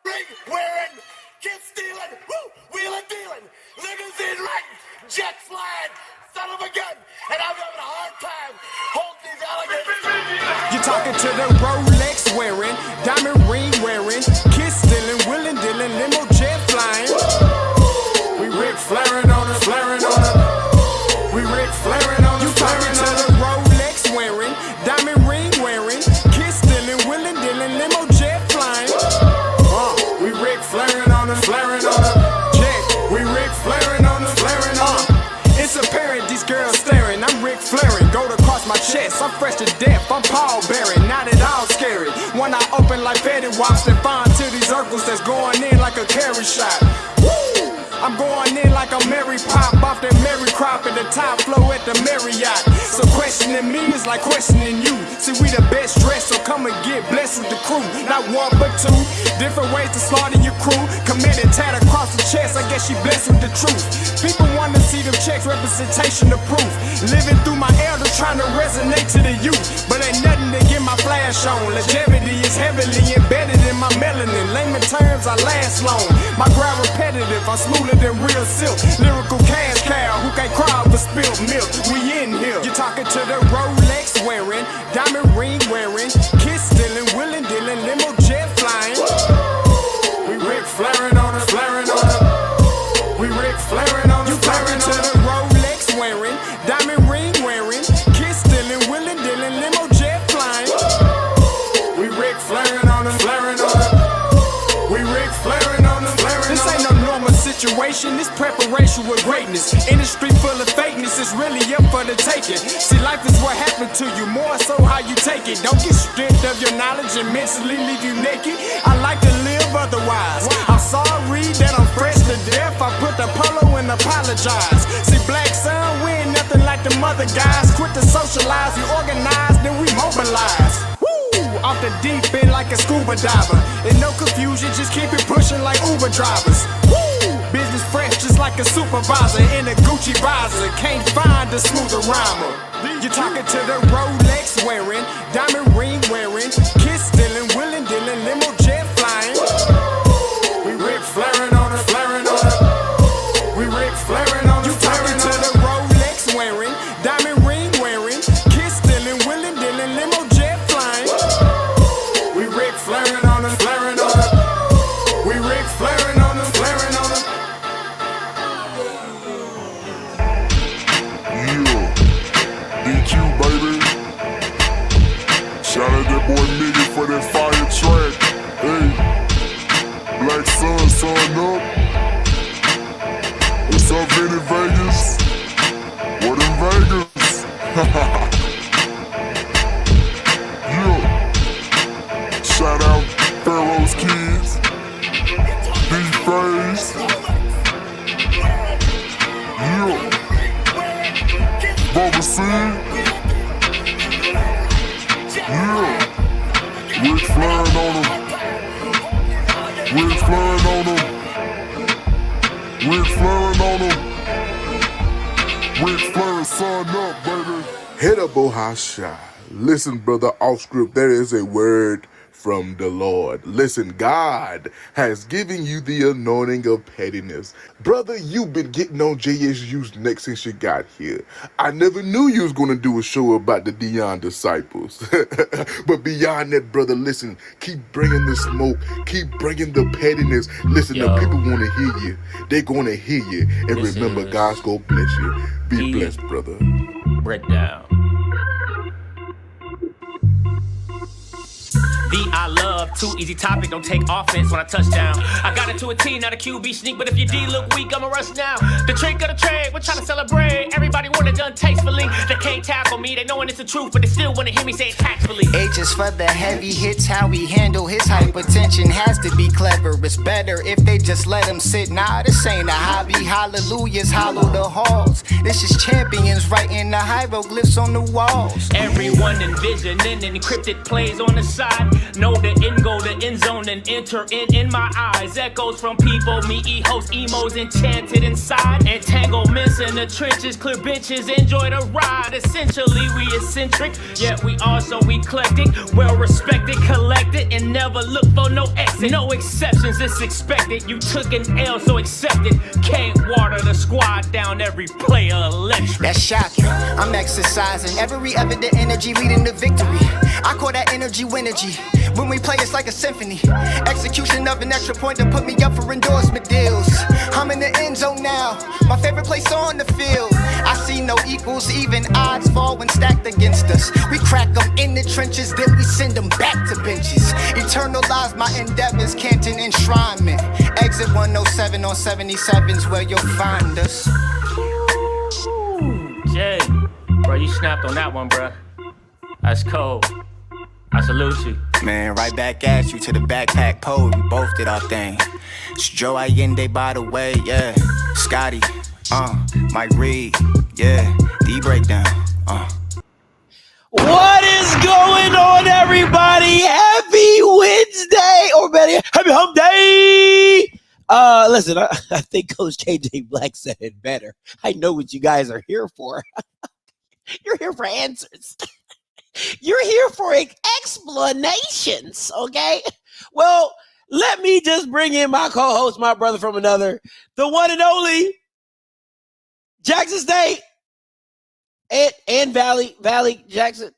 Ring wearing, kiss stealing, woo, wheeling dealing, limousine riding, jet flying, son of a gun, and I'm having a hard time holding these alligators. You're talking to the Rolex wearing, diamond ring wearing, kiss stealing, wheeling dealing, limo jet flying. We Rick flaring on us, flaring on us. We Rick flaring on us. You talking to the Rolex wearing, diamond ring wearing, kiss stealing, wheeling dealing, limo jet flying. We Rick flaring on us, flaring on us. Check, we Rick flaring on us, flaring on us. It's apparent these girls staring. I'm Rick flaring, gold across my chest. I'm fresh to death, I'm Paul Bearing, not at all scary. One eye open like Betty Wops and fine to these Urkels that's going in like a carry shot. Woo! I'm going in like a Mary Pop off that Mary Crop at the top flow at the Marriott. So questioning me is like questioning you. See, we the best dressed, so come and get blessed with the crew. Not one but two, different ways to slaughter your crew. Committed tat across the chest, I guess she blessed with the truth. People want to see them checks, representation of proof. Living through my elders, trying to resonate to the youth. But ain't nothing to get my flash on. Longevity is heavily embedded in my melanin. Layman terms, I last long. My grind repetitive, I'm smoother than real silk. Lyrical cash cow, who can't cry over spilled milk. We in here. You're talking to the Rolex wearing, diamond ring wearing, kiss stealing, wheeling dealing, limo jet flying. We Rick flaring on us, flaring on us. We Rick flaring on us. You talking to the Rolex wearing, diamond ring wearing, kiss stealing, wheeling dealing, limo jet flying. We Rick flaring on us, flaring on us. We Rick flaring on us, flaring on us. This ain't no normal situation, this preparation with greatness. Industry full of fakeness, it's really up for the taking. See, life is what happened to you, more so how you take it. Don't get stripped of your knowledge and mentally leave you naked. I like to live otherwise. I'm sorry that I'm fresh to death. I put the polo and apologize. See, black son, we ain't nothing like the mother guys. Quit to socialize, we organize, then we mobilize. Off the deep end like a scuba diver. And no confusion, just keep it pushing like Uber drivers. Woo! Business fresh just like a supervisor in a Gucci visor. Can't find a smoother rhymer. You're talking to the Rolex wearing, diamond ring wearing, kiss stealing, wheeling dealing, limo jet flying. We Rick flaring on us, flaring on us. We Rick flaring on us. You talking to the Rolex wearing, diamond ring wearing, kiss stealing, wheeling dealing, limo jet flying. We Rick flaring on us, flaring on us. We Rick flaring on us, flaring on us. Yeah, DQ baby. Shout out that boy Nigga for that fire track. Hey, Black Sun, sun up. What's up, Vinny Vegas? What in Vegas? Yeah. Shout out Pharaoh's Kids, D-Phase. Yeah. Bubba C. Yeah. Rick flaring on them. Rick flaring on them. Rick flaring on them. Rick flaring, sun up, baby. Hit up Ohasha. Listen, brother, off script, there is a word from the Lord. Listen, God has given you the anointing of pettiness. Brother, you've been getting on JSU's neck since you got here. I never knew you was going to do a show about the Dion disciples. But beyond that, brother, listen, keep bringing the smoke, keep bringing the pettiness. Listen, the people want to hear you. They're going to hear you. And remember, God's going to bless you. Be blessed, brother. Breakdown. I love, too easy topic, don't take offense when I touch down. I got it to a T, not a QB sneak, but if your D look weak, I'ma rush now. The trick of the trade, we're trying to celebrate. Everybody want it done tastefully. They can't tackle me, they knowing it's the truth, but they still wanna hear me say it tactfully. H is for the heavy hits, how we handle his hypertension has to be clever. It's better if they just let him sit. Nah, this ain't a hobby. Hallelujahs hollow the halls. This is champions writing the hieroglyphs on the walls. Everyone envisioning encrypted plays on the side. Know the end goal, the end zone, and enter in my eyes. Echoes from people, me host emos enchanted inside. Entanglements in the trenches, clear benches, enjoy the ride. Essentially, we eccentric, yet we also eclectic. Well respected, collected, and never look for no exit. No exceptions, it's expected. You took an L, so accept it. Can't water the squad down, every player electric. That's shocking. I'm exercising every evident energy leading to victory. I call that energy winergy. When we play, it's like a symphony. Execution of an extra point to put me up for endorsement deals. I'm in the end zone now, my favorite place on the field. I see no equals, even odds fall when stacked against us. We crack them in the trenches, then we send them back to benches. Eternalize my endeavors, Canton enshrinement. Exit 107 on 77's where you'll find us. Jay, bro, you snapped on that one, bro. That's cold. I salute you. Man, right back at you to the backpack pole. We both did our thing. It's Joe Allende, by the way, yeah. Scotty, Mike Reed, yeah. D breakdown, What is going on, everybody? Happy Wednesday, or better, happy hump day. Listen, I think Coach KJ Black said it better. I know what you guys are here for. You're here for answers. You're here for explanations, okay? Well, let me just bring in my co-host, my brother from another, the one and only Jackson State and Valley Jackson.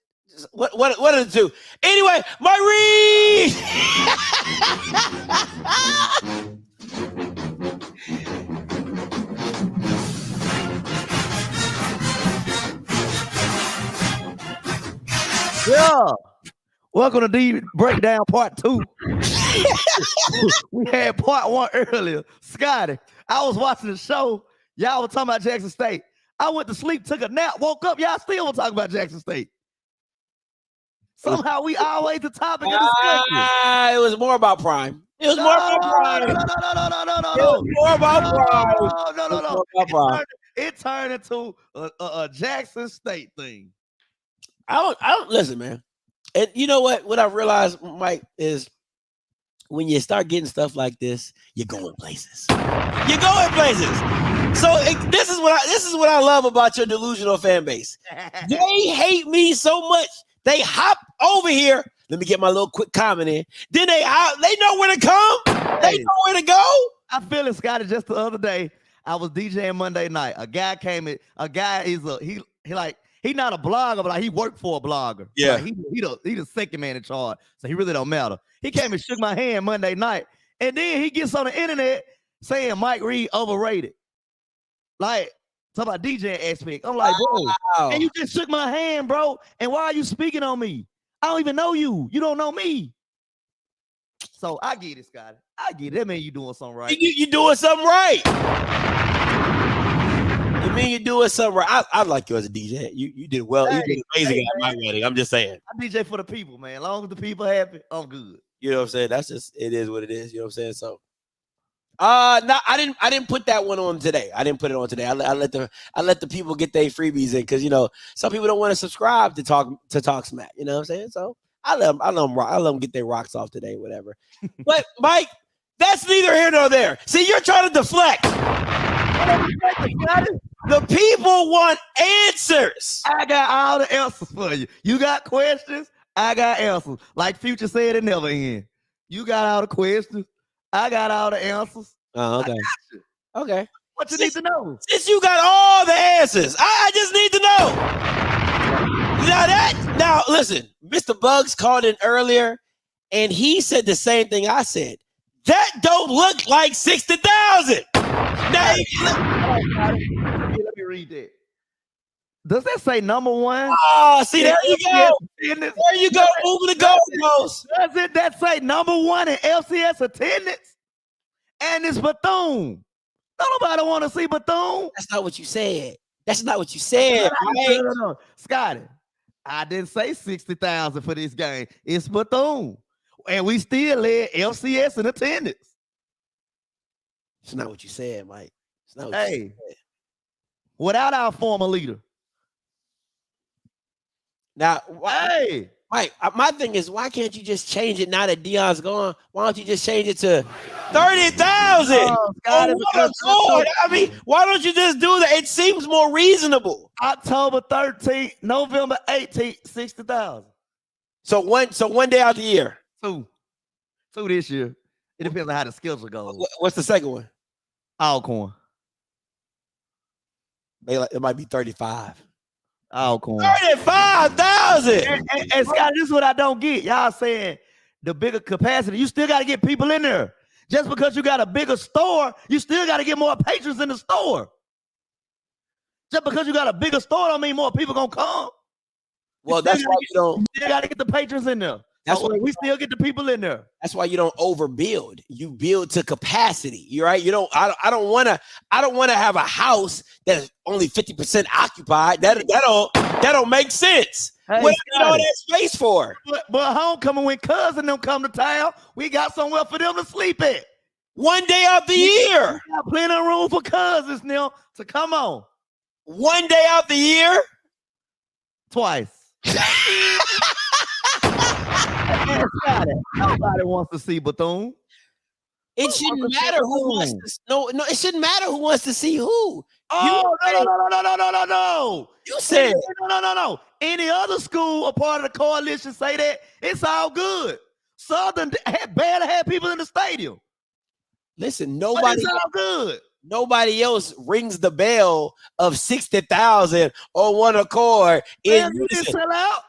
What are the two? Anyway, my Reed. Yeah. Welcome to D Breakdown Part 2. We had Part 1 earlier. Scotty, I was watching the show. Y'all were talking about Jackson State. I went to sleep, took a nap, woke up. Y'all still were talking about Jackson State. Somehow we always the topic of discussion. It was more about Prime. It was more about Prime. No. More about Prime. It turned into a Jackson State thing. I don't listen, man. And you know what I realized, Mike, is when you start getting stuff like this, you're going places. You're going places. So this is what I love about your delusional fan base. They hate me so much. They hop over here. Let me get my little quick comment in. Then they know where to come. They know where to go. I feel it, Scotty. Just the other day, I was DJing Monday night. A guy came in. A guy is he's not a blogger, but like he worked for a blogger. Yeah. Like he the second man in charge, so he really don't matter. He came and shook my hand Monday night, and then he gets on the internet saying Mike Reed overrated. Like, talk about DJ aspect. I'm like, bro, and you just shook my hand, bro. And why are you speaking on me? I don't even know you. You don't know me. So I get it, Scotty. I get it. That mean you doing something right. You doing something right. You mean you're doing something right. I like you as a DJ. You did well. You did amazing at my wedding. I'm just saying. I DJ for the people, man. As long as the people happy, I'm good. You know what I'm saying? That's just, it is what it is. You know what I'm saying? So no, I didn't put that one on today. I didn't put it on today. I let the people get their freebies in, because some people don't want to subscribe to talk smack. You know what I'm saying? So I let them get their rocks off today, whatever. But Mike, that's neither here nor there. See, you're trying to deflect. The people want answers. I got all the answers for you. You got questions, I got answers. Like Future said, it never ends. You got all the questions, I got all the answers. Oh, okay. Okay. What you need to know? Since you got all the answers, I just need to know. Now listen, Mr. Bugs called in earlier, and he said the same thing I said. That don't look like 60,000. Now, let me read that. Does that say number one? Oh, see, there you go. There you go. Moving the goalposts. Does that say number one in FCS attendance? And it's Bethune. Don't nobody want to see Bethune. That's not what you said. That's not what you said. No. Scotty, I didn't say 60,000 for this game. It's Bethune. And we still led FCS in attendance. It's not what you said, Mike. It's not what you said. Without our former leader. Now, Mike, my thing is, why can't you just change it now that Dion's gone? Why don't you just change it to 30,000? Oh, Scotty, because I mean, why don't you just do that? It seems more reasonable. October 13th, November 18th, 60,000. So one day out the year. Two this year. It depends on how the schedule goes. What's the second one? Alcorn. It might be 35. Alcorn. 35,000. And Scott, this is what I don't get. Y'all saying the bigger capacity, you still got to get people in there. Just because you got a bigger store, you still got to get more patrons in the store. Just because you got a bigger store don't mean more people gonna come. Well, that's why you don't. You got to get the patrons in there. That's why we still get the people in there. That's why you don't overbuild. You build to capacity. You're right. You don't. I don't want to have a house that's only 50% occupied. That don't make sense. Hey, what do you know that space for? But homecoming, when cousin them come to town, we got somewhere for them to sleep at. One day out the year. We got plenty of room for cousins now to come on. One day out the year. Twice. Nobody wants to see Bethune. It shouldn't matter who wants to. No. It shouldn't matter who wants to see who. Oh, no. You said no. Any other school, a part of the coalition, say that it's all good. Southern barely had people in the stadium. Listen, It's all good. Nobody else rings the bell of 60,000 on one accord. Man, you didn't sell out.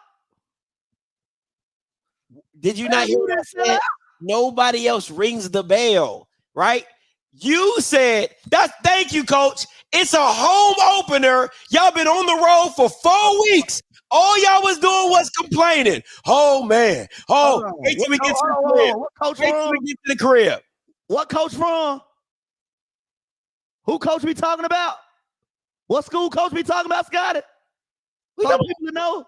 Did you not hear what I said? Nobody else rings the bell, right? You said that. Thank you, coach. It's a home opener. Y'all been on the road for 4 weeks. All y'all was doing was complaining. Oh man. Wait till we get to the crib. What coach Wait till from? we get to the crib. What coach from? Who coach we talking about? What school coach we talking about, Scotty? We For the talking people to know.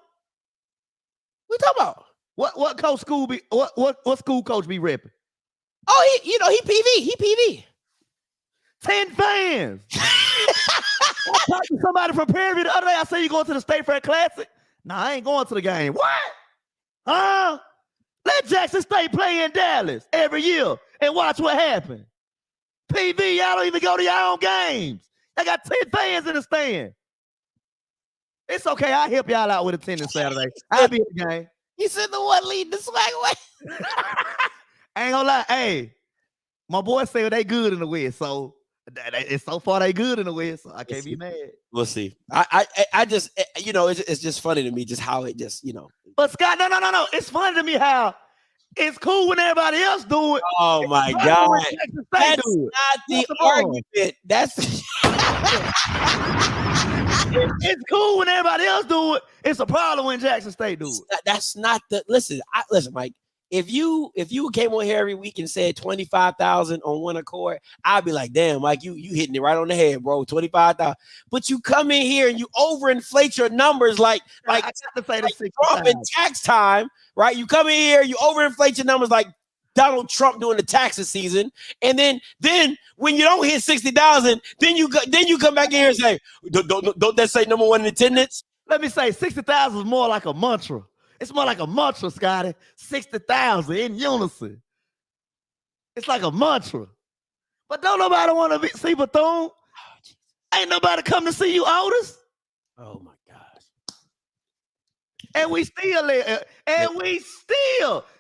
about? What coach school be? What school coach be repping? Oh, he PV. He PV. 10 fans. I talked to somebody from Prairie View the other day. I said, you going to the State Fair Classic? Nah, I ain't going to the game. What? Huh? Let Jackson State play in Dallas every year and watch what happens. PV, y'all don't even go to your own games. They got 10 fans in the stand. It's okay. I'll help y'all out with attendance Saturday. I'll be at the game. He said the one leading the swag away. I ain't gonna lie. Hey, my boys say they good in the West, so it's so far they good in the West, so I can't be mad. We'll see. I just, it's just funny to me just how it just, But Scott, no. It's funny to me how it's cool when everybody else do it. Oh my God. That's not the argument. That's it's cool when everybody else do it. It's a problem when Jackson State do it. That's not the listen, Mike. If you came on here every week and said 25,000 on one accord, I'd be like, damn, Mike, you hitting it right on the head, bro. 25,000. But you come in here and you overinflate your numbers like I got to say the Trump in tax time, right? You come in here, you overinflate your numbers like Donald Trump during the taxes season, and then when you don't hit 60,000, then you come back in here and say, don't that say number one in attendance? Let me say 60,000 is more like a mantra. It's more like a mantra, Scotty. 60,000 in unison. It's like a mantra. But don't nobody want to see Bethune. Ain't nobody come to see you, Otis. Oh my gosh. And we still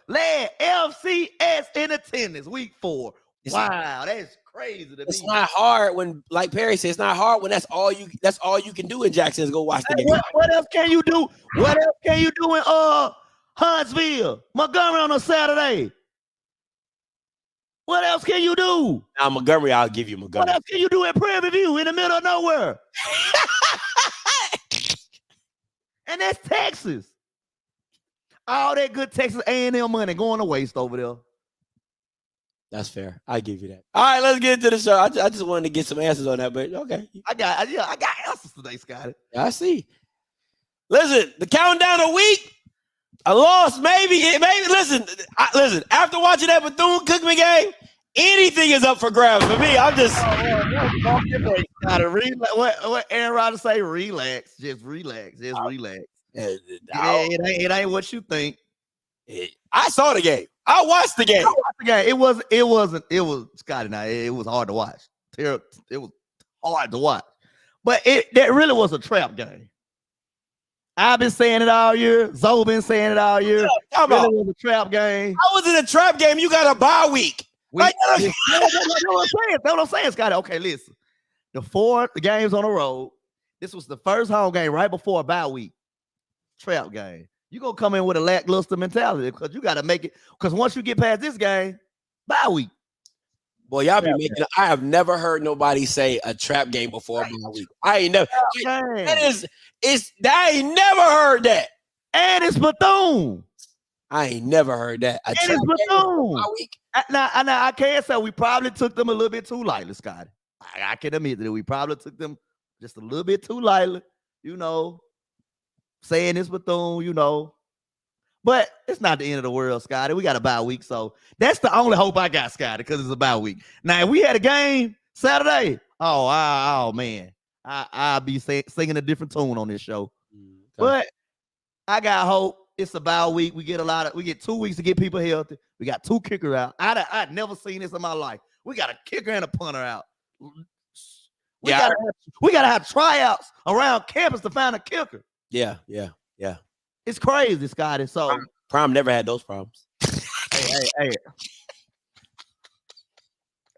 led FCS in attendance week 4. Wow, that's crazy to me. It's not hard when, like Perry said, it's not hard when that's all you can do in Jackson is go watch the game. What else can you do? What else can you do in Huntsville, Montgomery on a Saturday? What else can you do? Now Montgomery, I'll give you Montgomery. What else can you do in Prairie View in the middle of nowhere? And that's Texas. All that good Texas A&M money going to waste over there. That's fair. I give you that. All right, let's get into the show. I just wanted to get some answers on that, but okay. I got answers today, Scotty. I see. Listen, the countdown a week. A loss, maybe. Listen. After watching that Bethune-Cookman game, anything is up for grabs for me. I'm just. Gotta relax. What Aaron Rodgers say? Relax. Just relax. Relax. It ain't what you think. I saw the game. I watched the game. It was Scotty. Now it was hard to watch. It was hard to watch, but that really was a trap game. I've been saying it all year. Zoe been saying it all year. Yeah, really was a trap game. I was in a trap game. You got a bye week. That's what I'm saying, Scotty. Okay, listen. The games on the road. This was the first home game right before a bye week. Trap game. You're going to come in with a lackluster mentality because you got to make it. Because once you get past this game, bye week. Boy, y'all be making. I have never heard nobody say a trap game before a bye week. I ain't never. I ain't never heard that. And it's Bethune. I ain't never heard that. And it's Bethune. Now, I can't say we probably took them a little bit too lightly, Scotty. I can admit that we probably took them just a little bit too lightly, saying it's Bethune, But it's not the end of the world, Scotty. We got a bye week, so that's the only hope I got, Scotty, because it's a bye week. Now, if we had a game Saturday, oh man, I'll be singing a different tune on this show. But I got hope. It's a bye week. We get 2 weeks to get people healthy. We got 2 kickers out. I'd never seen this in my life. We got a kicker and a punter out. We gotta have tryouts around campus to find a kicker. Yeah. It's crazy, Scotty. So Prime never had those problems. Hey.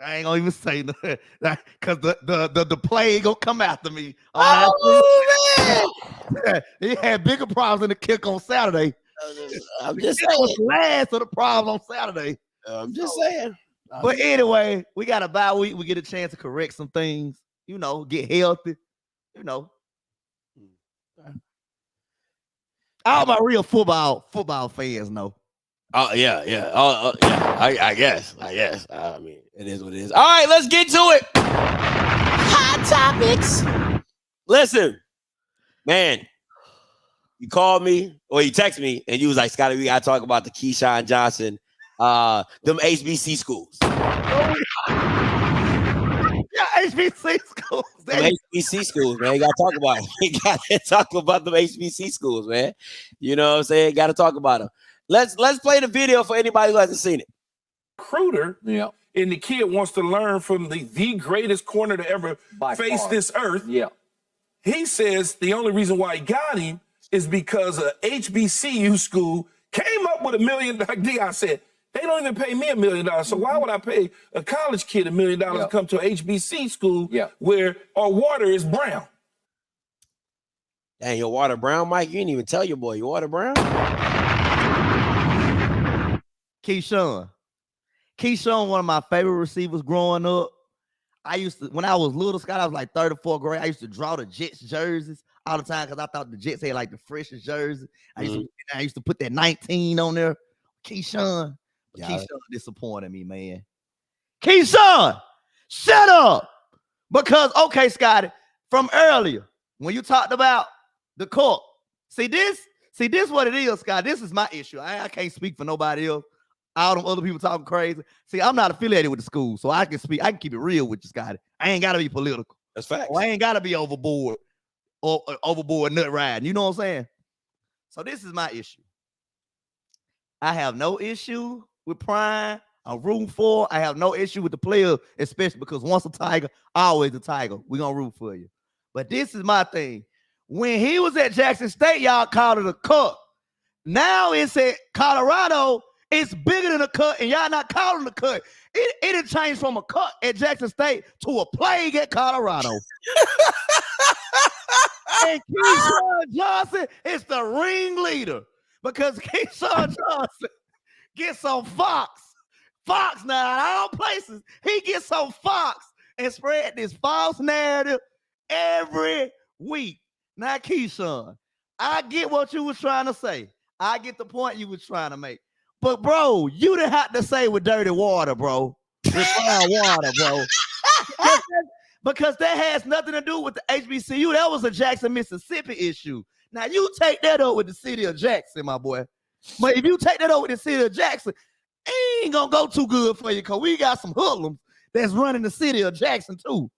I ain't gonna even say that because the play ain't gonna come after me. Oh man, he had bigger problems than the kick on Saturday. I'm just saying. Was last of the problem on Saturday. I'm just saying. But anyway, we got a bye week. We get a chance to correct some things. Get healthy. All my real football fans know. Oh yeah. I guess. I mean, it is what it is. All right, let's get to it. Hot topics. Listen, man. You called me or you texted me, and you was like, "Scotty, we gotta talk about the Keyshawn Johnson, them HBC schools." Yeah, HBC schools. Them HBC schools, man. You gotta talk about it. You gotta talk about them HBC schools, man. You know what I'm saying? Gotta talk about them. Let's play the video for anybody who hasn't seen it. Recruiter, and the kid wants to learn from the greatest corner to ever face this earth. Yeah. He says the only reason why he got him is because a HBCU school came up with $1 million. Like Dion said, they don't even pay me $1 million. So why would I pay a college kid $1 million to come to an HBC school where our water is brown? Dang, your water brown, Mike? You didn't even tell your boy your water brown? Keyshawn, one of my favorite receivers growing up. When I was little, Scott, I was like 3rd or 4th grade. I used to draw the Jets jerseys all the time because I thought the Jets had like the freshest jersey. I used to put that 19 on there. Keyshawn. Keyshawn disappointed me, man. Keyshawn, shut up. Because, okay, Scotty, from earlier, when you talked about the court, see this what it is, Scott. This is my issue. I can't speak for nobody else. All them other people talking crazy. See, I'm not affiliated with the school, so I can keep it real with you, Scotty. I ain't got to be political. That's facts. I ain't got to be overboard or overboard nut riding. You know what I'm saying? So this is my issue. I have no issue with Prime. I'm rooting for. I have no issue with the player, especially because once a Tiger, always a Tiger. We're going to root for you. But this is my thing. When he was at Jackson State, y'all called it a cut. Now it's at Colorado. It's bigger than a cut, and y'all not calling it a cut. It had changed from a cut at Jackson State to a plague at Colorado. And Keyshawn Johnson is the ringleader because Keyshawn Johnson gets on Fox. Fox now, in all places, he gets on Fox and spread this false narrative every week. Now, Keyshawn, I get what you was trying to say. I get the point you was trying to make. But, bro, you didn't have to say with dirty water, bro. Refined water, bro. Because that has nothing to do with the HBCU. That was a Jackson, Mississippi issue. Now, you take that up with the city of Jackson, my boy. But if you take that up with the city of Jackson, it ain't going to go too good for you because we got some hoodlums that's running the city of Jackson, too.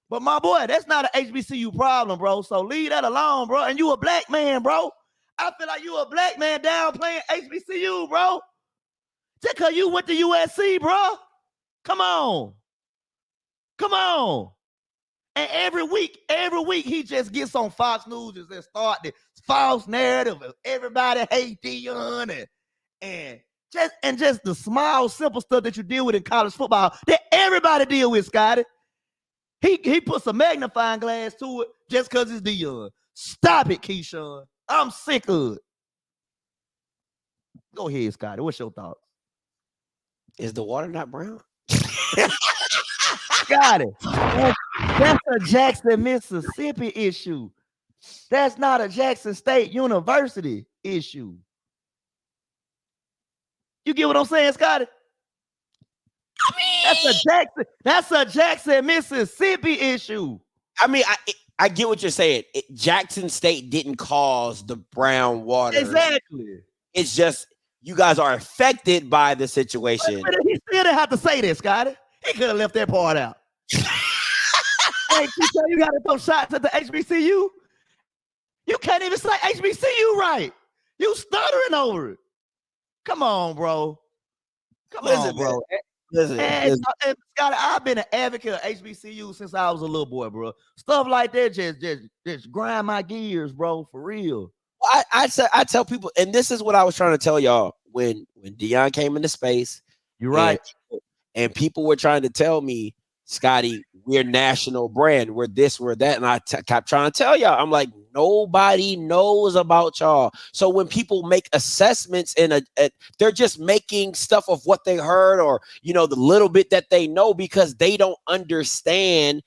But, my boy, that's not an HBCU problem, bro. So leave that alone, bro. And you a black man, bro. I feel like you a black man down playing HBCU, bro. Just because you went to USC, bro. Come on. And every week, he just gets on Fox News and just start the false narrative of everybody hate Deion and just the small, simple stuff that you deal with in college football that everybody deal with, Scotty. He puts a magnifying glass to it just because it's Deion. Stop it, Keyshawn. I'm sick of it. Go ahead, Scotty. What's your thoughts? Is the water not brown? Got it. That's a Jackson, Mississippi issue. That's not a Jackson State University issue. You get what I'm saying, Scotty? I mean, that's a Jackson, Mississippi issue. I mean, I get what you're saying. Jackson State didn't cause the brown water. Exactly. It's just you guys are affected by the situation. But he still didn't have to say this, Scotty. He could have left that part out. Hey, you got to throw shots at the HBCU. You can't even say HBCU right. You stuttering over it. Come on, bro. Come on, bro. Listen. Scotty, I've been an advocate of HBCU since I was a little boy, bro. Stuff like that just grind my gears, bro, for real. I tell people, and this is what I was trying to tell y'all when Deion came into space. You're right. And people were trying to tell me, Scotty, we're national brand, we're this, we're that. And I kept trying to tell y'all, I'm like, nobody knows about y'all. So when people make assessments they're just making stuff of what they heard or, the little bit that they know because they don't understand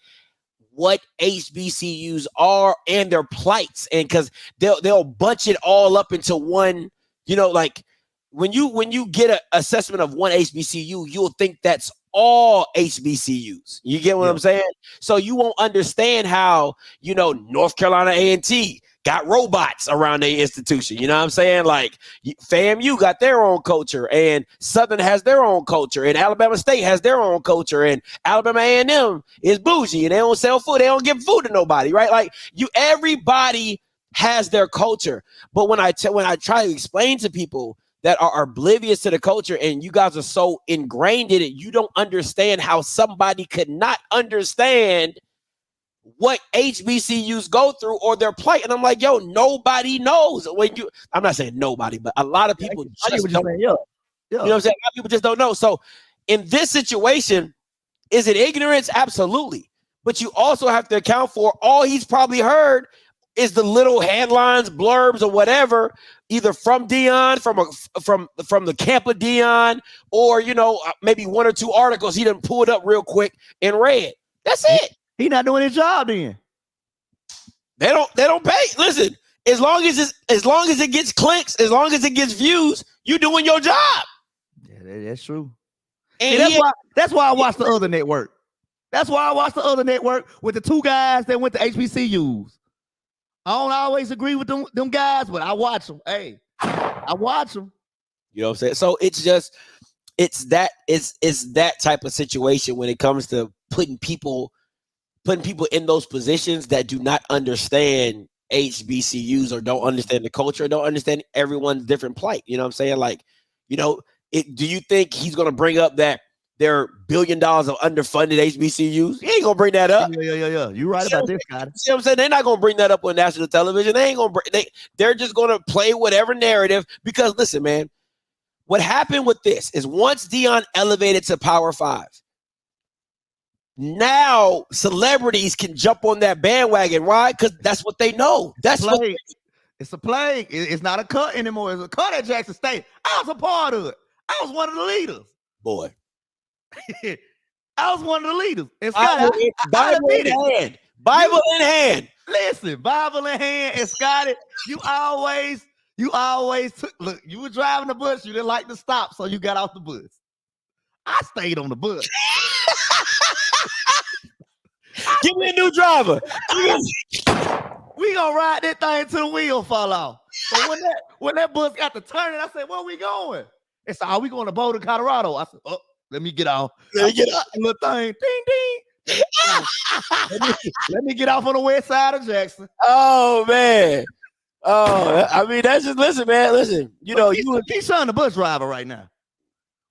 what HBCUs are and their plights. And because they'll bunch it all up into one, like when you get an assessment of one HBCU, you'll think that's all HBCUs. You get what I'm saying? So you won't understand how, North Carolina A&T got robots around their institution. You know what I'm saying? Like FAMU got their own culture and Southern has their own culture and Alabama State has their own culture and Alabama A&M is bougie and they don't sell food. They don't give food to nobody, right? Like everybody has their culture. But when I try to explain to people that are oblivious to the culture and you guys are so ingrained in it, you don't understand how somebody could not understand what HBCUs go through or their plight. And I'm like, yo, nobody knows. I'm not saying nobody, but a lot of people just don't. You know what I'm saying? A lot of people just don't know. So in this situation, is it ignorance? Absolutely. But you also have to account for all he's probably heard is the little headlines, blurbs, or whatever, either from Deion, from the camp of Deion, or maybe one or two articles he done pulled up real quick and read. That's it. He not doing his job then. They don't pay. Listen, as long as it gets clicks, as long as it gets views, you doing your job. Yeah, that's true. And that's why I watch the other network. That's why I watch the other network with the two guys that went to HBCUs. I don't always agree with them guys, but I watch them. Hey, I watch them. You know what I'm saying? So it's that type of situation when it comes to putting people in those positions that do not understand HBCUs or don't understand the culture, don't understand everyone's different plight. You know what I'm saying? Like, do you think he's going to bring up that there are $1 billion of underfunded HBCUs? He ain't gonna bring that up. Yeah. You're right about this, guy. You know what I'm saying? They're not gonna bring that up on national television. They ain't gonna they're just gonna play whatever narrative because listen, man, what happened with this is once Deion elevated to Power 5, now celebrities can jump on that bandwagon. Why? Because that's what they know. It's a plague. It's not a cut anymore. It's a cut at Jackson State. I was a part of it. I was one of the leaders. Boy. I was one of the leaders. And Bible in hand. Listen, Bible in hand. And Scotty, you always took. Look, you were driving the bus. You didn't like to stop, so you got off the bus. I stayed on the bus. Give me a new driver. We gonna ride that thing till the wheel fall off. So when that bus got to turning, I said, "Where we going?" It's "Are we going to Boulder, Colorado?" I said, "Oh, let me get off." Little thing, ding ding. Let me get off on the west side of Jackson. Oh man, Oh, I mean, that's just listen, man. Listen, you know, you he's son the bus driver right now.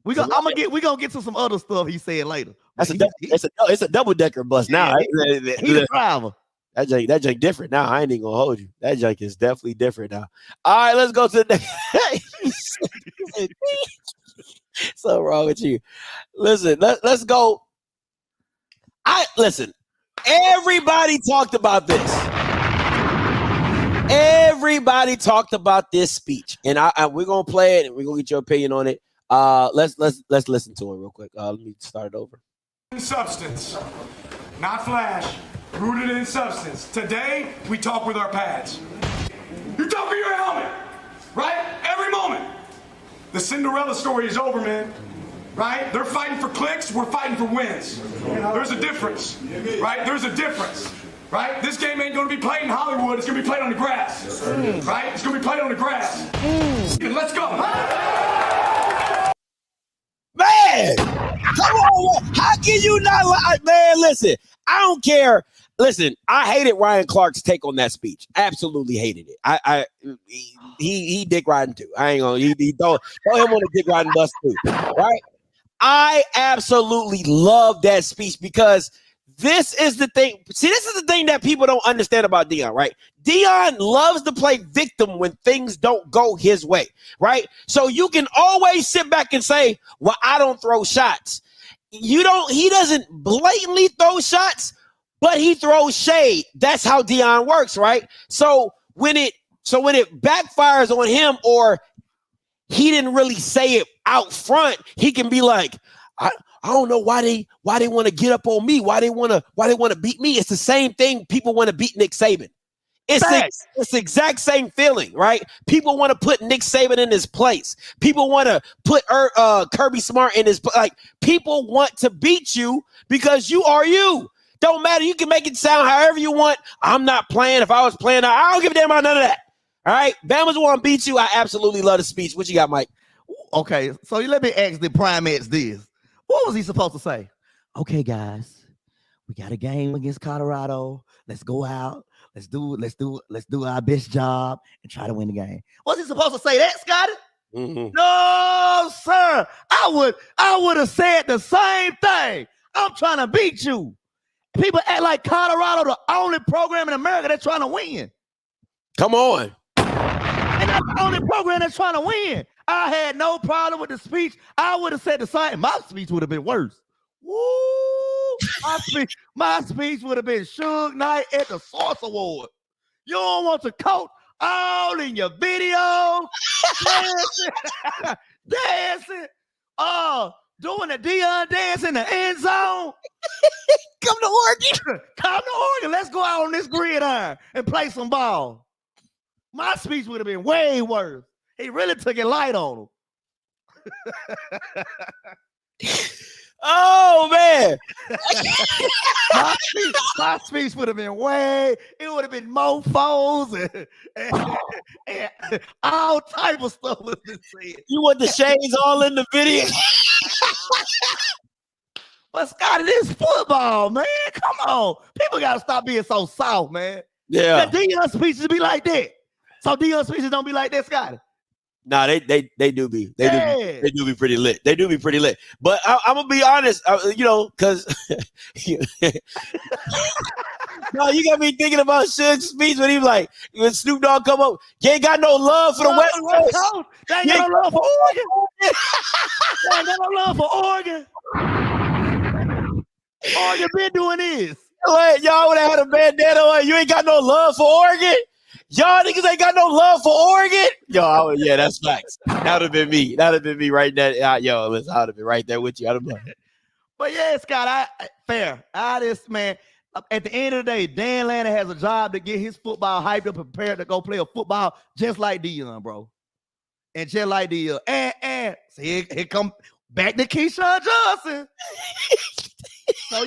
We gonna get to some other stuff he said later. It's a double decker bus now. He's the driver. That junk different now. I ain't even gonna hold you. That junk is definitely different now. All right, let's go to the next. So wrong with you. Listen, let's go. Listen. Everybody talked about this. Everybody talked about this speech, and we're gonna play it, and we're gonna get your opinion on it. Let's listen to it real quick. Let me start it over. Substance, not flash. Rooted in substance. Today, we talk with our pads. You talk with your helmet, right? Every moment. The Cinderella story is over, man. Right? They're fighting for clicks, we're fighting for wins. There's a difference, right? There's a difference, right? This game ain't gonna be played in Hollywood, it's gonna be played on the grass, right? It's gonna be played on the grass. Let's go. Man, come on, how can you not like, man, listen, I don't care. Listen, I hated Ryan Clark's take on that speech. Absolutely hated it. He dick riding too. I ain't gonna he throw him on the dick riding bus too. Right? I absolutely love that speech because this is the thing. See, this is the thing that people don't understand about Deion, right? Deion loves to play victim when things don't go his way, right? So you can always sit back and say, well, I don't throw shots. He doesn't blatantly throw shots, but he throws shade. That's how Deion works, right? So when it backfires on him, or he didn't really say it out front, he can be like, I don't know why they want to get up on me, why they want to beat me. It's the same thing. People want to beat Nick Saban. It's the exact same feeling, right? People want to put Nick Saban in his place. People want to put Kirby Smart in his place. Like, people want to beat you because you are you. Don't matter. You can make it sound however you want. I'm not playing. If I was playing, I don't give a damn about none of that. All right? Bama's want to beat you. I absolutely love the speech. What you got, Mike? Okay, so let me ask the Primates this. What was he supposed to say? Okay, guys, we got a game against Colorado. Let's go out. Let's do our best job and try to win the game. Was he supposed to say that, Scotty? Mm-hmm. No, sir. I would have said the same thing. I'm trying to beat you. People act like Colorado the only program in America that's trying to win. Come on. And that's the only program that's trying to win. I had no problem with the speech. I would have said the same. My speech would have been worse. Woo! My speech would have been Suge Knight at the Source Award. You don't want to coach all in your videos, dancing, doing the Deion dance in the end zone. Come to Oregon. Come to Oregon. Let's go out on this gridiron and play some ball. My speech would have been way worse. He really took it light on him. Oh, man. my speech would have been it would have been mofos and all type of stuff would have been said. You want the shades all in the video? But Scotty, this football, man. Come on. People got to stop being so soft, man. Yeah. The Deion speeches be like that. So Deion speeches don't be like that, Scotty. Nah, they do be. They do be pretty lit. They do be pretty lit. But I'm gonna be honest, because no, you got me thinking about Suge's speech when he was like, when Snoop Dogg come up, you ain't got no love for the West Coast. They ain't got no love for Oregon. They ain't got no love for Oregon. Oregon been doing this. Y'all would have had a bandana on. You ain't got no love for Oregon. Y'all niggas ain't got no love for Oregon. Yeah, that's facts. That would have been me. That would have been me right there. Listen, I would have been right there with you. I don't know. But yeah, Scott, fair. Man, at the end of the day, Dan Lanning has a job to get his football hyped up and prepared to go play a football just like Deion, bro. And just like Deion. And see, here come back to Keyshawn Johnson. So,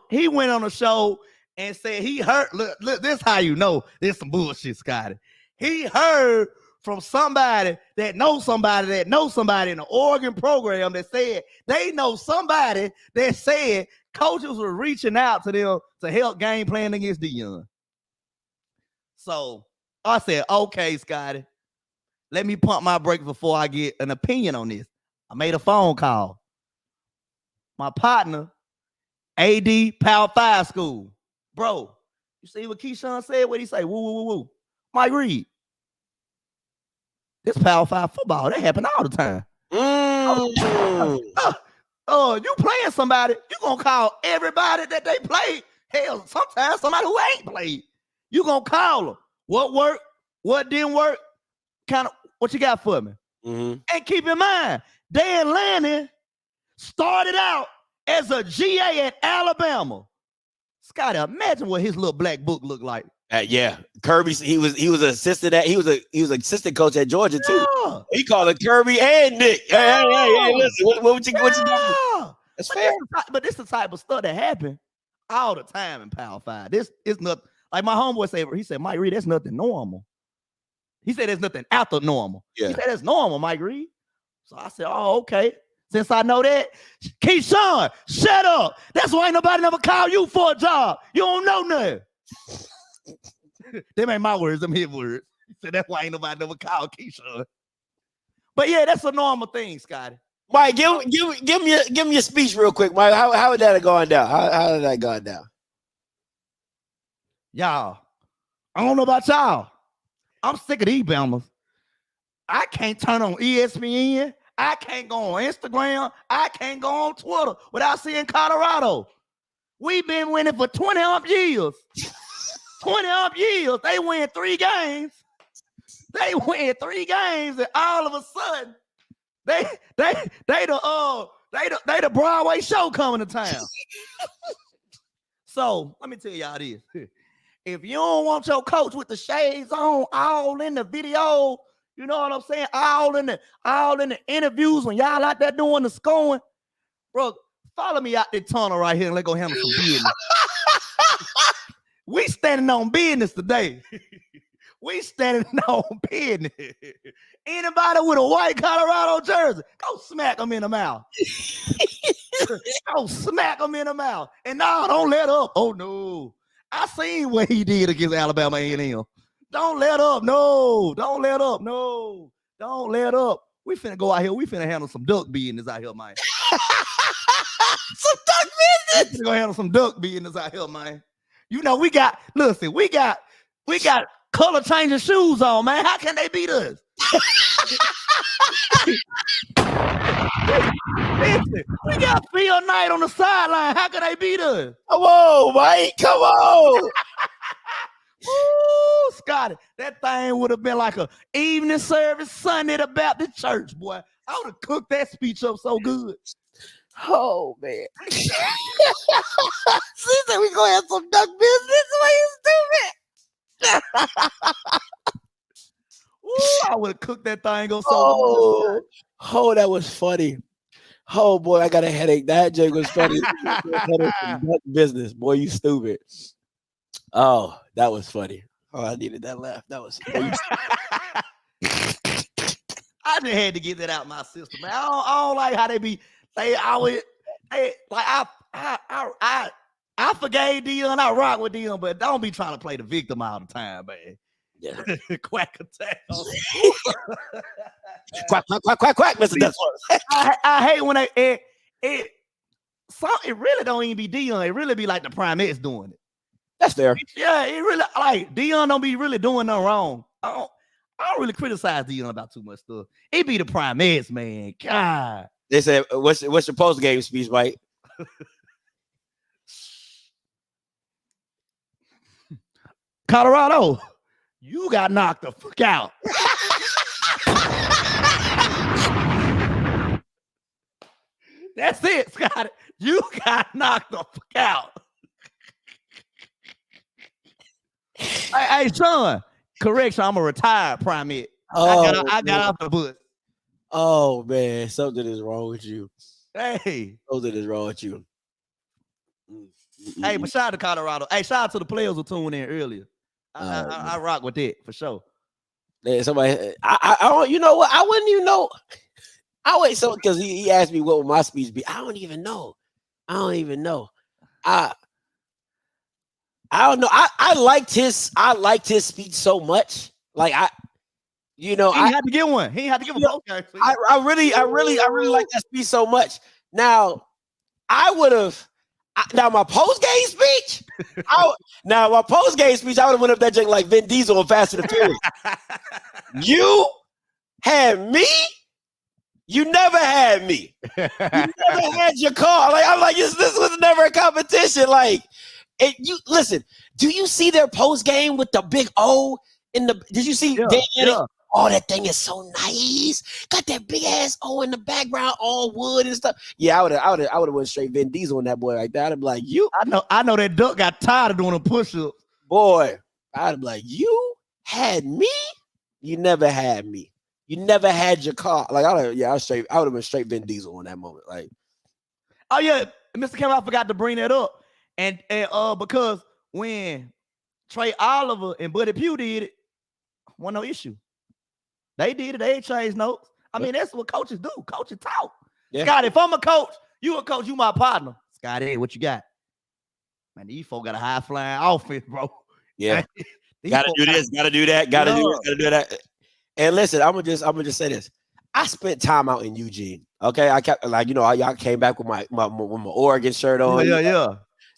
he went on a show and said he heard, look, this how you know this some bullshit, Scotty. He heard from somebody that knows somebody in the Oregon program that said they know somebody that said coaches were reaching out to them to help game plan against Deion. So, I said, okay, Scotty, let me pump my brakes before I get an opinion on this. I made a phone call. My partner, AD Power 5 School. Bro, you see what Keyshawn said? What he say? Woo, woo, woo, woo. Mike Reed. This Power 5 football, that happen all the time. You playing somebody, you gonna call everybody that they played. Hell, sometimes somebody who ain't played. You gonna call them. What worked? What didn't work? Kind of what you got for me? And keep in mind, Dan Lanning started out as a GA at Alabama. Scotty, imagine what his little black book looked like. Yeah, Kirby. He was assistant at. He was assistant coach at Georgia too. Yeah. He called it Kirby and Nick. Hey, listen, what you doing? That's fair. But this is the type of stuff that happen all the time in Power 5. This is not like my homeboy said. He said, Mike Reed, that's nothing normal. He said there's nothing after normal. Yeah. He said that's normal, Mike Reed. So I said, oh, okay. Since I know that, Keyshawn, shut up. That's why ain't nobody never call you for a job. You don't know nothing. Them ain't my words, them his words. He said that's why ain't nobody never called Keyshawn. But yeah, that's a normal thing, Scotty. Mike, give me your speech real quick, Mike. How did that going down? How did that go down? Y'all, I don't know about y'all. I'm sick of these Bama's. I can't turn on ESPN. I can't go on Instagram. I can't go on Twitter without seeing Colorado. We've been winning for 20 years. 20 years. They win 3 games. They win 3 games, and all of a sudden, they the Broadway show coming to town. So let me tell y'all this. If you don't want your coach with the shades on, all in the video, you know what I'm saying? All in the interviews when y'all out there doing the scoring, bro, follow me out the tunnel right here and let's go handle some business. We standing on business today. We standing on business. Anybody with a white Colorado jersey, go smack them in the mouth. Go smack them in the mouth. And now don't let up. Oh, no. I seen what he did against Alabama A&M. Don't let up. No. Don't let up. No. Don't let up. We finna go out here. We finna handle some duck business out here, man. Some duck business? We finna go handle some duck business out here, man. You know, we got color changing shoes on, man. How can they beat us? Listen, we got Phil Knight on the sideline. How can they beat us? Come on, Mike. Come on. Ooh, Scotty, that thing would have been like a evening service Sunday at a Baptist church, boy. I would have cooked that speech up so good. Oh, man. She said we gonna have some duck business. Why you stupid? Ooh, I would have cooked that thing up so good. Oh, that was funny. Oh, boy, I got a headache. That joke was funny. Duck business. Boy, you stupid. Oh, that was funny. Oh, I needed that laugh. That was funny. I just had to get that out of my system, man. I don't like how they be. I forgave Dion. I rock with Dion, but don't be trying to play the victim all the time, man. Yeah. Quack attack. Quack, Mr. Duckworth. I hate when it really don't even be Dion. It really be like the Primates doing it. That's fair. Yeah, it really like Dion don't be really doing nothing wrong. I don't really criticize Dion about too much stuff. It be the Primates, man. God. They said, what's your post-game speech, Mike? Colorado, you got knocked the fuck out. That's it, Scott. You got knocked the fuck out. Hey, son, correction, I'm a retired primate. Oh, I got off the bus. Oh, man, something is wrong with you. Hey. Something is wrong with you. Hey, but shout out to Colorado. Hey, shout out to the players who tuned in earlier. I rock with that for sure. Yeah, somebody, I you know what? I wouldn't even know. Because he asked me what would my speech be. I don't even know. I don't know. I liked his speech so much Like He had to get one. He had to give a post game speech. I really like that speech so much. Now, I would have. Now my post game speech. I would have went up that junk like Vin Diesel and Fast and the Furious. You had me. You never had me. You never had your car. Like I'm like this was never a competition. Like, you listen. Do you see their post game with the big O in the? Did you see? Yeah. Oh, that thing is so nice. Got that big ass O in the background, all wood and stuff. Yeah, I would have went straight Vin Diesel on that boy like that. I'd be like, you. I know that duck got tired of doing a push-up. Boy, I'd be like, you had me. You never had me. You never had your car. Like I would have been straight Vin Diesel on that moment. Like, oh yeah, Mr. Cameron, I forgot to bring that up, and because when Trey Oliver and Buddy Pugh did it, wasn't no issue. They did it. They ain't changed notes. I mean, that's what coaches do. Coaches talk. Yeah. Scott, if I'm a coach, you a coach, you my partner. Scotty, what you got? Man, these folks got a high flying offense, bro. Yeah. Gotta do this, gotta do that, gotta do this, gotta do that. And listen, I'm gonna just say this. I spent time out in Eugene. Okay. I kept y'all came back with my Oregon shirt on. Yeah.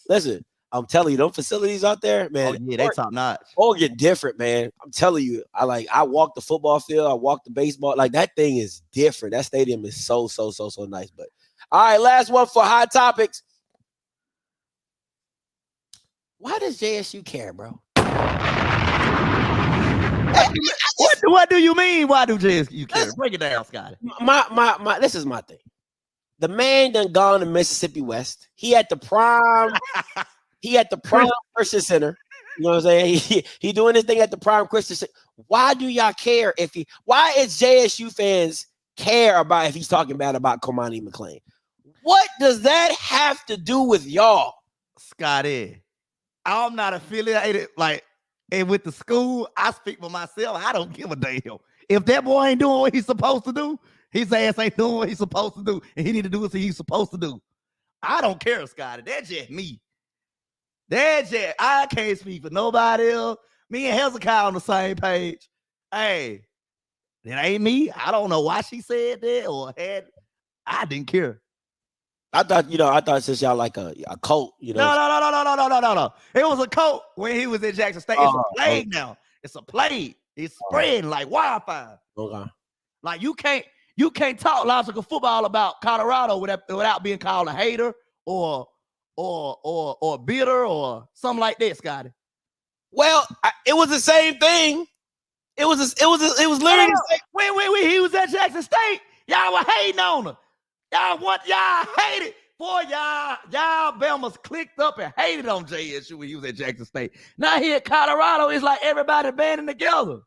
Listen, I'm telling you, those facilities out there, man. Oh, yeah, they top notch. Oregon different, man. I'm telling you, I walked the football field, I walked the baseball. Like that thing is different. That stadium is so nice. But all right, last one for hot topics. Why does JSU care, bro? What do you mean? Why do JSU care? Break it down, Scotty. This is my thing. The man done gone to Mississippi West. He had the prime. He at the Prime Christian Center. You know what I'm saying? He doing this thing at the Prime Christian Center. Why do y'all care why is JSU fans care about if he's talking bad about Komani McClain? What does that have to do with y'all? Scotty, I'm not affiliated and with the school. I speak for myself. I don't give a damn. If that boy ain't doing what he's supposed to do, his ass ain't doing what he's supposed to do, and he need to do what he's supposed to do. I don't care, Scotty. That's just me. I can't speak for nobody else. Me and Hezekiah on the same page. Hey, it ain't me. I don't know why she said that I didn't care. I thought since y'all like a cult, No. It was a cult when he was in Jackson State. It's a plague now. It's a plague. It's spreading like wildfire. Okay. Like you can't talk logical football about Colorado without being called a hater or bitter or something like that, Scotty. Well, it was the same thing. It was literally the same. When he was at Jackson State, y'all were hating on him. Y'all hated. Boy, y'all Bama's clicked up and hated on JSU when he was at Jackson State. Now here at Colorado, it's like everybody banding together.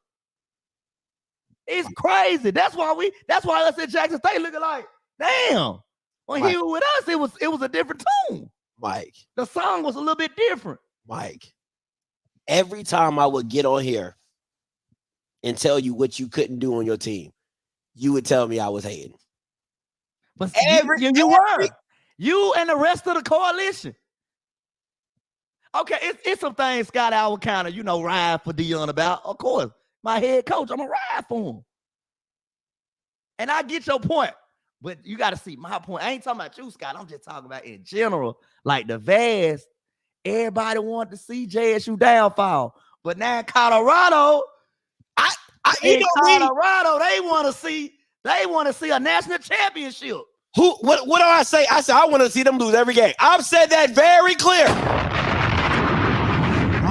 It's crazy. That's why us at Jackson State looking like, damn. When he was with us, it was a different tune. Mike. The song was a little bit different. Mike, every time I would get on here and tell you what you couldn't do on your team, you would tell me I was hating. But you were. You and the rest of the coalition. Okay, it's some things, Scott, I would kind of, ride for Dion about. Of course, my head coach, I'm going to ride for him. And I get your point. But you got to see my point. I ain't talking about you, Scott. I'm just talking about in general. Like the vast, everybody wanted to see JSU downfall. But now in Colorado, Colorado, they want to see a national championship. What do I say? I said I want to see them lose every game. I've said that very clear.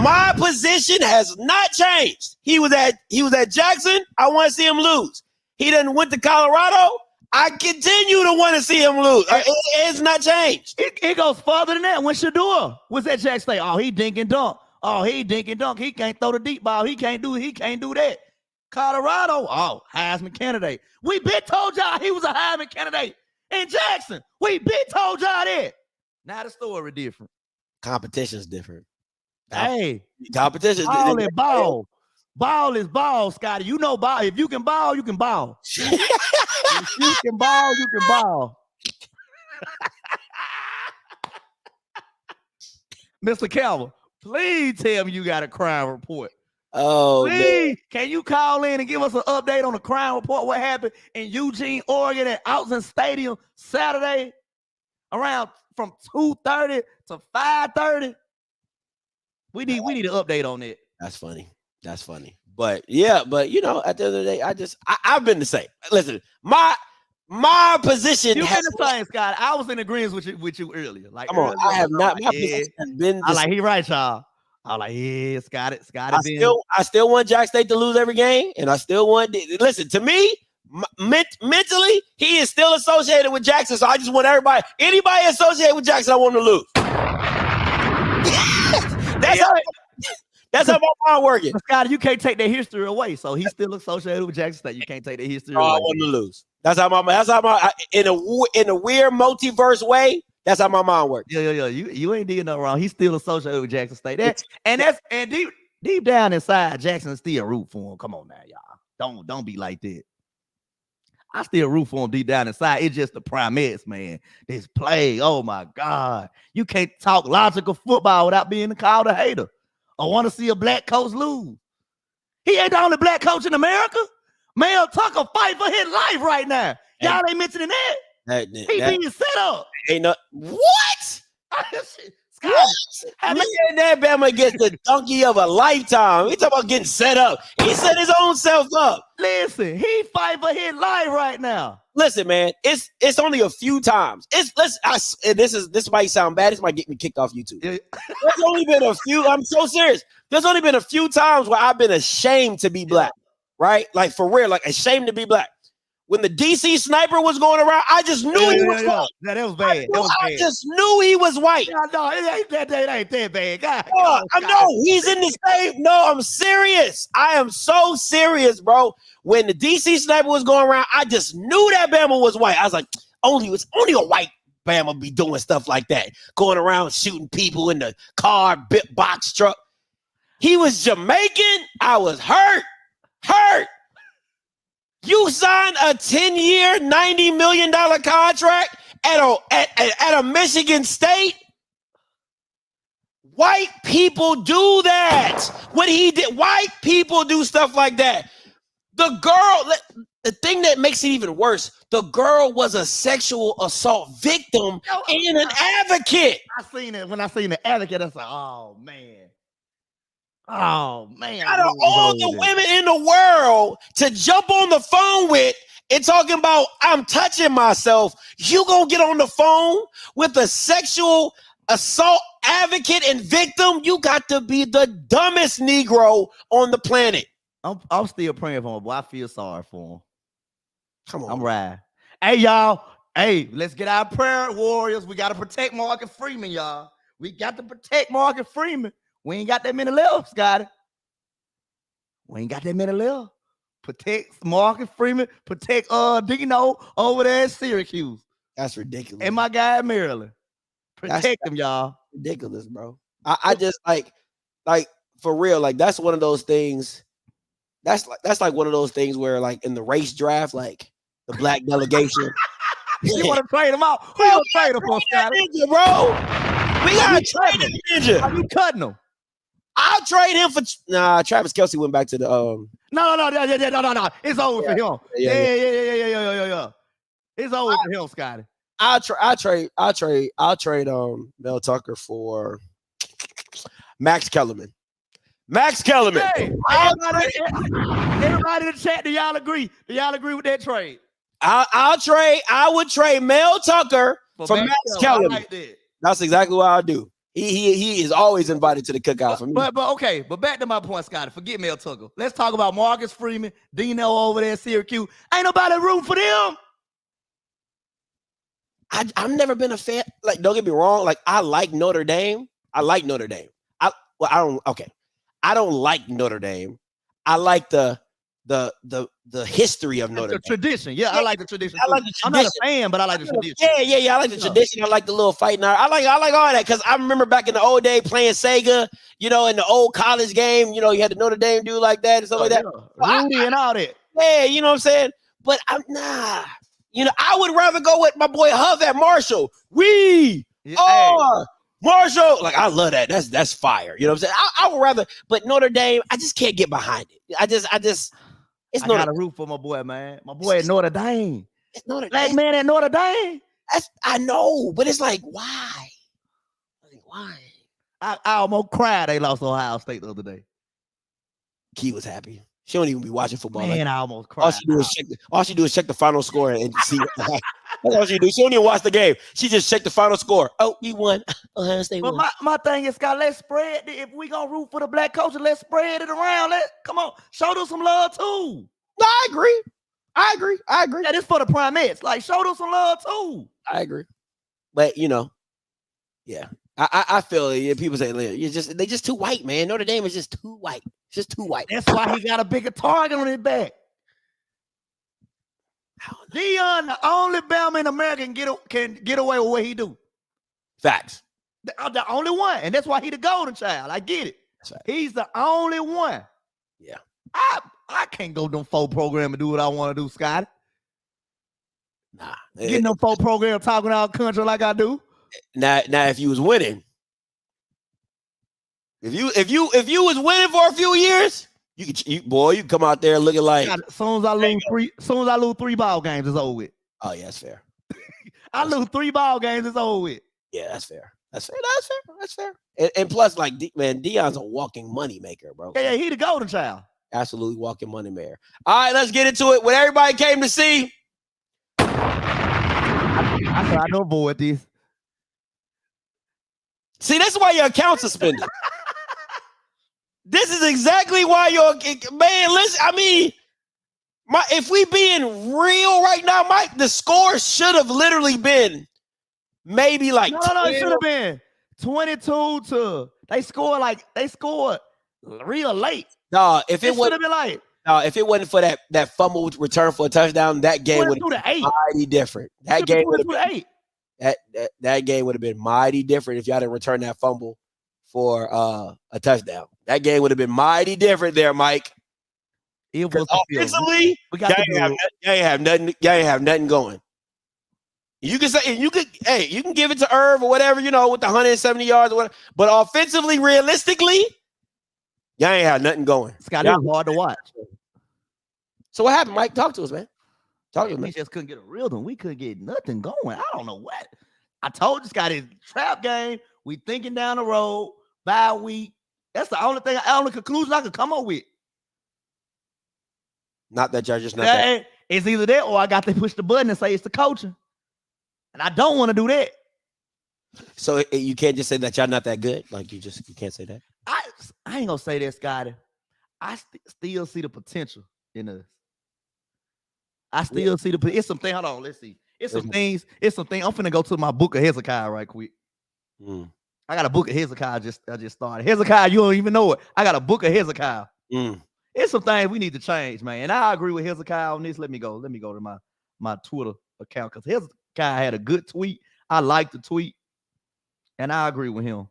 My position has not changed. He was at Jackson. I want to see him lose. He done went to Colorado. I continue to want to see him lose. It's not changed. It goes further than that. When Shador was at Jackson State, he dink and dunk. He dink and dunk. He can't throw the deep ball. He can't do that. Colorado, Heisman candidate. We been told y'all he was a Heisman candidate. In Jackson, we been told y'all that. Now the story different. Competition's different. Hey, competition. Ball is ball. Ball is ball, Scotty. You know ball. If you can ball, you can ball. If you can ball, you can ball. Mr. Calvin, please tell me you got a crime report. Oh, man. Please, can you call in and give us an update on the crime report? What happened in Eugene, Oregon at Autzen Stadium Saturday around from 2:30 to 5:30? We need an update on it. That's funny. That's funny. But yeah, but you know, at the end of the day, I've been the same. Listen, my position You has been the same, Scott. I was in agreement with you earlier. Like, come on, I have not. My yeah. position has been the I like same. he right, y'all. I like, yeah, Scott. I still want Jack State to lose every game, and I still want. Listen, to me, mentally, he is still associated with Jackson. So I just want anybody associated with Jackson, I want him to lose. That's how my mind working. Scott, you can't take their history away. So he's still associated with Jackson State. You can't take their history away. I want him to lose. That's how in a weird multiverse way. That's how my mind works. Yeah. You ain't doing no wrong. He's still associated with Jackson State. And deep down inside, Jackson still root for him. Come on now, y'all. Don't be like that. I still root for him deep down inside. It's just the Primates, man. This play, oh my God. You can't talk logical football without being called a hater. I want to see a black coach lose. He ain't the only black coach in America. Mel Tucker fight for his life right now. Y'all ain't mentioning that. He being set up. Ain't no what? What? Man, that Bama gets the donkey of a lifetime. We talking about getting set up. He set his own self up. Listen, he fight for his life right now. Listen, man, it's only a few times. This might sound bad. This might get me kicked off YouTube. Yeah. There's only been a few. I'm so serious. There's only been a few times where I've been ashamed to be black, right? Like for real, like ashamed to be black. When the DC sniper was going around, I just knew he was white. Yeah, that was bad. I just knew he was white. No, it ain't that bad. God, I know he's in the same. No, I'm serious. I am so serious, bro. When the DC sniper was going around, I just knew that Bama was white. I was like, only a white Bama be doing stuff like that, going around shooting people in the car, box truck. He was Jamaican. I was hurt. You signed a 10-year, $90 million contract at a Michigan State? White people do that. What he did, white people do stuff like that. The thing that makes it even worse, the girl was a sexual assault victim and an advocate. I seen it when I seen the advocate. I said, oh man. Oh man! Out of all the women in the world to jump on the phone with and talking about I'm touching myself, you gonna get on the phone with a sexual assault advocate and victim? You got to be the dumbest Negro on the planet. I'm still praying for him, but I feel sorry for him. Come on, I'm riding. Hey y'all, let's get our prayer warriors. We gotta protect Marcus Freeman, y'all. We got to protect Marcus Freeman. We ain't got that many left, Scotty. We ain't got that many left. Protect Marcus Freeman. Protect Dino over there at Syracuse. That's ridiculous. And my guy at Maryland. Protect them, y'all. Ridiculous, bro. I just like for real. Like that's one of those things. That's like one of those things where like in the race draft, like the black delegation. You want to trade him out? Who you gonna trade him for, Scotty? Bro, we gotta trade him, ninja. Are you cutting him? I'll trade him for Travis Kelce went back to the No. It's over for him. Yeah. It's over for him, Scotty. I'll trade Mel Tucker for Max Kellerman. Hey, everybody in the chat, do y'all agree? Do y'all agree with that trade? I would trade Mel Tucker for Max Kellerman. Like that. That's exactly what I'll do. He is always invited to the cookout for me. But back to my point, Scotty. Forget Mel Tucker. Let's talk about Marcus Freeman, Dino over there at Syracuse. Ain't nobody rooting for them. I've never been a fan. Like, don't get me wrong. Like, I like Notre Dame. I like Notre Dame. I don't like Notre Dame. I like the history of Notre Dame. Tradition. Yeah, I like the tradition. I like the tradition. I'm not a fan, but I like the tradition. Yeah. I like the tradition. I like the little fighting. I like all that because I remember back in the old day playing Sega, in the old college game, you had the Notre Dame dude like that and stuff like that. Rudy and all that. Yeah, you know what I'm saying? But I would rather go with my boy Huff at Marshall. We are Marshall. Like, I love that. That's fire. You know what I'm saying? I would rather, but Notre Dame, I just can't get behind it. It's I Notre got a root for my boy, man. My boy at Notre Dame. It's Notre Black Dame. man at Notre Dame. I know, but it's like, why? Like, why? I almost cried they lost Ohio State the other day. Key was happy. She don't even be watching football. Man, like, I almost cried. All she do is check the final score and see. That's all she do. She don't even watch the game. She just check the final score. Oh, we won. Ohio State won. But my thing is, Scott, let's spread. If we gonna root for the black coaches, let's spread it around. Come on, show them some love too. No, I agree. Yeah, this for the primates. Like, show them some love too. I agree. But yeah. I feel people say they just too white, man. Notre Dame is just too white. It's just too white. That's why he got a bigger target on his back. Deion, the only Bama in America can get away with what he do. Facts. The only one, and that's why he the golden child. I get it. He's the only one. Yeah. I can't go them 4 program and do what I want to do, Scotty. Nah. Getting them 4 program talking out country like I do. Now, if you was winning, if you was winning for a few years, you could come out there looking like. As soon as I lose 3 ball games, it's over with. Oh yeah, that's fair. I lose 3 ball games, it's over with. Yeah, that's fair. That's fair. And plus, like, Deion's a walking money maker, bro. Yeah, he the golden child. Absolutely walking money maker. All right, let's get into it. What everybody came to see. I try to avoid this. See, that's why your account's suspended. This is exactly why listen, I mean, if we being real right now, Mike, the score should have literally been maybe like no, it should have been 22 to they scored real late. No, if it would have been like if it wasn't for that fumble return for a touchdown, that game would have been mighty different. That game would have been that game would have been mighty different if y'all didn't return that fumble for a touchdown. That game would have been mighty different there, Mike. It was offensively, y'all ain't have nothing going. You can say you can give it to Irv or whatever, with the 170 yards or whatever. But offensively, realistically, y'all ain't have nothing going. Scott, it was hard to watch. So what happened, Mike? Talk to us, man. Talk to us, man. We just couldn't get a rhythm. We couldn't get nothing going. I don't know what. I told you, Scott, it's a trap game. We thinking down the road, bye week. That's the only conclusion I could come up with. Not that y'all just not that. It's either that or I got to push the button and say it's the coaching. And I don't want to do that. So you can't just say that y'all not that good? Like you can't say that? I ain't gonna say that, Scotty. I still see the potential in us. I still see it's some things. Hold on, let's see. It's some things. I'm finna go to my book of Hezekiah right quick. I got a book of Hezekiah. I just started. Hezekiah, you don't even know it. I got a book of Hezekiah. It's some things we need to change, man. And I agree with Hezekiah on this. Let me go to my Twitter account because Hezekiah had a good tweet. I like the tweet, and I agree with him.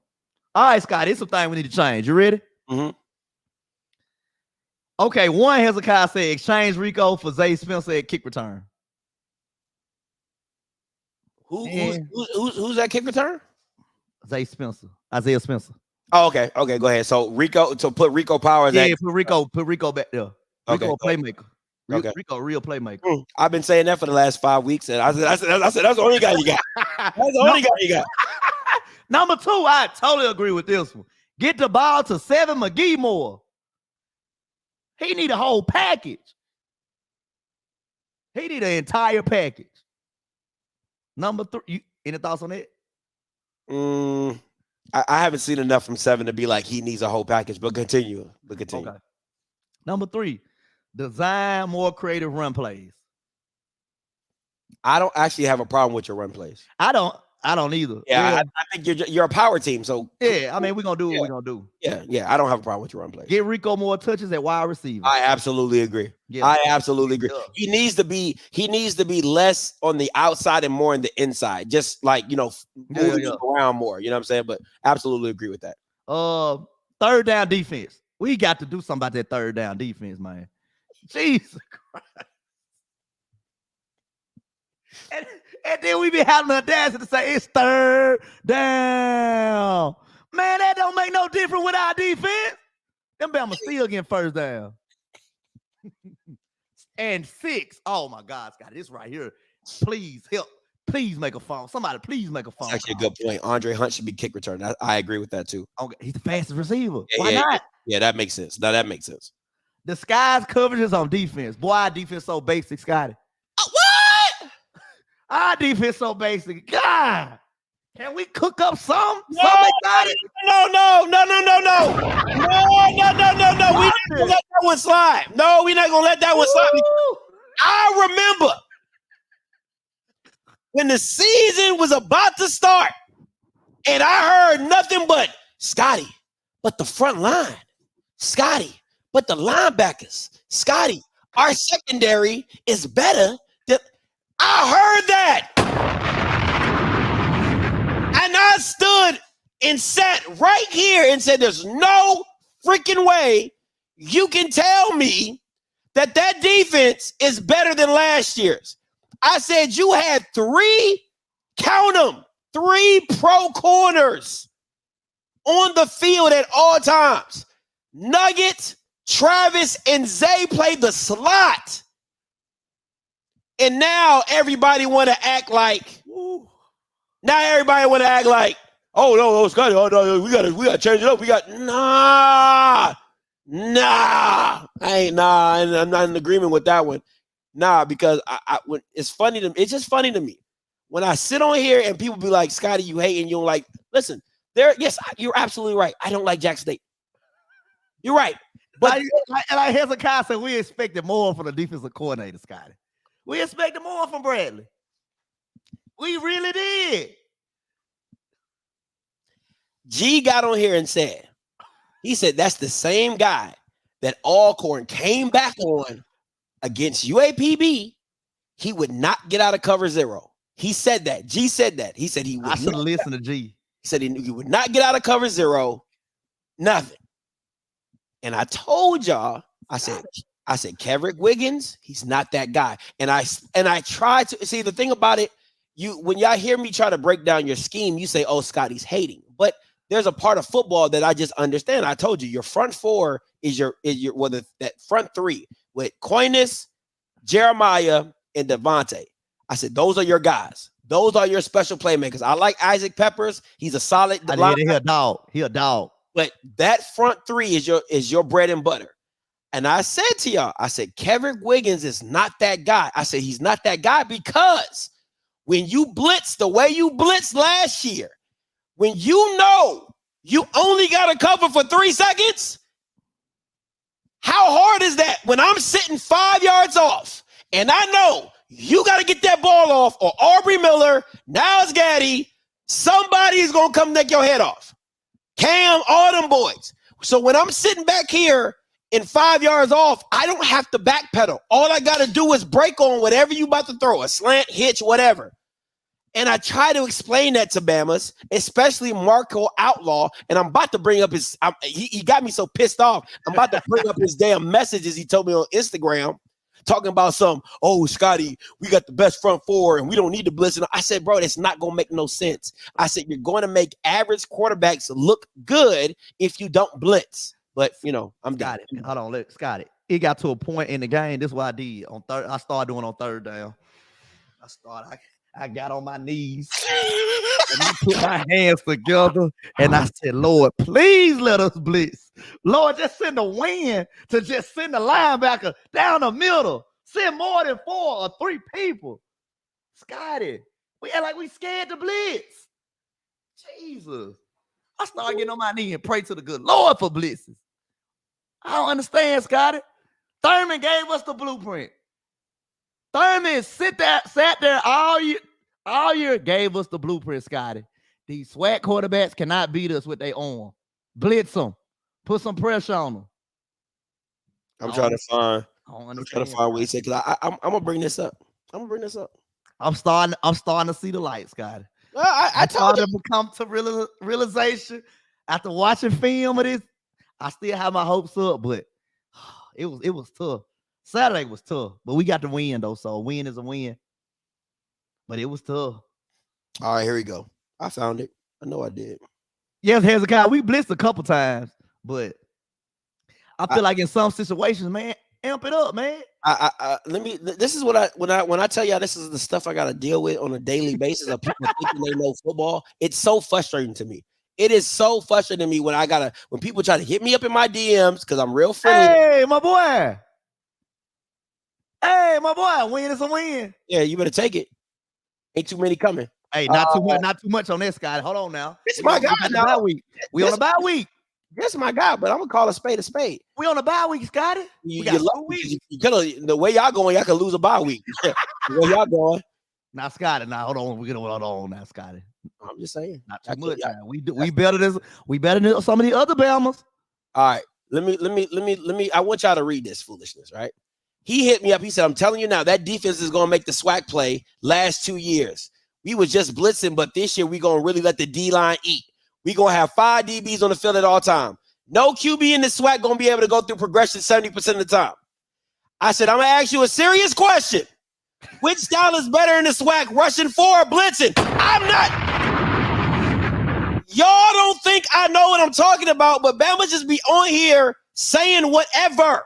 All right, Scott, it's some things we need to change. You ready? Okay, one, Hezekiah said exchange Rico for Zay Spencer at kick return. Who's that kick return? Zay Spencer, Isaiah Spencer. Oh, okay, go ahead. So put Rico Powers. Put Rico back there. Rico playmaker. Rico real playmaker. I've been saying that for the last 5 weeks, and I said that's the only guy you got. That's the only guy you got. Number 2, I totally agree with this one. Get the ball to Seven McGee more. He need a whole package. He need an entire package. Number 3, any thoughts on that? I haven't seen enough from Seven to be like he needs a whole package, but continue. Okay. Number 3, design more creative run plays. I don't actually have a problem with your run plays. I don't either. Yeah, I think you're a power team. So yeah, I mean we're gonna do what we're gonna do. Yeah, I don't have a problem with your run plays. Get Rico more touches at wide receiver. I absolutely agree. Yeah. I absolutely agree. He needs to be less on the outside and more in the inside. Just like moving around more. You know what I'm saying? But absolutely agree with that. Third down defense. We got to do something about that third down defense, man. Jesus Christ. And then we be having the audacity to say it's third down. no different with our defense. Them Bama still getting first down. And 6. Oh my God, Scott, this right here. Please help. Please make a phone. Somebody, please make a phone. That's actually a good point. Andre Hunt should be kick return. I agree with that too. Okay, he's the fastest receiver. Yeah, Why not? Yeah, that makes sense. Now that makes sense. The Sky's coverage is on defense. Boy, our defense so basic, Scotty. What? Our defense so basic. God, can we cook up some? No, Some exciting? no. We not gonna let that one slide. No, we're not gonna let that one slide. I remember when the season was about to start, and I heard nothing but Scotty, but the front line, Scotty, but the linebackers, Scotty, our secondary is better than. I heard that. And I stood and sat right here and said, there's no freaking way you can tell me that defense is better than last year's. I said you had 3, count them, 3 pro corners on the field at all times. Nugget, Travis, and Zay played the slot. And now everybody want to act like, oh no, Scotty, oh no, we gotta change it up. I'm not in agreement with that one. Nah, because when it's just funny to me when I sit on here and people be like, Scotty, you hate and you don't like. Listen, yes, you're absolutely right. I don't like Jackson State. You're right. But like Hezekiah said, we expected more from the defensive coordinator, Scotty. We expected more from Bradley. We really did. G got on here and said, he said that's the same guy that Alcorn came back on against UAPB. He would not get out of cover 0. He said that. G said that. He said he would. I should have listened to G. He said he would not get out of cover 0. Nothing. And I told y'all, I said Kevrick Wiggins, he's not that guy. And I tried to see the thing about it. When y'all hear me try to break down your scheme, you say, oh, Scotty's hating. But there's a part of football that I just understand. I told you your front 4 is that front 3 with Coinus, Jeremiah, and Devontae. I said, those are your guys. Those are your special playmakers. I like Isaac Peppers. He's a solid. He a dog. He a dog. But that front 3 is your bread and butter. And I said to y'all, I said, Kevin Wiggins is not that guy. I said, he's not that guy because when you blitz the way you blitzed last year, when you know you only got to cover for 3 seconds, how hard is that when I'm sitting 5 yards off and I know you got to get that ball off or Aubrey Miller, now it's Gaddy, somebody's going to come neck your head off. Cam, all them boys. So when I'm sitting back here in 5 yards off, I don't have to backpedal. All I got to do is break on whatever you about to throw, a slant, hitch, whatever. And I try to explain that to Bamas, especially Marco Outlaw. And I'm about to bring up he got me so pissed off. I'm about to bring up his damn messages he told me on Instagram talking about oh, Scotty, we got the best front 4 and we don't need to blitz. And I said, bro, that's not going to make no sense. I said, you're going to make average quarterbacks look good if you don't blitz. But, I'm got it. Hold on, look, Scotty. It got to a point in the game. This is what I did on third. I started doing on 3rd down. I got on my knees and I put my hands together and I said, Lord, please let us blitz. Lord, just send the wind to just send the linebacker down the middle. Send more than 4 or 3 people. Scotty, we act like we scared to blitz. Jesus. I started getting on my knee and pray to the good Lord for blitzes. I don't understand, Scotty. Thurman gave us the blueprint. Thurman sat there all year, gave us the blueprint, Scotty. These swag quarterbacks cannot beat us with their arm. Blitz them. Put some pressure on them. I'm trying to find what he said because I'm gonna bring this up. I'm starting to see the light, Scotty. I told him to come to realization after watching film of this. I still have my hopes up, but it was tough. Saturday was tough, but we got the win though. So a win is a win. But it was tough. All right, here we go. I found it. I know I did. Yes, Hezekiah, we blitzed a couple times, but I feel like in some situations, man, amp it up, man. This is what when I tell y'all this is the stuff I gotta deal with on a daily basis of people thinking they know football. It's so frustrating to me. It is so frustrating to me when people try to hit me up in my DMs because I'm real friendly. Hey, my boy. Hey, my boy, win is a win. Yeah, you better take it. Ain't too many coming. Hey, not too much on this guy. Hold on now. This is my guy now. We on a bye week. That's my guy, but I'm gonna call a spade a spade. We on a bye week, Scotty. We got 2 weeks. The way y'all going, y'all could lose a bye week. The way y'all going. Now, Scotty. Now, hold on. We're gonna hold on now, Scotty. I'm just saying. Not too much. We better than some of the other Bamas. All right. Let me. I want y'all to read this foolishness, right? He hit me up. He said, "I'm telling you now, that defense is gonna make the SWAC play last 2 years. We was just blitzing, but this year we gonna really let the D-line eat. We gonna have 5 DBs on the field at all time. No QB in the SWAC gonna be able to go through progression 70% of the time." I said, "I'm gonna ask you a serious question. Which style is better in the SWAC, rushing 4 or blitzing?" I'm not. Y'all don't think I know what I'm talking about, but Bama just be on here saying whatever.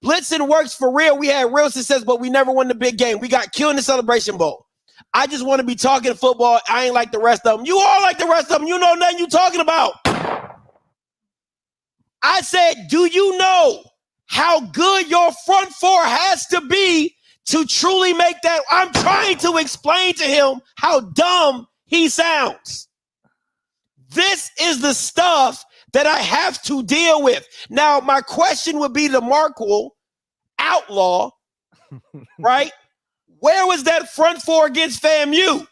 Blitzing works for real. We had real success, but we never won the big game. We got killed in the Celebration Bowl. I just want to be talking football. I ain't like the rest of them. You all like the rest of them. You know nothing you talking about. I said, do you know how good your front 4 has to be to truly make that? I'm trying to explain to him how dumb he sounds. This is the stuff that I have to deal with. Now, my question would be to Markle, Outlaw, right? Where was that front 4 against FAMU?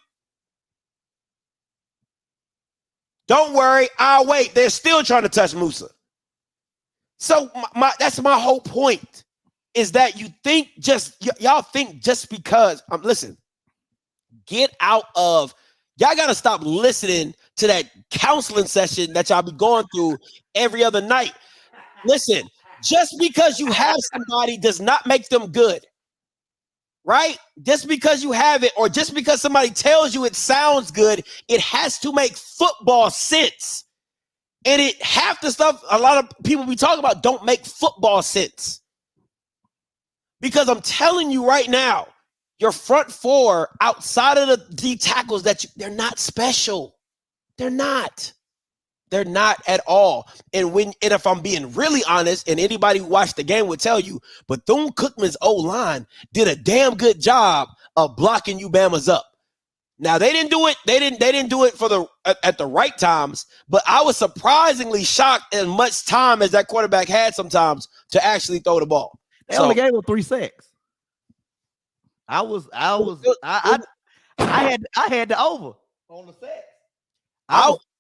Don't worry, I'll wait. They're still trying to touch Musa. So that's my whole point, is that y'all think just because, listen, get out of, y'all got to stop listening to that counseling session that y'all be going through every other night. Listen, just because you have somebody does not make them good. Right? Just because you have it, or just because somebody tells you it sounds good, it has to make football sense. And half the stuff a lot of people be talking about don't make football sense. Because I'm telling you right now, your front 4 outside of the D tackles they're not special. They're not. They're not at all. And if I'm being really honest, and anybody who watched the game would tell you, Bethune-Cookman's O-line did a damn good job of blocking you Bamas up. Now they didn't do it. They didn't do it at the right times. But I was surprisingly shocked as much time as that quarterback had sometimes to actually throw the ball. They only gave him 3 sacks. I had the over on the sacks.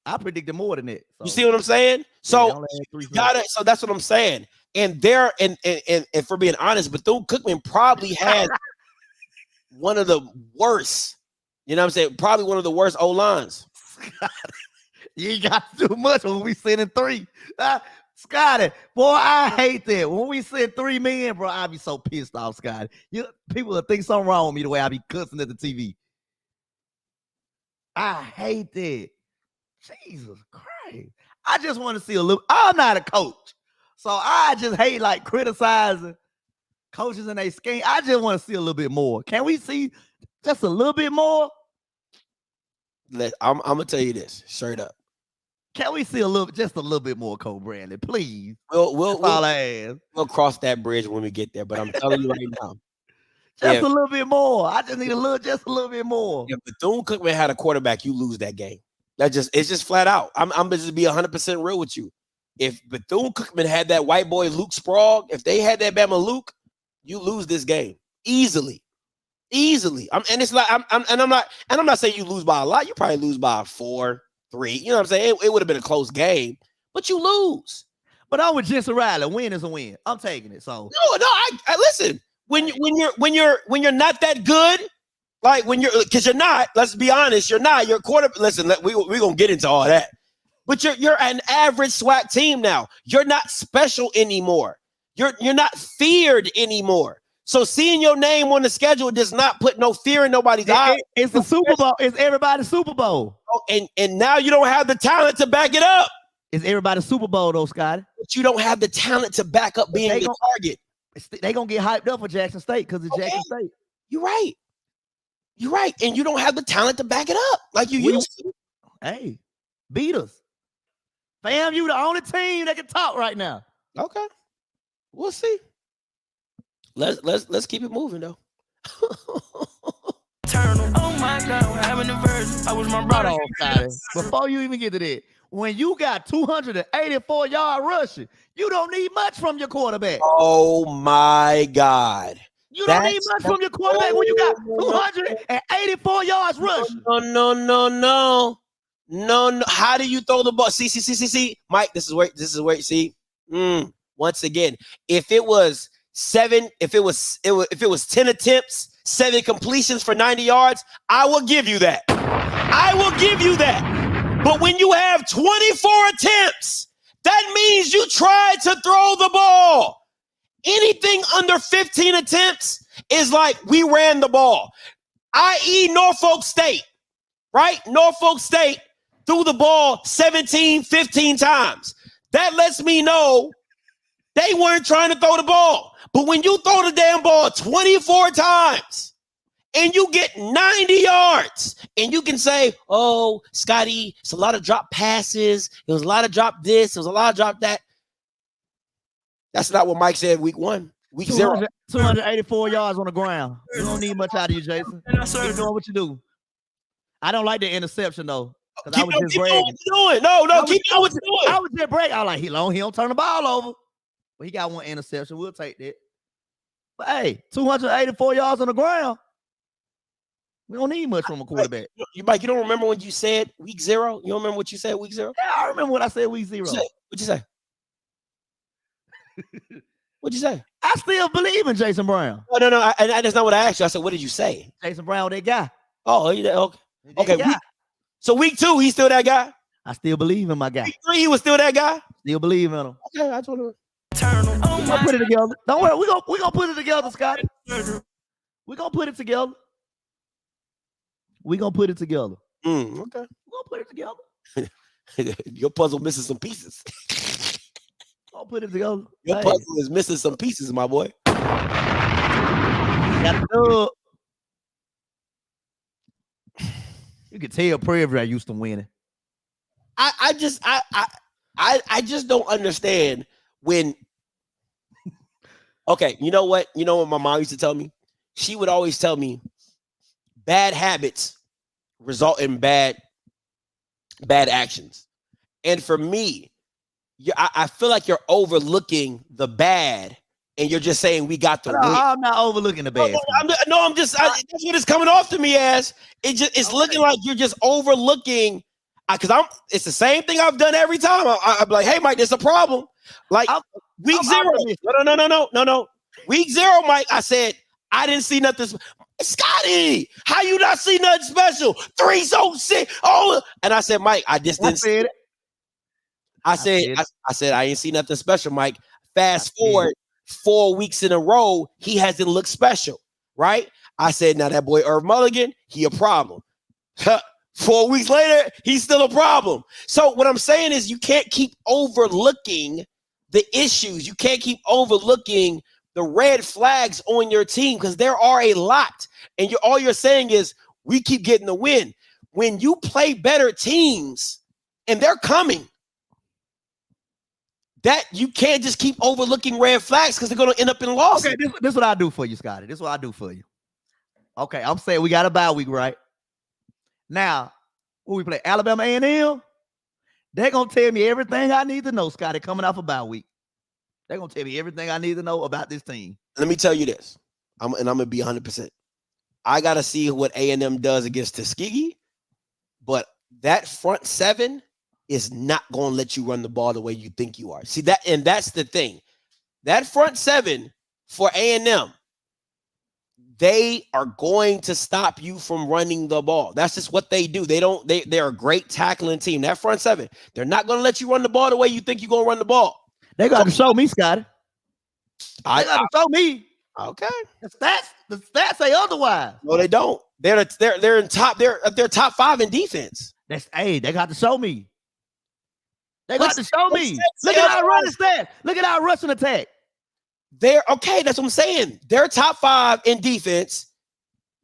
I predicted more than that. So. You see what I'm saying? So so that's what I'm saying. And for being honest, Bethune-Cookman probably had one of the worst. You know what I'm saying? Probably one of the worst O-lines. You ain't got too much when we sending 3. Scotty, boy, I hate that. When we send 3 men, bro, I be so pissed off, Scotty. People will think something wrong with me the way I be cussing at the TV. I hate that. Jesus Christ. I just want to see a little. I'm not a coach. So I just hate like criticizing coaches and their scheme. I just want to see a little bit more. Can we see just a little bit more? I'm gonna tell you this straight up. Can we see just a little bit more, Cole Brandon, please? We'll cross that bridge when we get there. But I'm telling you right now, just a little bit more. I just need just a little bit more. If Bethune-Cookman had a quarterback, you lose that game. It's just flat out. I'm gonna just be 100% real with you. If Bethune-Cookman had that white boy Luke Sprague, if they had that Bama Luke, you lose this game easily. And I'm not saying you lose by a lot. You probably lose by 4-3. You know what I'm saying? It would have been a close game, but you lose. But I'm with Jensen Riley. Win is a win. I'm taking it. So no. I listen. When you're not that good. Like because you're not, let's be honest, you're not. You're a quarter. Listen, we're going to get into all that. But you're an average SWAC team now. You're not special anymore. You're not feared anymore. So seeing your name on the schedule does not put no fear in nobody's eyes. It's the Super Bowl. It's everybody's Super Bowl. And now you don't have the talent to back it up. It's everybody's Super Bowl, though, Scotty. But you don't have the talent to back up being the target. They gonna get hyped up for Jackson State because it's Jackson State. You're right. You're right. And you don't have the talent to back it up like you used to. Hey, beat us. Fam, you the only team that can talk right now. Okay. We'll see. Let's keep it moving though. Oh my God, I'm having a verse. I was my brother. Hold on, Scotty. Before you even get to that, when you got 284-yard rushing, you don't need much from your quarterback. Oh my God. You don't need much from your quarterback when you got 284 yards rushing. No. How do you throw the ball? See, Mike, this is where you see. Once again, if it was 10 attempts, 7 completions for 90 yards, I will give you that. But when you have 24 attempts, that means you tried to throw the ball. Anything under 15 attempts is like we ran the ball, i.e. Norfolk State, right? Norfolk State threw the ball 17, 15 times. That lets me know they weren't trying to throw the ball. But when you throw the damn ball 24 times and you get 90 yards and you can say, oh, Scotty, it's a lot of drop passes. It was a lot of drop this. It was a lot of drop that. That's not what Mike said week 1. Week 0. 284 yards on the ground. You don't need much out of you, Jason. Keep doing what you do. I don't like the interception, though. Keep doing what you're doing. No, keep doing what you're doing. I was just bragging. I was like, he don't turn the ball over. But he got one interception. We'll take that. But hey, 284 yards on the ground. We don't need much from a quarterback. Mike, you don't remember when you said week 0? You don't remember what you said week 0? Yeah, I remember what I said week 0. What'd you say? What'd you say? I still believe in Jason Brown. No. That's not what I asked you. I said, what did you say? Jason Brown, that guy. Oh, okay. So week 2, he's still that guy? I still believe in my guy. Week 3, he was still that guy? Still believe in him. Okay, I told him. We're gonna put it together. Don't worry, we're gonna put it together, Scotty. We're gonna put it together. We're gonna put it together. Okay. We're gonna put it together. Your puzzle missing some pieces. I'll put it together. Your puzzle is missing some pieces, my boy. Got the dub. You can tell Prairie used to winning. I just don't understand when. Okay, you know what? You know what my mom used to tell me? She would always tell me, bad habits result in bad actions. And for me, I feel like you're overlooking the bad, and you're just saying we got the win. I'm not overlooking the bad. That's what it's coming off to me as. It's looking like you're just overlooking. Because it's the same thing I've done every time. I'm like, hey, Mike, there's a problem. Like week 0. No. Week 0, Mike, I said, I didn't see nothing. Scotty, how you not see nothing special? 3-6. Oh, and I said, Mike, I just didn't see it. I said, I ain't see nothing special, Mike. Fast forward 4 weeks in a row, he hasn't looked special, right? I said, now that boy Irv Mulligan, he a problem. 4 weeks later, he's still a problem. So what I'm saying is you can't keep overlooking the issues. You can't keep overlooking the red flags on your team because there are a lot. And all you're saying is we keep getting the win. When you play better teams, and they're coming, that you can't just keep overlooking red flags because they're going to end up in losses. Okay, this is what I do for you, Scotty. This is what I do for you. Okay, I'm saying we got a bye week, right? Now, when we play Alabama A&M, they're going to tell me everything I need to know, Scotty, coming off a bye week. They're going to tell me everything I need to know about this team. Let me tell you this, I'm going to be 100%. I got to see what A&M does against Tuskegee, but that front 7 is not going to let you run the ball the way you think you are. See that, and that's the thing. That front 7 for A&M, they are going to stop you from running the ball. That's just what they do. They're a great tackling team. That front 7, they're not going to let you run the ball the way you think you're going to run the ball. They got to show me, Scotty. They got to show me. Okay. The stats say otherwise. No, they don't. They're top 5 in defense. They got to show me. They got to show me. Look at our running stats. Look at our rushing attack. They're okay. That's what I'm saying. They're top 5 in defense.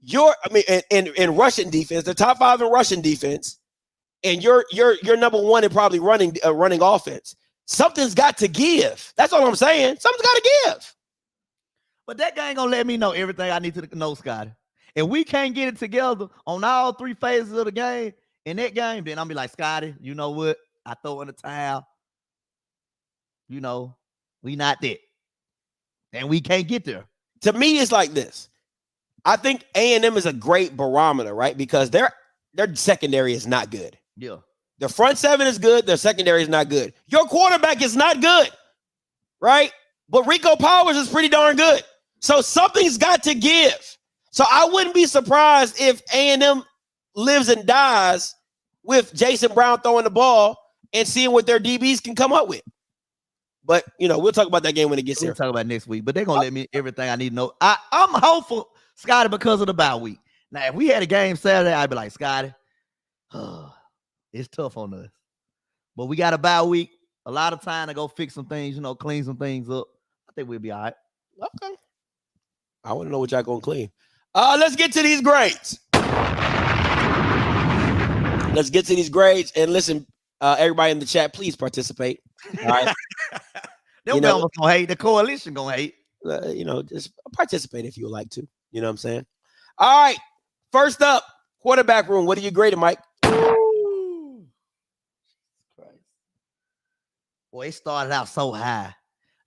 In rushing defense, they're top 5 in rushing defense, and you're number 1 in probably running offense. Something's got to give. That's all I'm saying. Something's got to give. But that guy ain't gonna let me know everything I need to know, Scotty. If we can't get it together on all 3 phases of the game in that game, then I'll be like, Scotty, you know what? I throw in the towel. You know, we not there. And we can't get there. To me, it's like this. I think A&M is a great barometer, right? Because their secondary is not good. Yeah. Their front 7 is good. Their secondary is not good. Your quarterback is not good, right? But Rico Powers is pretty darn good. So something's got to give. So I wouldn't be surprised if A&M lives and dies with Jason Brown throwing the ball and seeing what their DBs can come up with. But, we'll talk about that game when it gets here. We'll talk about it next week. But they're going to let me everything I need to know. I'm hopeful, Scotty, because of the bye week. Now, if we had a game Saturday, I'd be like, Scotty, it's tough on us. But we got a bye week. A lot of time to go fix some things, clean some things up. I think we'll be all right. Okay. I want to know what y'all going to clean. Let's get to these grades. And listen, everybody in the chat, please participate. All right. Them Bama's gonna hate. The coalition gonna hate. Just participate if you would like to. You know what I'm saying? All right. First up, quarterback room. What do you grade it, Mike? Boy, it started out so high.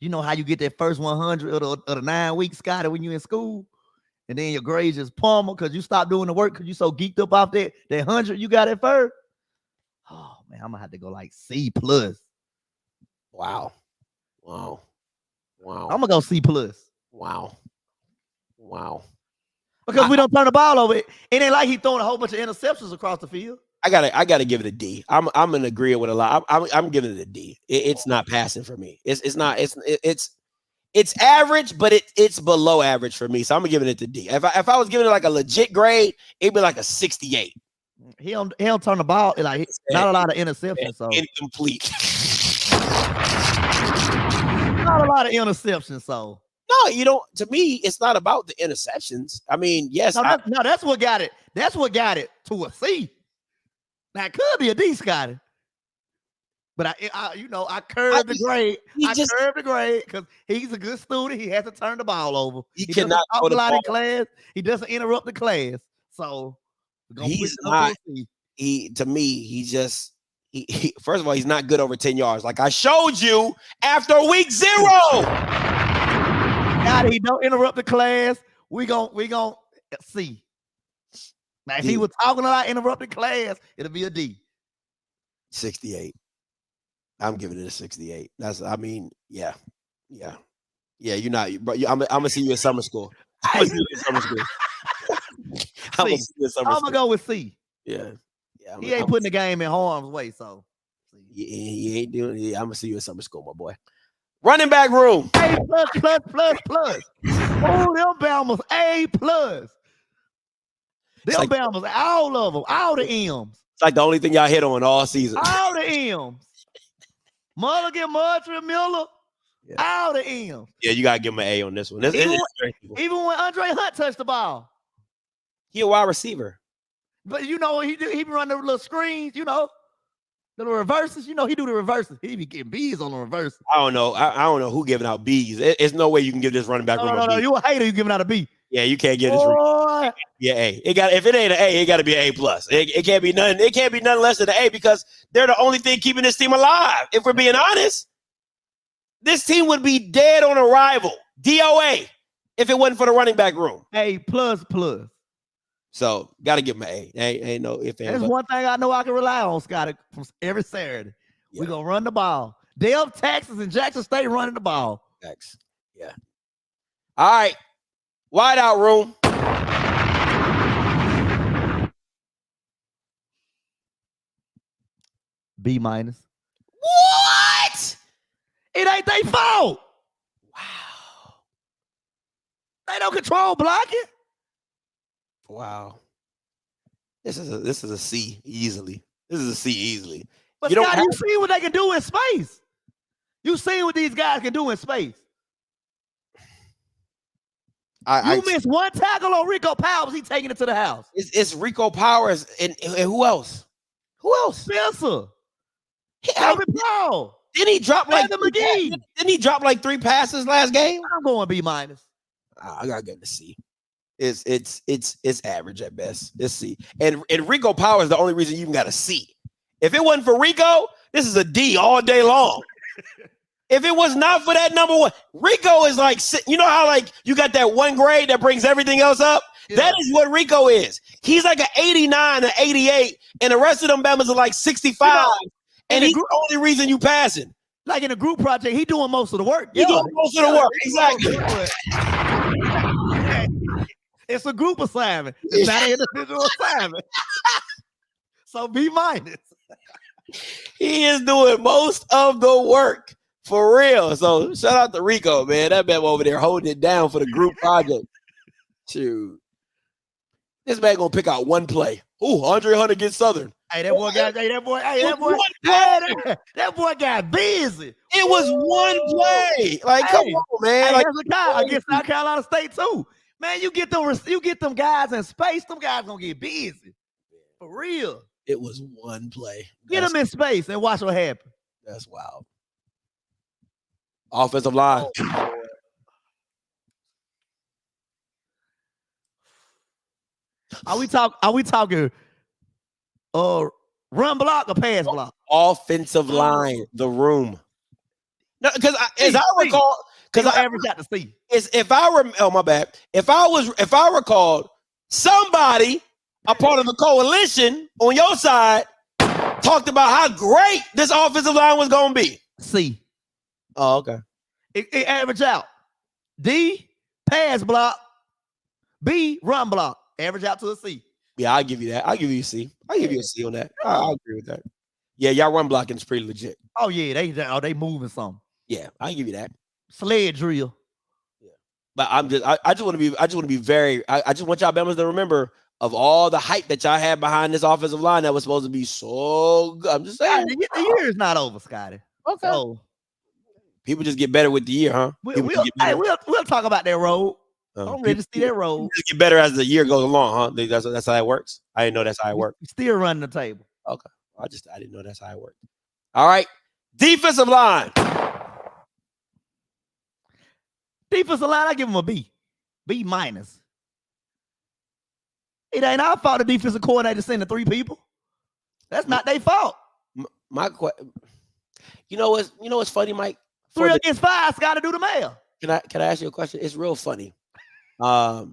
You know how you get that first 100 of the 9 weeks, Scotty, when you in school? And then your grades just pummel because you stopped doing the work because you so geeked up off that 100 you got at first. Oh, man, I'm going to have to go like C+. Wow. I'm going to go C+. Wow. Because we don't turn the ball over. It ain't like he throwing a whole bunch of interceptions across the field. I gotta give it a D. I'm in agreement with a lot. I'm giving it a D. It's not passing for me. It's average, but it's below average for me. So I'm gonna give it a D. If I was giving it like a legit grade, it'd be like a 68. He don't turn the ball. Like not a lot of interceptions. So incomplete. Not a lot of interceptions. So no, you don't. To me, it's not about the interceptions. I mean, yes. No, that's what got it. That's what got it to a C. Now it could be a D, Scotty. But I curved the grade. I curved the grade because he's a good student. He has to turn the ball over. He cannot talk a lot in class. He doesn't interrupt the class. So he's not. To me, he first of all, he's not good over 10 yards. Like I showed you after week 0. God, he don't interrupt the class. We gon' see. Now, if he was talking a lot, interrupting class, it'll be a D. 68. I'm giving it a 68. Yeah. You're not, bro. I'm gonna see you at summer school. I'm gonna go with C. Yeah. He ain't putting the game in harm's way, so he ain't doing. Yeah, I'm gonna see you at summer school, my boy. Running back room. A++++. Oh, them Bama's A+. Them Bama's, all of them, all the M's. It's like the only thing y'all hit on all season. All the M's. Mulligan, Marjorie, Miller, all the M's. Yeah, you gotta give him an A on this one. Even when Andre Hunt touched the ball. He a wide receiver. But he be running the little screens, the reverses. He do the reverses. He be getting B's on the reverses. I don't know. I don't know who giving out B's. There's no way you can give this running back room a B. No. You a hater. You giving out a B. Yeah, you can't give this. Yeah, A. If it ain't an A, it got to be an A+. It can't be none. It can't be none less than an A because they're the only thing keeping this team alive. If we're being honest, this team would be dead on arrival. DOA. If it wasn't for the running back room. A++. So got to give him an A. Ain't no if. That's one thing I know I can rely on, Scotty, from every Saturday. Yeah. We're gonna run the ball. Dale, Texas, and Jackson State running the ball. Thanks. Yeah. All right. Wide out room. B-. What? It ain't their fault. Wow. Ain't no control blocking. Wow. This is a C easily. This is a C easily. But You don't Scott, have- you see what they can do in space. You seen what these guys can do in space. You miss one tackle on Rico Powers, he taking it to the house. It's Rico Powers and who else? Who else? Spencer. David Paul. Didn't he drop like Evan McGee? Didn't he drop like 3 passes last game? I'm going B minus. I gotta give it a C. It's average at best. It's C. And Rico Powers is the only reason you even got a C. If it wasn't for Rico, this is a D all day long. If it was not for that number one, Rico is like, you know how like you got that one grade that brings everything else up? Yeah. That is what Rico is. He's like an 89, an 88, and the rest of them Bama's are like 65. You know, and he's the only reason you passing. Like in a group project, he doing most of the work. He doing most of the work. Exactly. It's a group assignment. It's not an individual assignment. So B minus. He is doing most of the work. For real. So shout out to Rico, man. That man over there holding it down for the group project. Shoot. This man gonna pick out one play. Ooh, Andre Hunter gets Southern. Hey, that boy got busy. It was one play. Like, come on, man. Like, against South Carolina State too. Man, you get them guys in space, them guys gonna get busy. For real. It was one play. Get them in space and watch what happens. That's wild. Offensive line. Are we talking run block or pass block? Offensive line, the room. No, because as I recall, because I average out to see. If I recalled, somebody, a part of the coalition on your side, talked about how great this offensive line was gonna be. C. Oh, okay. It average out. D, pass block. B, run block. Average out to a C. Yeah, I'll give you that. I'll give you a C. I'll give you a C on that. I'll agree with that. Yeah, y'all run blocking is pretty legit. Oh, yeah, they moving something. Yeah, I'll give you that. Sled drill. Yeah. But I just want to be very, I just want y'all Bama's to remember of all the hype that y'all had behind this offensive line that was supposed to be so good. I'm just saying. The year is not over, Scotty. Okay. So, people just get better with the year, huh? We'll talk about that road. I'm ready to see that road. Just get better as the year goes along, huh? That's how it works. I didn't know that's how it worked. Still running the table. Okay. I didn't know that's how it worked. All right. Defensive line. Defensive line, I give them a B. B minus. It ain't our fault the defensive coordinator sending 3 people. That's not their fault. My question. You know what's funny, Mike? 3 against 5's got to do the mail. Can I ask you a question? It's real funny. For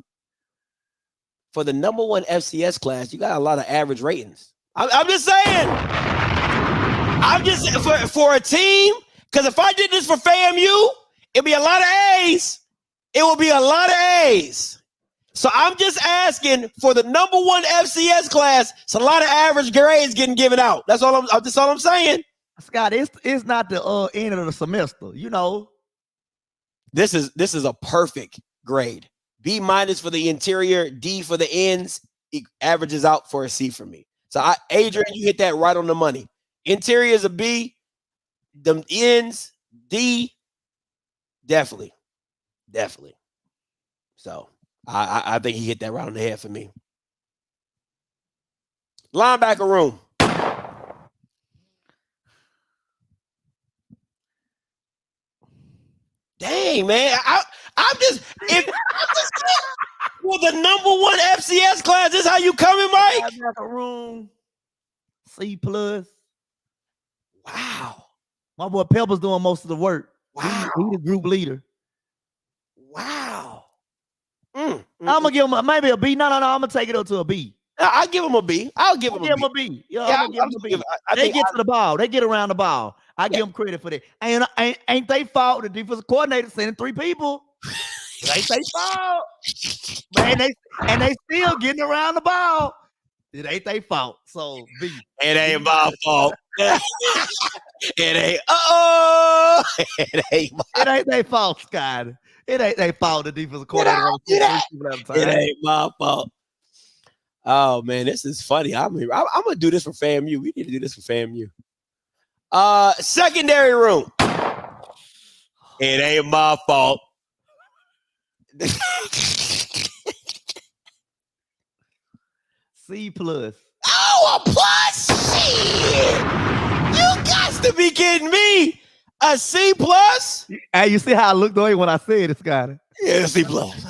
the number 1 FCS class, you got a lot of average ratings. I'm just saying. I'm just for a team, because if I did this for FAMU, it'd be a lot of A's. It will be a lot of A's. So I'm just asking for the number 1 FCS class. It's a lot of average grades getting given out. That's all I'm saying. Scott, it's not the end of the semester. You know. This is a perfect grade. B minus for the interior, D for the ends. It averages out for a C for me. So Adrian, you hit that right on the money. Interior is a B. The ends, D. Definitely. So I think he hit that right on the head for me. Linebacker room. Dang, man. I'm just for the number 1 FCS class. This how you coming, Mike? Linebacker room. C plus. Wow. My boy Pepper's doing most of the work. Wow. He the group leader. Wow. I'm gonna give him maybe a B. No. I'm gonna take it up to a B. I'll give him a B. I'll give him a B. Yeah, I'm gonna give him a B. They get to the ball. They get around the ball. I give them credit for that. Ain't they fault? The defensive coordinator sending 3 people. It ain't they fault. Man, they still getting around the ball. It ain't they fault. So B. It ain't my fault. It ain't. It ain't they fault, Scott. It ain't they fault. The defensive coordinator. It ain't my fault. Oh man, this is funny. I'm gonna do this for FAMU. We need to do this for FAMU. Secondary room. It ain't my fault. C plus. Oh, a plus. Shit. You got to be kidding me. A C plus? Hey, you see how I looked away when I said it, Scotty? Yeah, C plus.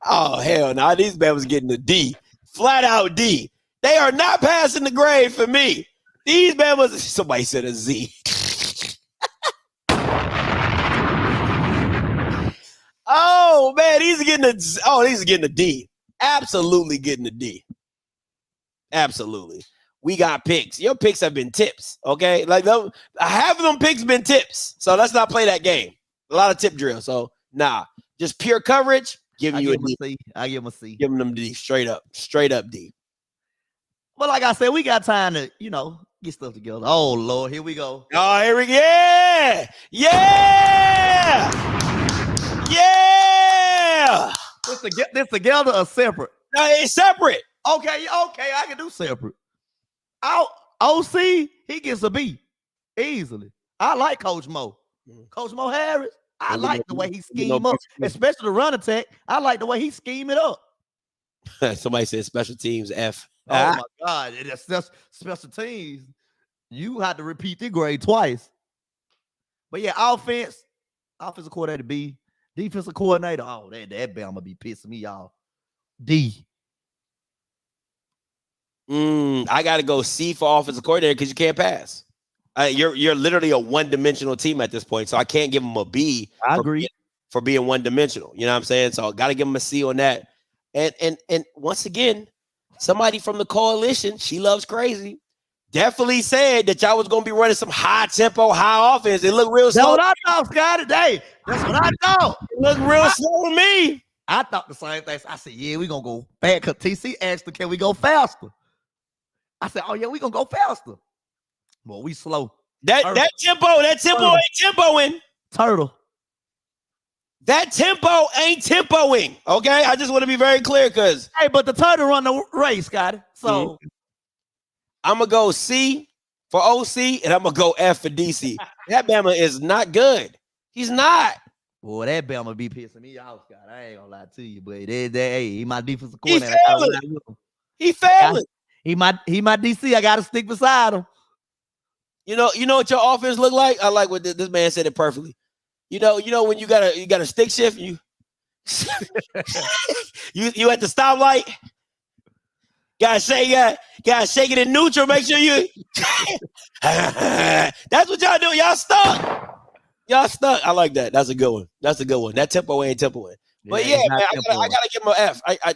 Oh, hell no. These men was getting a D. Flat out D. They are not passing the grade for me. These men was, somebody said a Z. Oh, man, these are getting a D. Absolutely getting a D. Absolutely. We got picks. Your picks have been tips, okay? Like half of them picks been tips. So let's not play that game. A lot of tip drill. So nah, just pure coverage. Giving you a D. I give him a C. Giving them D straight up D. But like I said, we got time to get stuff together. Oh Lord, here we go. Oh, here we go. Yeah. This together or separate? No, it's separate. Okay, I can do separate. OC, he gets a B easily. I like Coach Mo. Coach Mo Harris, I like the way he scheme up, especially the run attack. I like the way he scheme it up. Somebody said special teams F. Oh my God, that's special teams. You had to repeat the grade twice. But yeah, offensive coordinator B, defensive coordinator. Oh, that Bama be pissing me off. D. I gotta go C for offensive coordinator because you can't pass. You're literally a one-dimensional team at this point, so I can't give them a B. I agree for being one-dimensional. You know what I'm saying? So I gotta give them a C on that. And once again, somebody from the coalition, she loves crazy, definitely said that y'all was gonna be running some high tempo, high offense. It looked real slow. That's what I thought, Scott, today. That's what I thought. It looked real slow to me. I thought the same thing. I said, yeah, we're gonna go back. Cause TC asked her, can we go faster? I said, oh yeah, we're gonna go faster. Well, we slow. That tempo ain't tempoing. Turtle. That tempo ain't tempoing. Okay, I just want to be very clear because but the turtle run the race, Scotty. So I'm gonna go C for OC and I'm gonna go F for DC. That Bama is not good. He's not. Boy, that Bama be pissing me off, Scott. I ain't gonna lie to you, but he my defensive coordinator. He failing. He my DC. I gotta stick beside him. You know what your offense look like? I like what this man said it perfectly. You know when you got a stick shift, you you at the stoplight, gotta shake it in neutral, make sure you that's what y'all do. Y'all stuck. I like that. That's a good one. That tempo ain't tempoing. But yeah, man, I gotta give him an F. I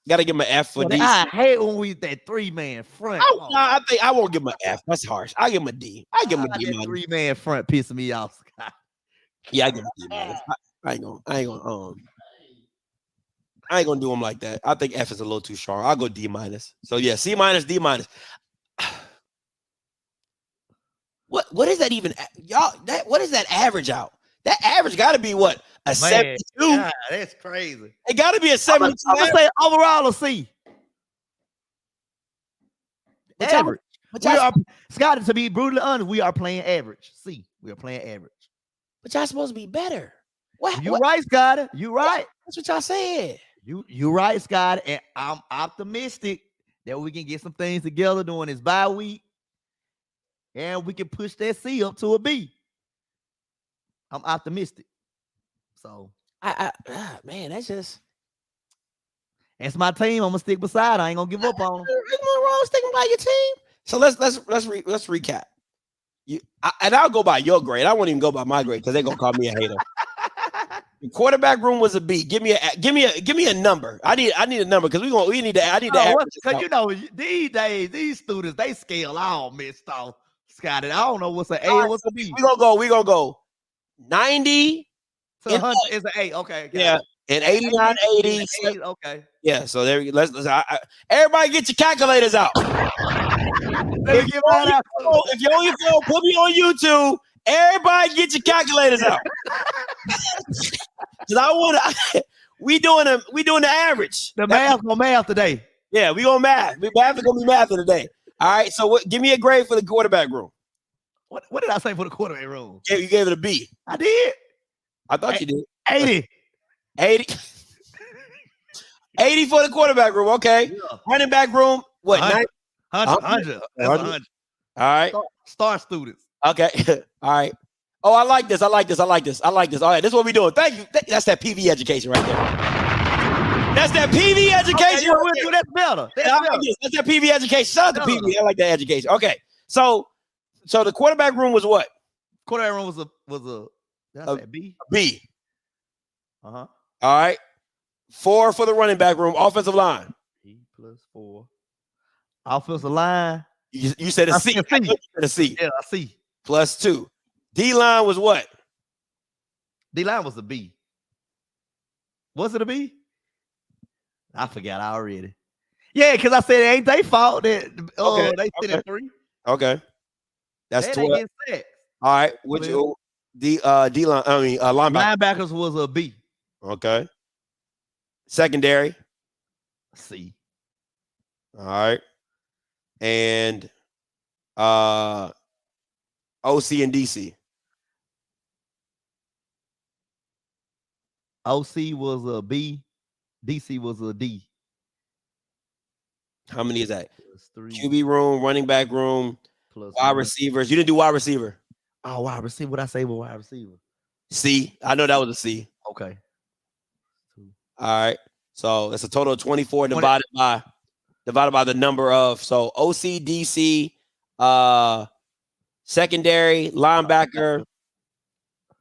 gotta give him an F for DC. I hate when we that 3-man front. I think I won't give him an F. That's harsh. I give him a D. I give him a D. That 3-man front pissing me off, Scott. Yeah, I give him a D. Man. I ain't gonna do him like that. I think F is a little too strong. I'll go D minus. So yeah, C minus, D minus. What is that even, y'all? What is that average out? That average got to be what? A 72? God, that's crazy. It got to be a 72. I'm gonna say overall a C. Average. Scotty, to be brutally honest, we are playing average. C. We are playing average. But y'all supposed to be better. What? You right, Scotty. You right. That's what y'all said. You right, Scotty. And I'm optimistic that we can get some things together during this bye week. And we can push that C up to a B. I'm optimistic. So man, that's just that's my team. I'm gonna stick beside. I ain't gonna give up on them. There's no wrong sticking by your team. So let's recap. And I'll go by your grade. I won't even go by my grade because they're gonna call me a hater. The quarterback room was a B. Give me a number. I need a number because we need to average. Because these days these students they scale all messed off. Scotty, I don't know what's an A or what's a B. We gonna go 90 to 100 is an A. Okay. Yeah, and 89, 80. Okay. Yeah. So there. Let's everybody get your calculators out. If you only phone, put me on YouTube Everybody get your calculators out. 'Cause I want to. We doing the average. The math gonna math today. Yeah, we gonna math. Math is gonna be math today. All right. So give me a grade for the quarterback room. What did I say for the quarterback room? Yeah, you gave it a B. I did. I thought you did. 80. 80. 80 for the quarterback room. Okay. Yeah. Running back room. What? 100. 100. 100. That's 100. 100. All right. Star students. Okay. All right. Oh, I like this. I like this. All right. This is what we're doing. Thank you. That's that PV education right there. That's that PV education. Okay, that's better. That's that PV education. Shout out to PV. I like that education. Okay. So the quarterback room was what? Quarterback room was a B. B. Uh-huh. All right. 4 for the running back room. Offensive line. B plus 4. Offensive line. You said a C. A C. Yeah, a C. Plus 2. D-line was what? D-line was a B. Was it a B? I forgot already. Yeah, because I said it ain't their fault that they sit at 3. Okay. That's 12. All right. Which D-line, linebacker. Linebackers was a B. Okay. Secondary. C. All right. And OC and DC. OC was a B. DC was a D. How many is that? Plus 3. QB room, running back room, plus wide receivers. You didn't do wide receiver. Oh, wide receiver. What I say with wide receiver? C. I know that was a C. Okay. All right. So it's a total of 24 divided by the number of OC, DC, secondary, linebacker,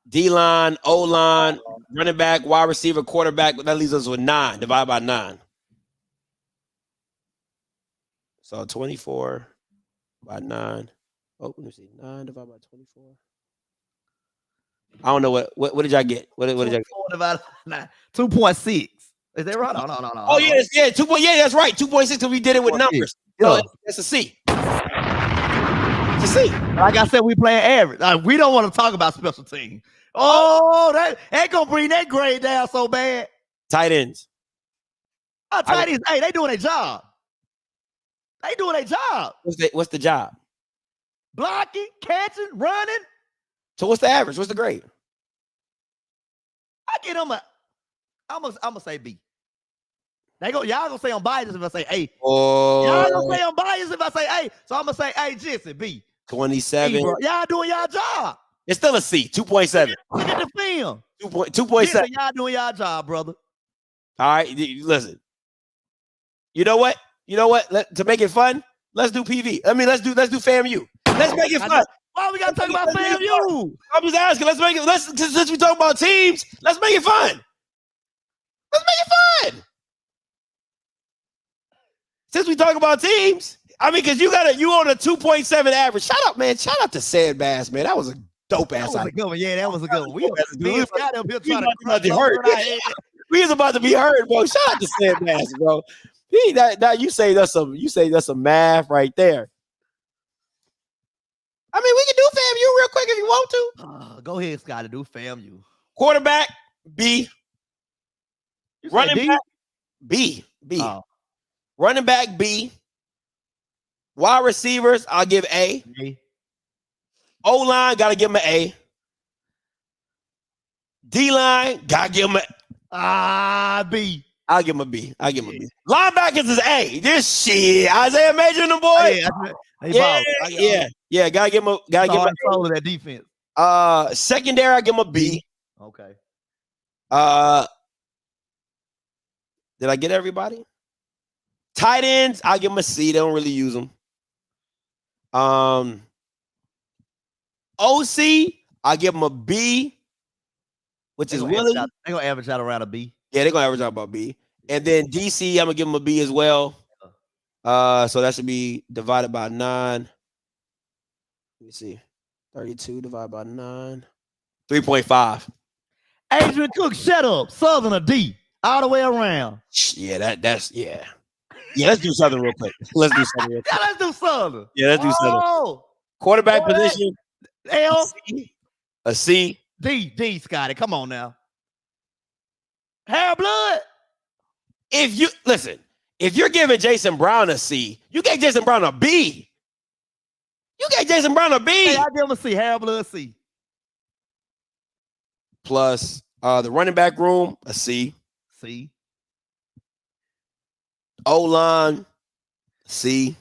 D-line, O-line, running back, wide receiver, quarterback. That leaves us with 9 divided by 9. So 24 by 9. Oh, let me see. 9 divided by 24. I don't know what did y'all get? What did y'all get? 4 divided by 9. 2.6. Is that right? No. Oh yeah, 2. Yeah, that's right. 2.6 because we did it with numbers. Yeah. That's a C. It's a C. Like I said, we playing average. We don't want to talk about special teams. Oh, that gonna bring that grade down so bad. Tight ends. Tight ends, hey, they doing their job. They doing their job. What's the job? Blocking, catching, running. So what's the average? What's the grade? I get them I'm gonna say B. Y'all gonna say I'm biased if I say A. Oh, y'all gonna say I'm biased if I say A. So I'm gonna say A, Jensen, B. 27. Y'all doing y'all job. It's still a C. 2.7. Look at the film. 2.7. Y'all doing y'all job, brother. All right, listen. You know what? To make it fun, let's do PV. Let's do FAMU. Let's make it fun. Why we gotta talk about FAMU? I'm just asking. Let's make it. Since we talk about teams, let's make it fun. Let's make it fun. Since we talk about teams, because you on a 2.7 average. Shout out, man. Shout out to Sad Bass, man. That was a dope ass. That was a good one. Yeah, that was a good one. We was about to be hurt, bro. Shout out to Sad Bass, bro. You say that's some math right there. We can do FAMU real quick if you want to. Go ahead, Scotty. Do FAMU. Quarterback B. Running back B. Oh. Running back B. Wide receivers, I'll give A. O-line, gotta give him an A. D-line, gotta give him a B. I'll give him a B. Linebackers is A. This shit. Isaiah Major and the boy. Yeah. Gotta give him control of that defense. Secondary, I give him a B. Okay. Did I get everybody? Tight ends, I'll give them a C. They don't really use them. OC, I'll give them a B, which is Willie. They're going to average out around a B. Yeah, they're going to average out about B. And then DC, I'm going to give them a B as well. So that should be divided by 9. Let me see. 32 divided by 9. 3.5. Adrian Cook, shut up. Southern a D. All the way around. Yeah, yeah. Yeah, let's do Southern real quick. Yeah, let's do Southern. Yeah, let's do Southern. Quarterback position. L. A C. D, Scotty. Come on now. Hair blood. If you're giving Jason Brown a C, you gave Jason Brown a B. You gave Jason Brown a B. Hey, I give him a C. Hair blood C. Plus the running back room, a C. C. O-line, C.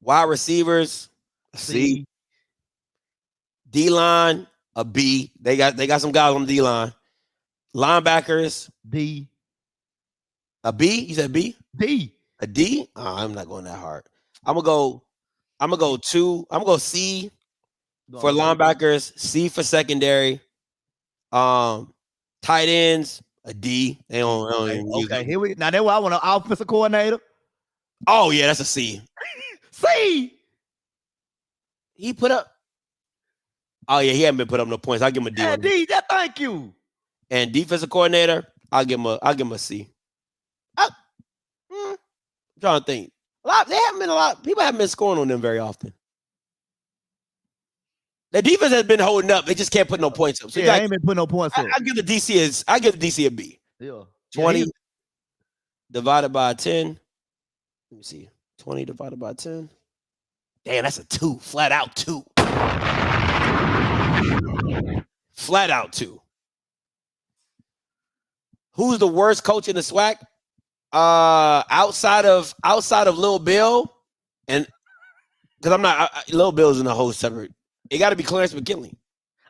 Wide receivers, a C. D-line, a B. They got some guys on the D-line. Linebackers, D. A B? You said B? D. A D? Oh, I'm not going that hard. I'm gonna go two. I'm gonna go C for linebackers, C for secondary. Tight ends, a D. They don't even use Okay, them. here we now. That's why I want an offensive coordinator. Oh yeah, that's a C. C. He put up. Oh yeah, he hasn't been put up no points. I'll give him a D. Yeah, on that. D. Thank you. And defensive coordinator, I'll give him a C. I'm trying to think. People haven't been scoring on them very often. The defense has been holding up. They just can't put no points up. So Yeah, I ain't been putting no points up. I give the DC a B. Yeah. 20 divided by 10. Let me see. 20 divided by 10. Damn, that's a 2. Flat out 2. Flat out 2. Who's the worst coach in the SWAC? Outside of Lil Bill, and because I'm not Lil Bill's in a whole separate. It got to be Clarence McKinley.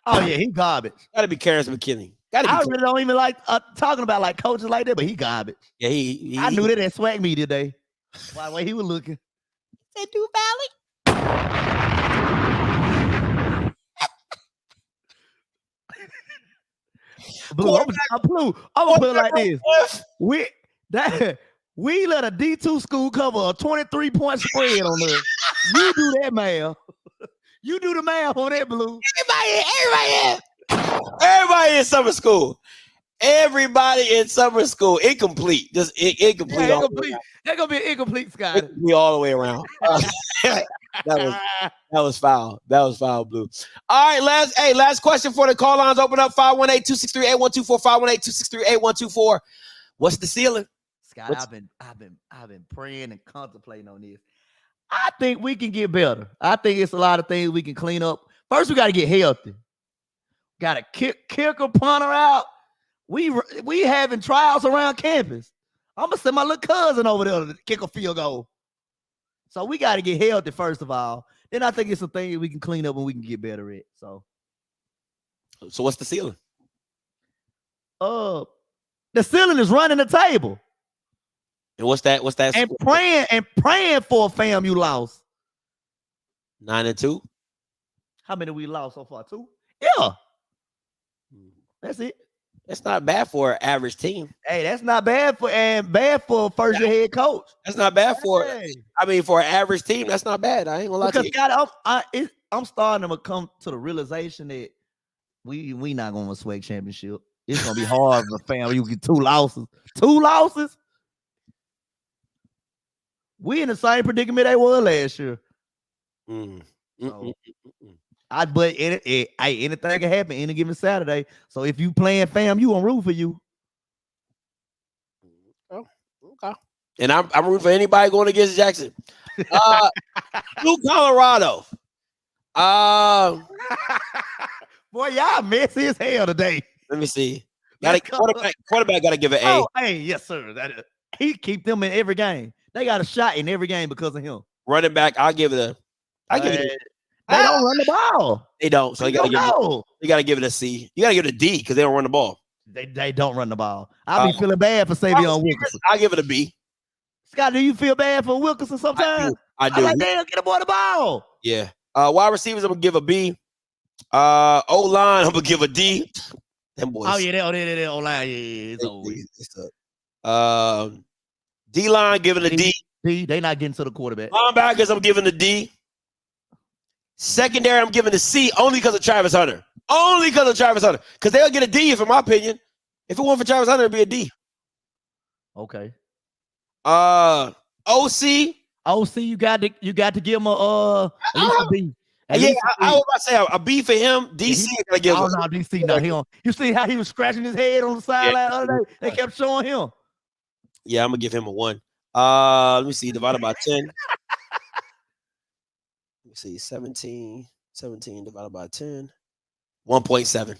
Oh yeah, he garbage. Got to be Clarence McKinley. I really don't even like talking about like coaches like that, but he garbage. Yeah, he I knew that at SWAC me today. Why way he was looking. Said do Valley. Blue, I'm gonna put it like this. We let a D2 school cover a 23-point spread on us. You do that math. You do the math on that, Blue. Everybody in summer school. Everybody in summer school. Incomplete. Just incomplete. Yeah, incomplete. That's gonna be an incomplete, Scott. Incomplete all the way around. That was foul. That was foul, Blue. All right, last question for the call lines. Open up 518-263-8124, 518-263-8124. What's the ceiling? Scott, I've been praying and contemplating on this. I think we can get better. I think it's a lot of things we can clean up. First, we got to get healthy. Got to kick a punter out. We having trials around campus. I'm gonna send my little cousin over there to kick a field goal. So we got to get healthy first of all. Then I think it's a thing we can clean up and we can get better at. So what's the ceiling? The ceiling is running the table. And what's that? And praying for a fam you lost. 9-2. How many we lost so far? 2? Yeah. That's it. That's not bad for an average team. Hey, that's not bad for a first year head coach. That's not bad for for an average team. That's not bad. I ain't gonna lie to you. Scott, I'm starting to come to the realization that we not gonna win a SWAC championship. It's gonna be hard for a fam. You get 2 losses. 2 losses. We in the same predicament they were last year. But anything can happen any given Saturday. So if you playing fam, you on root for you. Oh, okay. And I'm rooting for anybody going against Jackson. New Colorado. Boy, y'all messy as hell today. Let me see. Quarterback got to give an A. Oh, hey, yes, sir. He keep them in every game. They got a shot in every game because of him. Running back, I'll give it a. They don't run the ball. They don't. So you gotta give it a C. You gotta give it a D because they don't run the ball. They don't run the ball. I'll be feeling bad for Savion Wilkerson. I'll give it a B. Scott, do you feel bad for Wilkerson sometimes? I do. I'm like, damn, get the boy the ball. Yeah. Wide receivers, I'm gonna give a B. O-line, I'm gonna give a D. Them boys. Oh yeah, they O-line. Yeah, it's over. D-line, giving a D. D. They not getting to the quarterback. Linebackers, I'm giving a D. Secondary, I'm giving a C only because of Travis Hunter. Only because of Travis Hunter. Because they'll get a D, in my opinion. If it weren't for Travis Hunter, it'd be a D. Okay. OC. You got to give him at least a B. At Yeah, least I was about to say a B for him. DC gotta give Oh him. no, DC no, he don't. You see how he was scratching his head on the sideline the other day? They kept showing him. Yeah, I'm gonna give him a 1. Let me see, divided by 10. Let me see, 17 divided by 10. 1.7.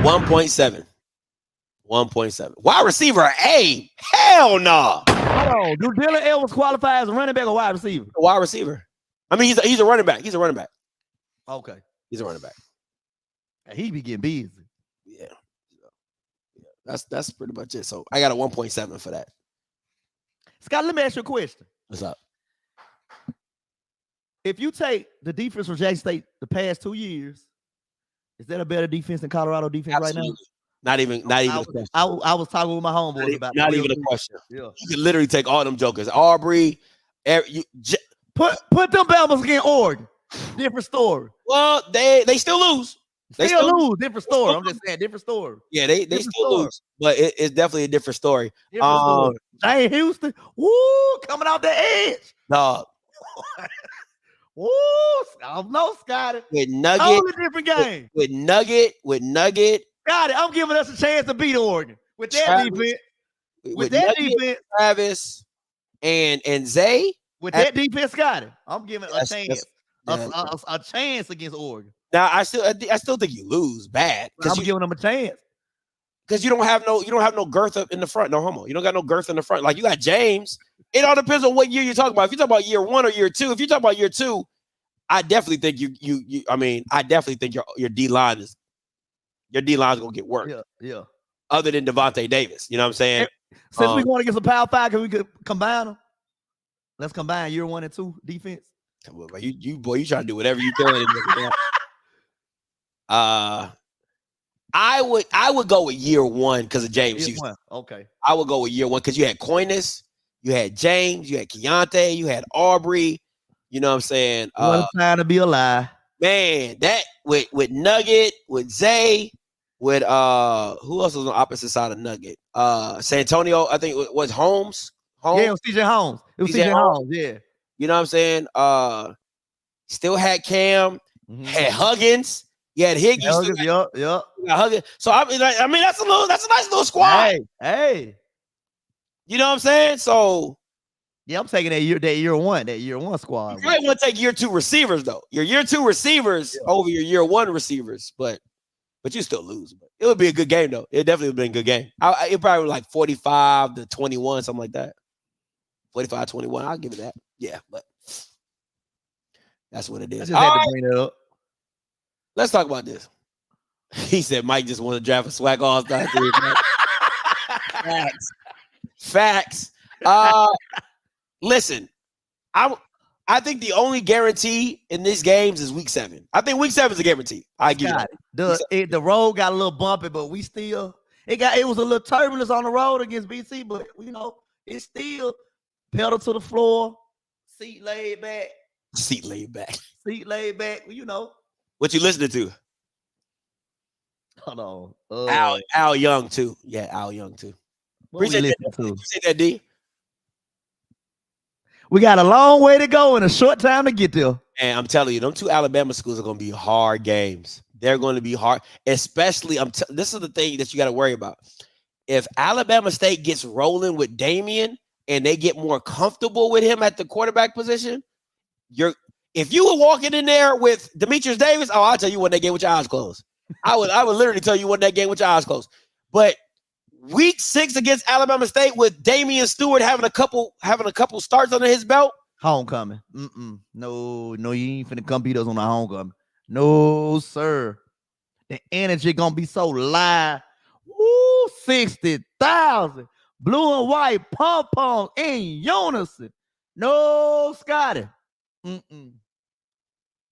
1.7. 1.7. Wide receiver A. Hell no. Hold on. Do Dylan Edwards qualify as a running back or wide receiver? Wide receiver. I mean, he's a running back. He's a running back. Okay. He's a running back. And he be getting busy. Yeah. That's pretty much it. So I got a 1.7 for that. Scott, let me ask you a question. What's up? If you take the defense from Jackson State the past 2 years, is that a better defense than Colorado defense Absolutely. right now? Not even a question. I was talking with my homeboys about not even a question. Yeah. You can literally take all them jokers. Aubrey, put them Bama's against Oregon. Different story. Well, they still lose. They still lose. Different story. I'm just saying, different story. Yeah, they still lose, but it's definitely a different story. Jane Houston, woo, coming out the edge. Dog. Woo, I don't know, Scotty. With Nugget, totally different game. With Nugget. Scotty, I'm giving us a chance to beat Oregon with that defense. With that defense, Travis and Zay. With that defense, Scotty, I'm giving a chance. A chance against Oregon. Now I still think you lose bad because I'm giving them a chance. Because you don't have no girth up in the front, no homo. You don't got no girth in the front. Like you got James. It all depends on what year you're talking about. If you're talking about year 1 or year 2, if you're talking about year 2, I definitely think I definitely think your D line is gonna get work. Yeah. Other than Devontae Davis, you know what I'm saying? Since we want to get some Power 5, can we could combine them? Let's combine year 1 and 2 defense. Come on, bro. You trying to do whatever you can. I would go with year 1 because of James Houston. Okay. I would go with year 1 because you had Coinus, you had James, you had Keontae, you had Aubrey. You know what I'm saying? What a time to be alive. Man, that with Nugget, with Zay, with who else was on the opposite side of Nugget? San Antonio, I think it was Holmes. Yeah, it was CJ Holmes. Yeah. You know what I'm saying? Still had Cam, had Huggins, you had Higgy. Yep. Huggins. So I mean that's a nice little squad. Hey. You know what I'm saying? So yeah, I'm taking that year one squad. You might want to take year 2 receivers though. Your year 2 receivers over your year 1 receivers, but you still lose. But it would be a good game though. It definitely would be a good game. It probably was like 45-21, something like that. 45-21. I'll give it that. Yeah, but that's what it is. I just had to bring it up. Let's talk about this. He said Mike just want to draft a swag all-star. Facts. Listen, I think the only guarantee in these games is week 7. I think week 7 is a guarantee. I give it. The road got a little bumpy, but we still it was a little turbulence on the road against BC, but it's still pedal to the floor, seat laid back. What you listening to? Hold on. Al Young too. Yeah, Al Young too. Appreciate that, D. We got a long way to go and a short time to get there. And I'm telling you, them 2 Alabama schools are going to be hard games. They're going to be hard, especially this is the thing that you got to worry about. If Alabama State gets rolling with Damian and they get more comfortable with him at the quarterback position, if you were walking in there with Demetrius Davis, I'll tell you when that game with your eyes closed. I would literally tell you when that game with your eyes closed. But week 6 against Alabama State with Damian Stewart having a couple starts under his belt. Homecoming. No, you ain't finna come beat us on the homecoming. No, sir. The energy gonna be so live. Woo, 60,000 blue and white pom-poms in unison. No, Scotty. I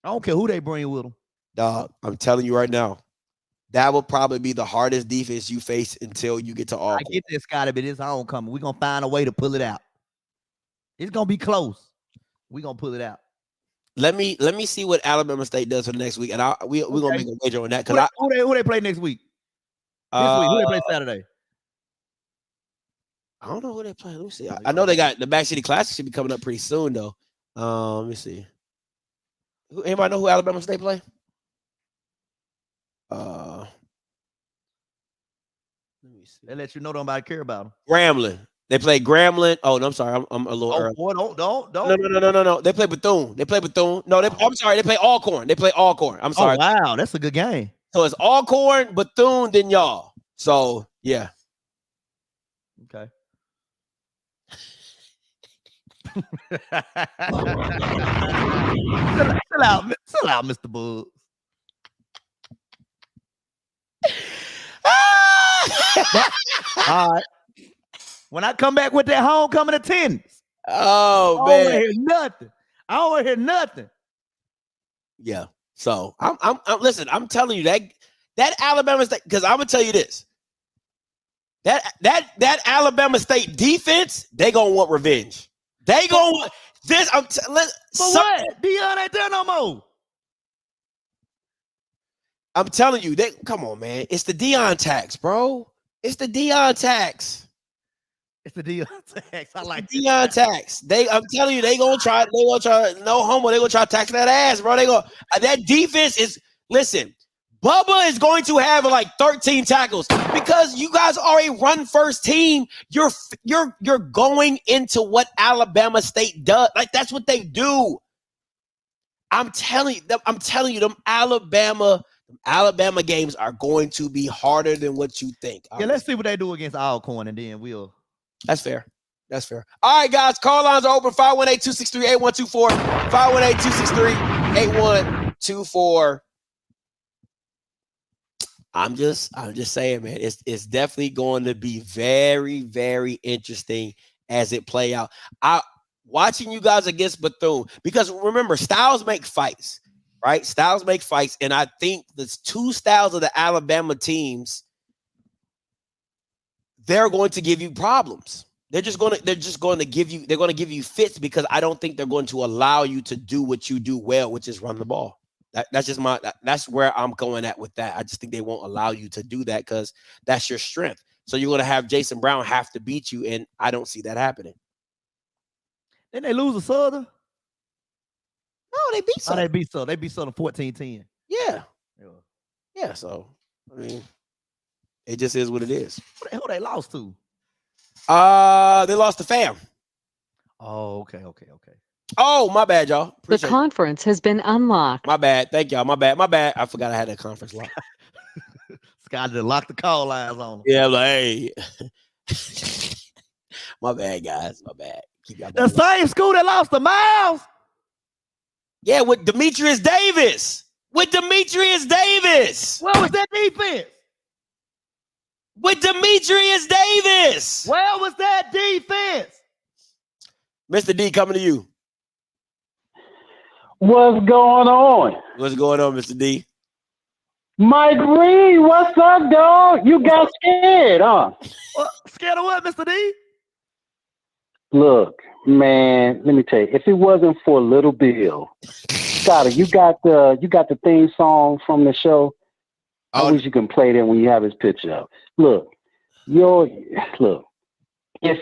don't care who they bring with them. Dog, I'm telling you right now, that will probably be the hardest defense you face until you get to all. I get this, Scotty, but it's homecoming. We're gonna find a way to pull it out. It's gonna be close. We're gonna pull it out. Let me see what Alabama State does for the next week, and we're gonna make a wager on that. Because who they play next week? Who they play Saturday? I don't know who they play. Let me see. I know they got the Back City Classic should be coming up pretty soon though. Let me see. Anybody know who Alabama State play? Let me see. They let you know nobody care about them. Grambling. They play Grambling. Oh, no, I'm sorry. I'm a little early. Boy, don't. No. They play Bethune. No, I'm sorry. They play Alcorn. I'm sorry. Oh, wow. That's a good game. So it's Alcorn, Bethune, then y'all. So, yeah. Okay. Chill out, Mr. Buggs. All right. When I come back with that homecoming attendance, oh man, I don't want to hear nothing. Yeah. So I'm listen. I'm telling you that Alabama State, because I'm gonna tell you this. That Alabama State defense, they gonna want revenge. They gonna want this. What? Deion ain't there no more. I'm telling you, come on, man. It's the Deion tax, bro. It's the Deion tax. It's the Deion tax. I like the Deion tax. I'm telling you, they gonna try. No homo. They gonna try to tax that ass, bro. That defense is. Listen, Bubba is going to have like 13 tackles because you guys are a run first team. You're going into what Alabama State does. Like that's what they do. I'm telling you, them Alabama games are going to be harder than what you think. Yeah, let's see what they do against Alcorn, and then we'll. That's fair. All right, guys. Call lines are open. 518-263-8124. 518-263-8124. I'm just saying, man. It's definitely going to be very, very interesting as it play out. Watching you guys against Bethune, because remember, styles make fights, right? Styles make fights, and I think the two styles of the Alabama teams, they're going to give you problems. They're going to give you fits, because I don't think they're going to allow you to do what you do well, which is run the ball. That's where I'm going at with that. I just think they won't allow you to do that because that's your strength. So you're going to have Jason Brown have to beat you, and I don't see that happening. Didn't they lose a Southern? No, they beat Southern. They beat Southern 14-10. Yeah. So I mean, it just is what it is. Who they lost to? They lost to Fam. Oh, okay. Oh, my bad, y'all. The conference has been unlocked. My bad. Thank y'all. My bad. I forgot I had that conference locked. Scott just locked the call lines on them. Yeah, like, hey. My bad, guys. My bad. The same school that lost to Miles. Yeah, with Demetrius Davis. What was that defense? With Demetrius Davis. Where was that defense? Mr. D, coming to you. What's going on? What's going on, Mr. D? Mike Reed, what's up, dog? You got scared, huh? Scared of what, Mr. D? Look, man, let me tell you, if it wasn't for Little Bill, Scotty, you got the theme song from the show. I wish you can play that when you have his picture up. Look, if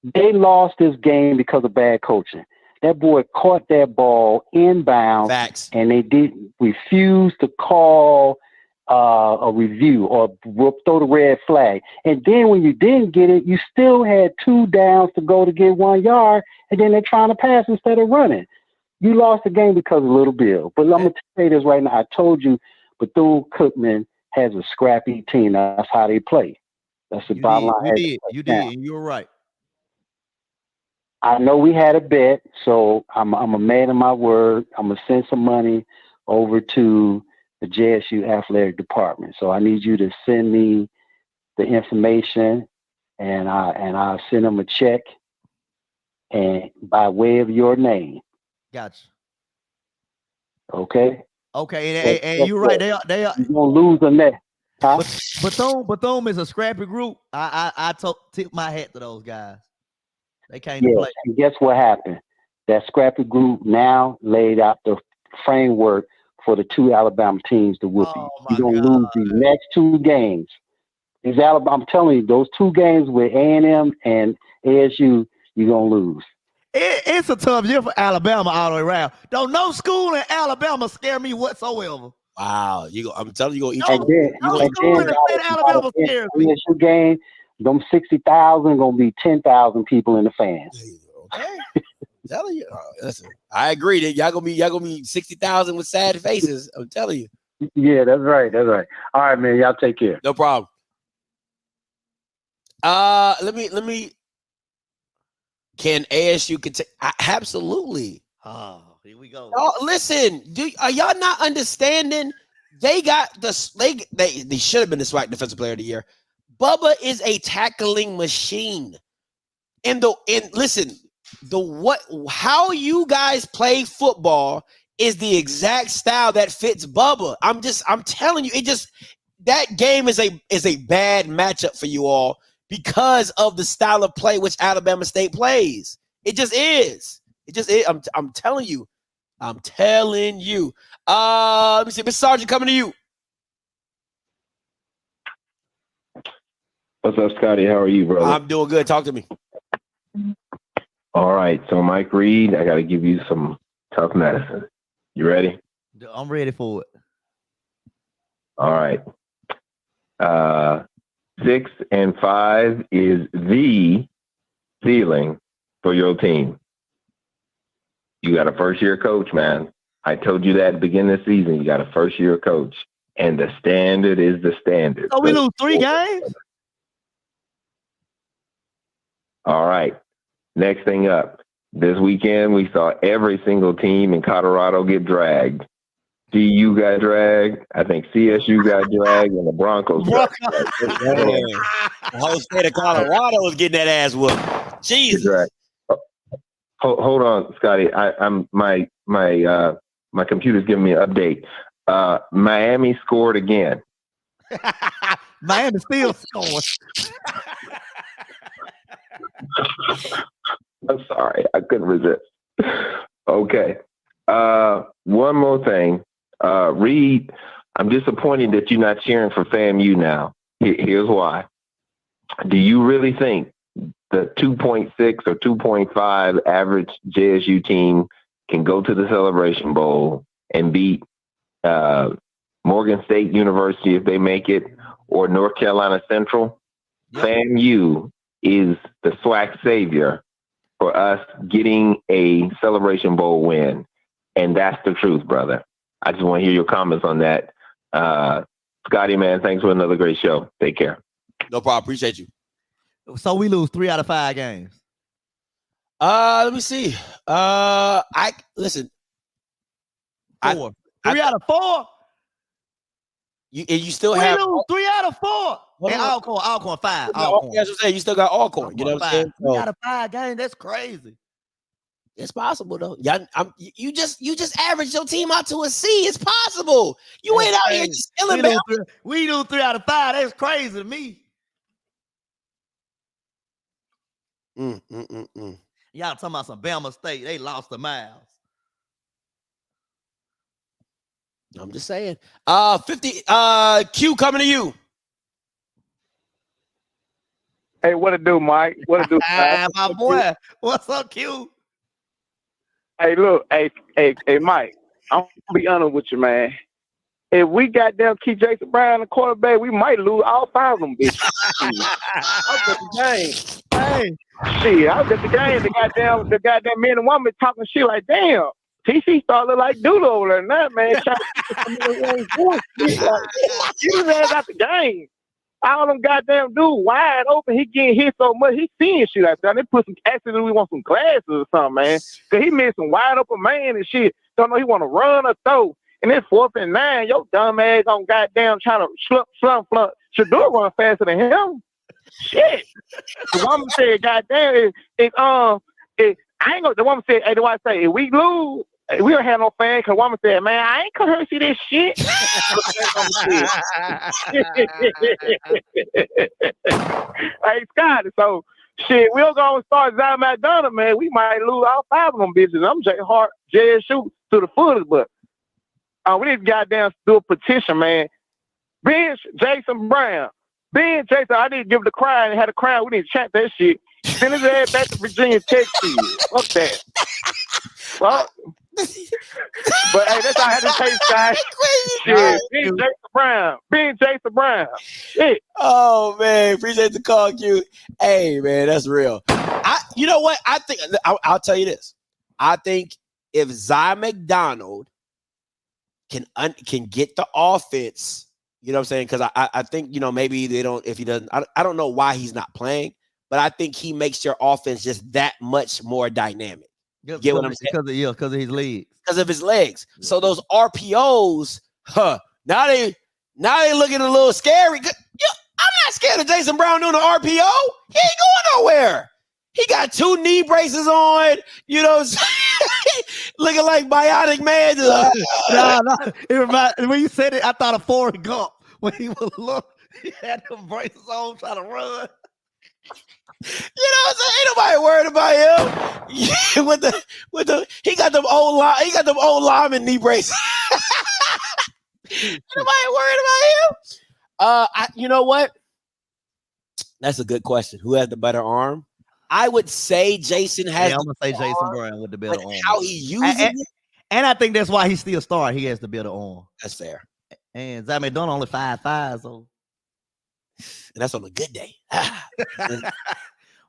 they lost this game because of bad coaching, that boy caught that ball inbound. Facts. And they refuse to call a review or throw the red flag. And then when you didn't get it, you still had 2 downs to go to get 1 yard, and then they're trying to pass instead of running. You lost the game because of Little Bill. But I'm going to say this right now. I told you, Bethune-Cookman has a scrappy team. That's how they play. That's the bottom line. You did. And you were right. I know we had a bet, so I'm a man of my word. I'm going to send some money over to the JSU athletic department. So I need you to send me the information, and I'll send them a check, and by way of your name. Gotcha. Okay. Okay, and you're right. They are. You're gonna lose on that. Huh? Bethune is a scrappy group. I tip my hat to those guys. They came to play. And guess what happened? That scrappy group now laid out the framework for the 2 Alabama teams to whoop you. You're gonna lose these next 2 games. I'm telling you, those 2 games with A&M and ASU, you're gonna lose. It's a tough year for Alabama all the way around. Don't no school in Alabama scare me whatsoever. Wow, I'm telling you, No, And then, school in the state of Alabama scares me. CSU game, them 60,000 gonna be 10,000 people in the fans. Okay. I'm telling you. Listen, I agree that y'all gonna be 60,000 with sad faces. I'm telling you. Yeah, that's right. That's right. All right, man. Y'all take care. No problem. Let me. Can ASU continue? Absolutely. Oh, here we go. Oh, listen, are y'all not understanding? They got the they should have been the SWAC Defensive Player of the Year. Bubba is a tackling machine. And listen, how you guys play football is the exact style that fits Bubba. I'm telling you, that game is a bad matchup for you all because of the style of play which Alabama State plays. It just is. It just is. I'm telling you. I'm telling you. Let me see. Mr. Sergeant, coming to you. What's up, Scotty? How are you, brother? I'm doing good. Talk to me. All right. So, Mike Reed, I got to give you some tough medicine. You ready? I'm ready for it. All right. 6 and 5 is the ceiling for your team. You got a first-year coach, man. I told you that at the beginning of the season. You got a first-year coach, and the standard is the standard. So we lose 3 games? All right. Next thing up. This weekend, we saw every single team in Colorado get dragged. DU got dragged. I think CSU got dragged, and the Broncos got dragged. The whole state of Colorado was getting that ass whooped. Jesus. Hold on, Scotty. My computer's giving me an update. Miami scored again. Miami still scoring. I'm sorry, I couldn't resist. Okay. One more thing. Reed, I'm disappointed that you're not cheering for FAMU now. Here's why. Do you really think the 2.6 or 2.5 average JSU team can go to the Celebration Bowl and beat Morgan State University if they make it, or North Carolina Central? Yep. FAMU is the SWAC savior for us getting a Celebration Bowl win. And that's the truth, brother. I just want to hear your comments on that. Scotty, man, thanks for another great show. Take care. No problem. Appreciate you. So we lose 3 out of 5 games. Let me see. Listen. 4. 3 out of 4. You still have 3 out of 4. And Alcorn 5. Alcorn. That's what I'm saying. You still got Alcorn. You know what I'm saying? 3 out of 5 games. That's crazy. It's possible though. You just averaged your team out to a C. It's possible. You ain't out here just killing me. We do 3 out of 5. That's crazy to me. Y'all talking about some Bama State. They lost the miles. I'm just saying. 50 Q coming to you. Hey, what it do, Mike? What it do? My boy. What's up, Q? Hey, look, hey, Mike. I'm gonna be honest with you, man. If we goddamn keep Jason Brown the quarterback, we might lose all 5 of them bitches. I was at the game. Hey, shit, I was at the game. The goddamn men and women talking shit like, damn, TC started like doodle over there. Now, man, trying to get his ass out the game. All them goddamn dudes wide open. He getting hit so much. He seeing shit out there. They put some accident. We want some glasses or something, man. Cause he missed some wide open man and shit. Don't know he want to run or throw. And then 4th and 9, your dumb ass on goddamn trying to slump. Shador run faster than him. Shit. The woman said, goddamn, I ain't gonna. The woman said, hey, the wife say, if we lose, we don't have no fans. Cause the woman said, man, I ain't come here to see this shit. Hey, Scott, so shit, we'll go and start Zion McDonough, man. We might lose all 5 of them bitches. I'm JSU to the fullest, but we need to goddamn do a petition, man. Bench Jason Brown. Bench Jason, I need to give the crowd and have a crowd. We need to chant that shit. Send his ass back to Virginia Tech. Fuck that. Fuck. But hey, that's all I had to say, Sky. Shit, being Jason Brown. Shit. Oh man, appreciate the call, Q. Hey man, that's real. You know what? I think I'll tell you this. I think if Zy McDonald can get the offense, you know what I'm saying? Because I think, you know, maybe they don't, if he doesn't, I don't know why he's not playing, but I think he makes your offense just that much more dynamic. You get what I'm saying? Because of his legs. Because of his legs. Yeah. So those RPOs, now they looking a little scary. I'm not scared of Jason Brown doing an RPO. He ain't going nowhere. He got 2 knee braces on, you know, looking like Bionic Man. No. When you said it, I thought of Forrest Gump when he had them braces on trying to run. You know what I'm saying? Ain't nobody worried about him. Yeah, he got them old lineman knee braces. Ain't nobody worried about him. You know what? That's a good question. Who has the better arm? I would say Jason has. Yeah, I'm gonna say Jason Brown with the better arm. How he uses it, and I think that's why he's still starting. He has the better arm. That's fair. And Zy McDonald only 5'5", so and that's on a good day.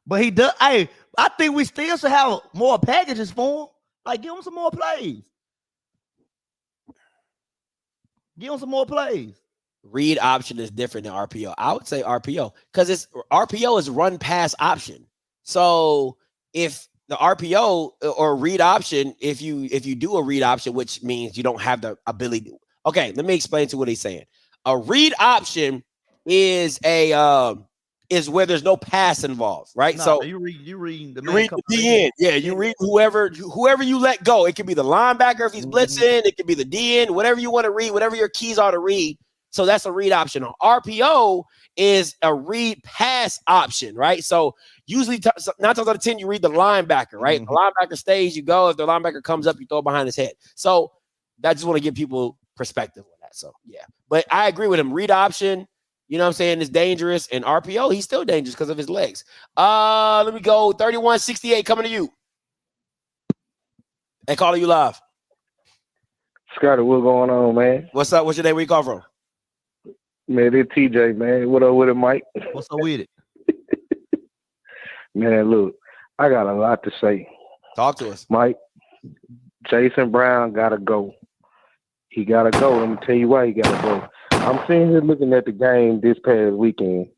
But he does. Hey, I think we still should have more packages for him. Like, give him some more plays. Give him some more plays. Read option is different than RPO. I would say RPO because RPO is run pass option. So if the RPO or read option, if you do a read option, which means you don't have the ability. Okay, let me explain to what he's saying. A read option is where there's no pass involved, right? No, so you read the DN. Yeah, you read whoever you let go. It could be the linebacker if he's blitzing. It could be the DN, whatever you want to read, whatever your keys are to read. So that's a read option. RPO is a read pass option, right? So usually 9 times out of 10, you read the linebacker, right? The linebacker stays, you go. If the linebacker comes up, you throw it behind his head. So I just want to give people perspective on that. So yeah, but I agree with him. Read option, you know what I'm saying, is dangerous. And RPO, he's still dangerous because of his legs. Let me go 3168 coming to you. And calling you live. Scotty, what's going on, man? What's up? What's your name? Where you call from? Man, it's TJ, man. What up with it, Mike? What's up with it? Man, look, I got a lot to say. Talk to us. Mike, Jason Brown got to go. He got to go. Let me tell you why he got to go. I'm sitting here looking at the game this past weekend.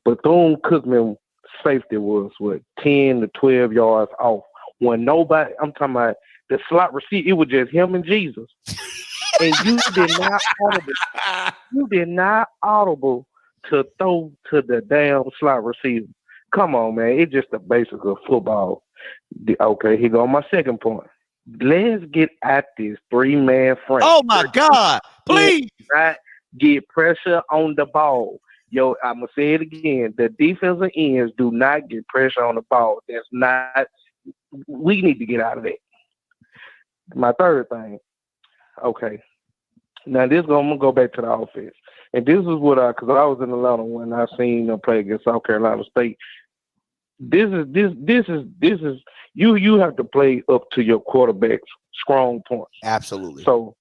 Bethune-Cookman safety was, 10 to 12 yards off. When nobody, I'm talking about the slot receiver, it was just him and Jesus. And you did not audible to throw to the damn slot receiver. Come on, man. It's just the basics of football. Okay, here go my second point. Let's get at this 3-man front. Oh, my God. Please. Not get pressure on the ball. Yo, I'm going to say it again. The defensive ends do not get pressure on the ball. That's not – we need to get out of that. My third thing. Okay. Now, I'm going to go back to the offense. And this is what because I was in Atlanta when I seen them play against South Carolina State. This is you have to play up to your quarterback's strong points. Absolutely. So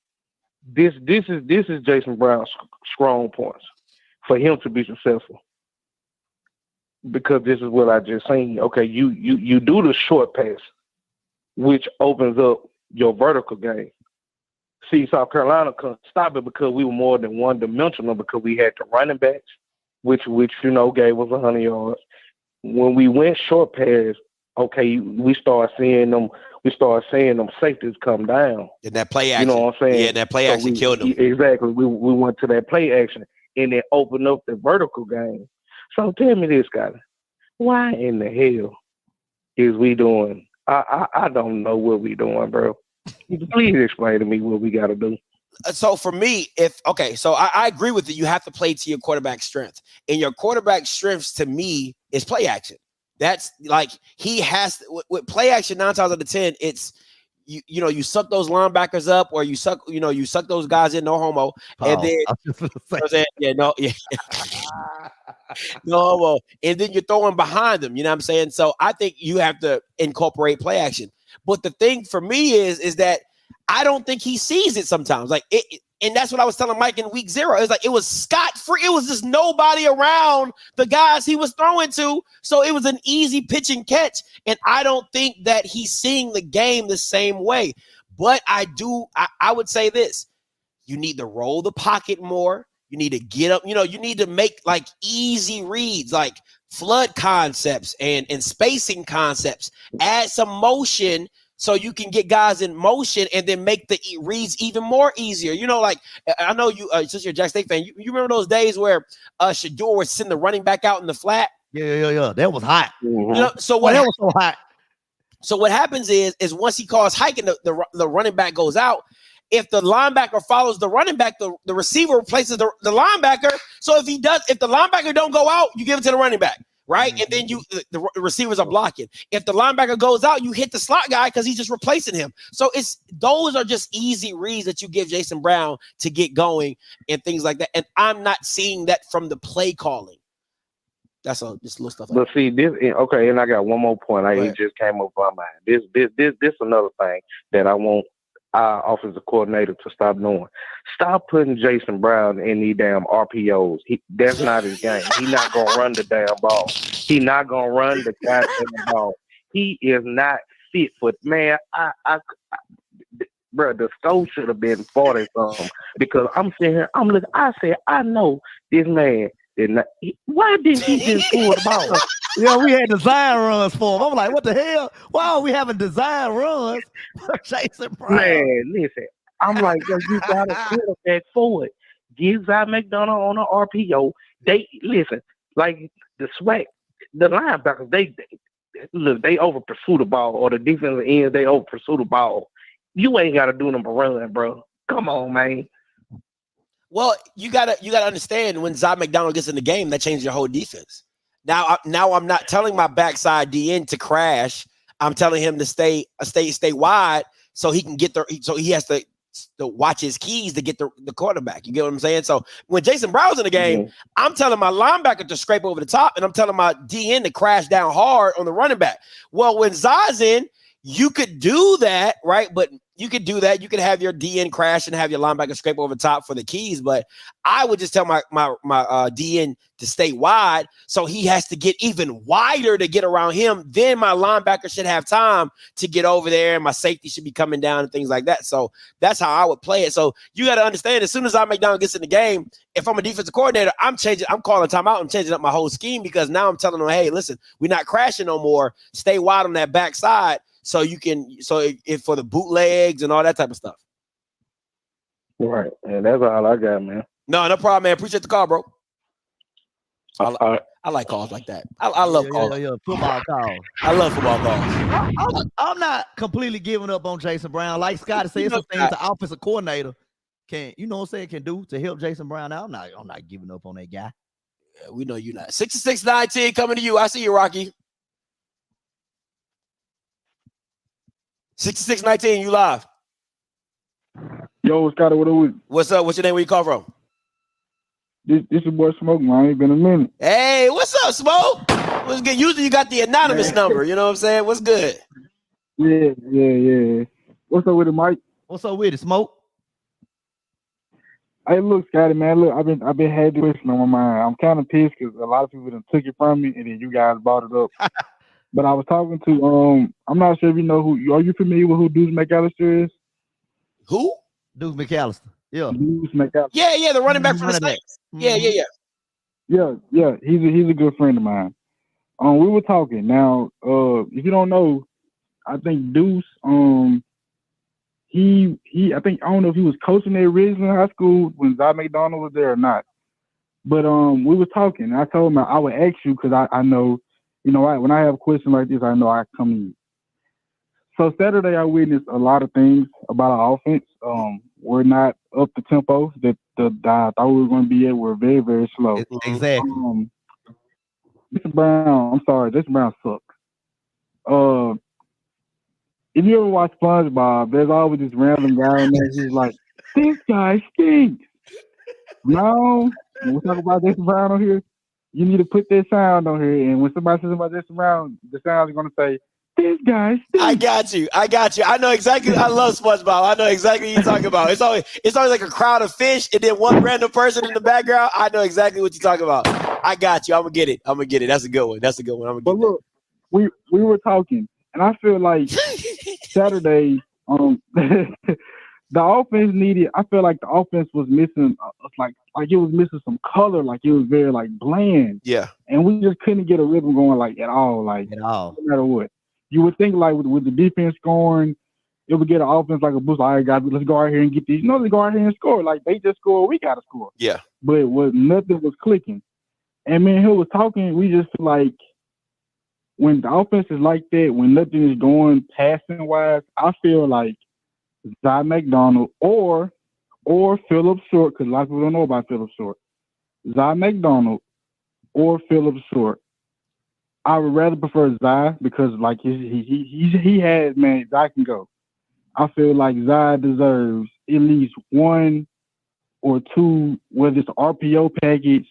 this is Jason Brown's strong points for him to be successful. Because this is what I just seen. Okay, you do the short pass, which opens up your vertical game. See, South Carolina couldn't stop it because we were more than one-dimensional because we had the running backs, which you know gave us 100 yards. When we went short pass, okay, we started seeing them safeties come down. And that play action. You know what I'm saying? Yeah, that play action killed them. Exactly. We went to that play action and it opened up the vertical game. So tell me this, guy. Why in the hell is we doing? I don't know what we doing, bro. Please explain to me what we got to do. So for me, so I agree with you. You have to play to your quarterback strength. And your quarterback strengths to me is play action. That's like he has with play action 9 times out of 10, it's you suck those linebackers up or you suck those guys in, no homo. And then No, well, and then you're throwing behind them. You know what I'm saying? So I think you have to incorporate play action. But the thing for me is that I don't think he sees it sometimes. Like and that's what I was telling Mike in week 0. It's like it was scot free. It was just nobody around the guys he was throwing to. So it was an easy pitch and catch. And I don't think that he's seeing the game the same way. But I would say this. You need to roll the pocket more. You need to get up. You need to make like easy reads, like flood concepts and spacing concepts. Add some motion so you can get guys in motion and then make the reads even more easier. Like I know you, since you're a Jack State fan, you remember those days where Shador was sending the running back out in the flat? Yeah. That was hot. So what? That was so hot. So what happens is once he calls hiking, the running back goes out. If the linebacker follows the running back, the receiver replaces the linebacker. So if the linebacker don't go out, you give it to the running back, right? And then the receivers are blocking. If the linebacker goes out, you hit the slot guy because he's just replacing him. So those are just easy reads that you give Jason Brown to get going and things like that. And I'm not seeing that from the play calling. That's all, just little stuff. But see, this okay, and I got one more point. It just came up on my mind. This another thing that I want our offensive coordinator to stop doing. Stop putting Jason Brown in these damn RPOs. That's not his game. He's not gonna run the damn ball. He's not gonna run the goddamn ball. He is not fit for man. Bro, the score should have been 40 something because I'm sitting here. I'm looking. I said, I know this man. Why didn't he just pull the ball? Yeah, we had design runs for him. I'm like, what the hell? Why are we having design runs for Jason Brown? Man, listen. I'm like, yo, you got a quarterback for it. Give Zach McDonald on an RPO. Listen, like the linebackers, they over pursue the ball, or the defensive ends, they over pursue the ball. You ain't got to do them but run, bro. Come on, man. Well, you gotta understand when Zach McDonald gets in the game, that changes your whole defense. Now I'm not telling my backside DN to crash. I'm telling him to stay wide so he can get so he has to watch his keys to get the quarterback. You get what I'm saying? So when Jason Brown's in the game, I'm telling my linebacker to scrape over the top, and I'm telling my DN to crash down hard on the running back. Well, when Zai's in, you could do that, right? But you could do that. You could have your DN crash and have your linebacker scrape over the top for the keys. But I would just tell my DN to stay wide, so he has to get even wider to get around him. Then my linebacker should have time to get over there, and my safety should be coming down and things like that. So that's how I would play it. So you got to understand, as soon as McDonald gets in the game, if I'm a defensive coordinator, I'm calling timeout and changing up my whole scheme, because now I'm telling them, hey, listen, we're not crashing no more. Stay wide on that backside. So if for the bootlegs and all that type of stuff. Right. And that's all I got, man. No problem, man. Appreciate the call, bro. I like calls like that. I love calls. Yeah, football calls. I love football calls. I'm not completely giving up on Jason Brown. Like Scott said, some things the offensive coordinator can do to help Jason Brown out. I'm not giving up on that guy. Yeah, we know you're not. 66-19 coming to you. I see you, Rocky. 66-19, you live. Yo, Scotty, what are we? What's up? What's your name? Where you call from? This your boy Smoke, man. Ain't been a minute. Hey, what's up, Smoke? What's good? Usually you got the anonymous number. You know what I'm saying? What's good? Yeah. What's up with it, Mike? What's up with it, Smoke? Hey, look, Scotty, man. Look, I've been had this question on my mind. I'm kind of pissed because a lot of people done took it from me, and then you guys brought it up. But I was talking to I'm not sure if you know who. Are you familiar with who Deuce McAllister is? Who? Deuce McAllister. Yeah. Deuce McAllister. Yeah, the running back from the Saints. Yeah. Yeah. He's a good friend of mine. We were talking. Now, if you don't know, I think Deuce, I don't know if he was coaching at Ridgeland High School when Zach McDonald was there or not. But we were talking. I told him I would ask you because I know. When I have a question like this, I know I come in. So Saturday, I witnessed a lot of things about our offense. We're not up the tempo that I thought we were going to be at. We're very, very slow. Exactly. Jason Brown sucks. If you ever watch SpongeBob, there's always this random guy in there. He's like, "This guy stinks." No, when we talk about Jason Brown on here, You need to put that sound on here, and when somebody says about this sound, the sound is gonna say, "This guy stinks." I got you. I know exactly. I love SpongeBob. I know exactly what you're talking about. It's always like a crowd of fish and then one random person in the background. I know exactly what you're talking about. I got you. I'm gonna get it. That's a good one. I'm gonna But get look, we were talking, and I feel like Saturday, the offense needed. I feel like the offense was missing, like it was missing some color. Like it was very like bland. Yeah. And we just couldn't get a rhythm going like at all. Like at all. No matter what, you would think like with the defense scoring, it would get an offense like a boost. All right, guys, let's go out here and get these. No, let's go out here and score. Like they just scored, we gotta score. Yeah. But nothing was clicking. And me and Hill was talking. We just feel like when the offense is like that, when nothing is going passing wise, I feel like Zy McDonald or Philip Short, because a lot of people don't know about Philip Short. Zy McDonald or Philip Short. I would rather prefer Zy because like he has, man, Zy can go. I feel like Zy deserves at least one or two, whether it's an RPO package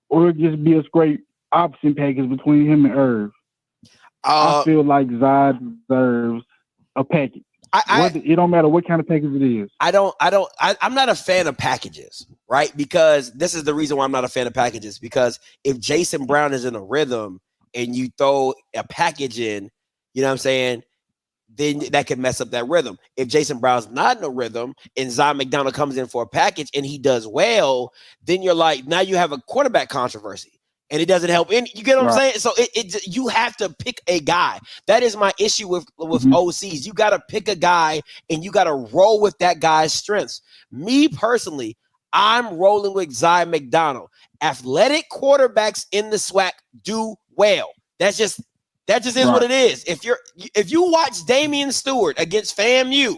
or it just be a straight option package between him and Irv. I feel like Zy deserves a package. It don't matter what kind of package it is. I'm not a fan of packages, right? Because this is the reason why I'm not a fan of packages. Because if Jason Brown is in a rhythm and you throw a package in, you know what I'm saying, then that could mess up that rhythm. If Jason Brown's not in a rhythm and Zy McDonald comes in for a package and he does well, then you're like, now you have a quarterback controversy. And it doesn't help any. You get what I'm saying? So you have to pick a guy. That is my issue with OCs. You got to pick a guy and you got to roll with that guy's strengths. Me personally, I'm rolling with Zy McDonald. Athletic quarterbacks in the SWAC do well. That just is what it is. If you watch Damian Stewart against FAMU,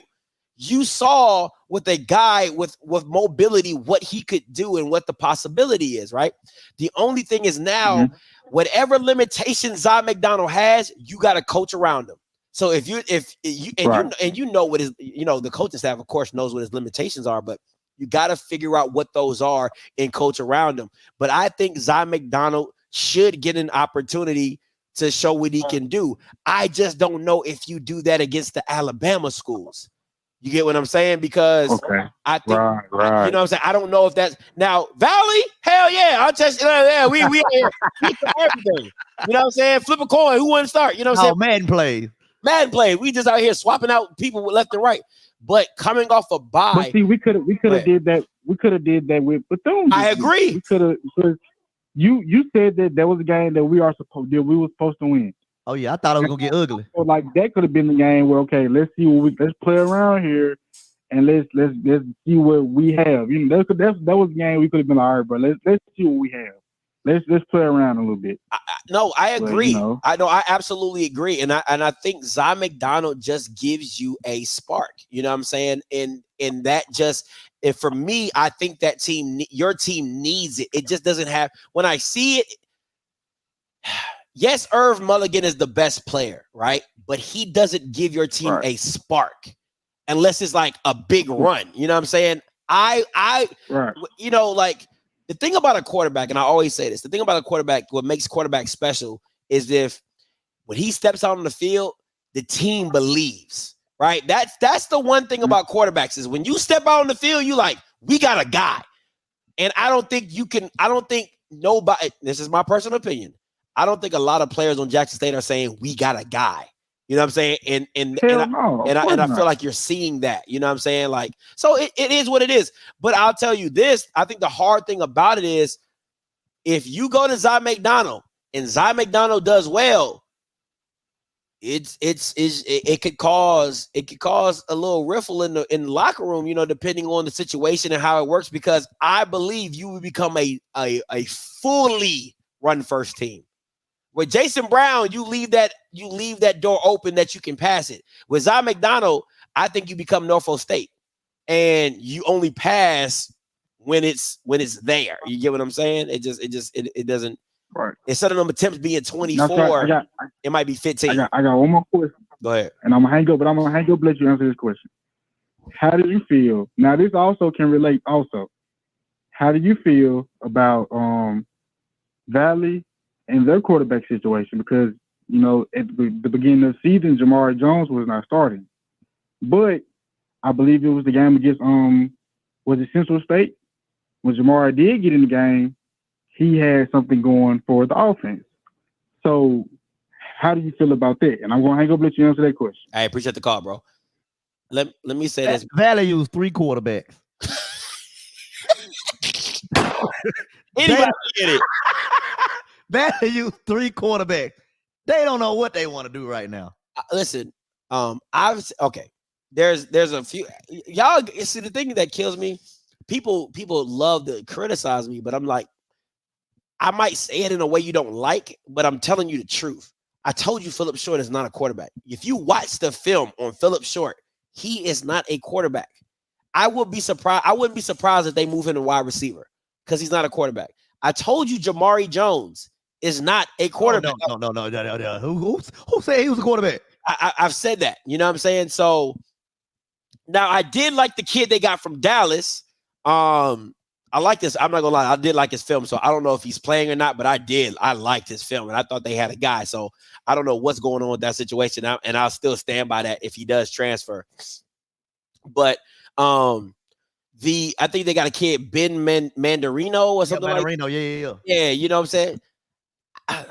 you saw with a guy with mobility what he could do and what the possibility is, right? The only thing is now, whatever limitations Zy McDonald has, you got to coach around him. So you know what his, the coaching staff, of course, knows what his limitations are, but you got to figure out what those are and coach around him. But I think Zy McDonald should get an opportunity to show what he can do. I just don't know if you do that against the Alabama schools. You get what I'm saying? Because I think, you know what I'm saying? I don't know if that's now Valley. Hell yeah. I'll test you. Yeah, we everything. You know what I'm saying? Flip a coin. Who wants to start? You know what I'm saying? Madden play. We just out here swapping out people left and right. But coming off a bye. But see, we could have did that. We could have did that with Bethune. I agree. We could have, because you said that was a game that we were supposed to win. Oh yeah, I thought it was gonna get ugly. So like that could have been the game where let's see let's play around here, and let's see what we have. That was the game we could have been all right, but let's see what we have. Let's play around a little bit. I agree. But, I absolutely agree, and I think Zy McDonald just gives you a spark. You know what I'm saying? And that just. And for me, I think that your team needs it. It just doesn't have. When I see it. Yes, Irv Mulligan is the best player, right? But he doesn't give your team a spark unless it's like a big run. You know what I'm saying? Like the thing about a quarterback, and I always say this, the thing about a quarterback, what makes quarterback special is when he steps out on the field, the team believes, right? That's the one thing about quarterbacks is when you step out on the field, you like, we got a guy. And I don't think nobody, this is my personal opinion, I don't think a lot of players on Jackson State are saying we got a guy. You know what I'm saying? And I feel like you're seeing that. You know what I'm saying? Like, so it is what it is. But I'll tell you this, I think the hard thing about it is if you go to Zy McDonald and Zy McDonald does well, it could cause a little riffle in the locker room, depending on the situation and how it works, because I believe you will become a fully run first team. With Jason Brown, you leave that door open that you can pass it. With Zy McDonald, I think you become Norfolk State, and you only pass when it's there. You get what I'm saying? It doesn't. Right. Instead of them attempts being 24, it might be 15. I got one more question. Go ahead. And I'm gonna hang up, let you answer this question. How do you feel? Now, this also can relate. Also, how do you feel about Valley and their quarterback situation because, you know, at the beginning of the season, Jamari Jones was not starting. But I believe it was the game against was it Central State? When Jamari did get in the game, he had something going for the offense. So how do you feel about that? And I'm going to hang up and let you answer that question. I appreciate the call, bro. Let me say this. Valley used 3 quarterbacks. Anybody get it? Valley used 3 quarterbacks. They don't know what they want to do right now. Listen, okay. There's a few y'all see the thing that kills me. People love to criticize me, but I'm like, I might say it in a way you don't like, but I'm telling you the truth. I told you Phillip Short is not a quarterback. If you watch the film on Phillip Short, he is not a quarterback. I wouldn't be surprised if they move him to wide receiver because he's not a quarterback. I told you Jamari Jones is not a quarterback. No. Who said he was a quarterback? I've said that. You know what I'm saying? So now I did like the kid they got from Dallas. I like this. I'm not gonna lie. I did like his film. So I don't know if he's playing or not, but I did. I liked his film, and I thought they had a guy. So I don't know what's going on with that situation. And I'll still stand by that if he does transfer. But I think they got a kid, Ben Mandarino or something like that. Yeah. Yeah, you know what I'm saying? I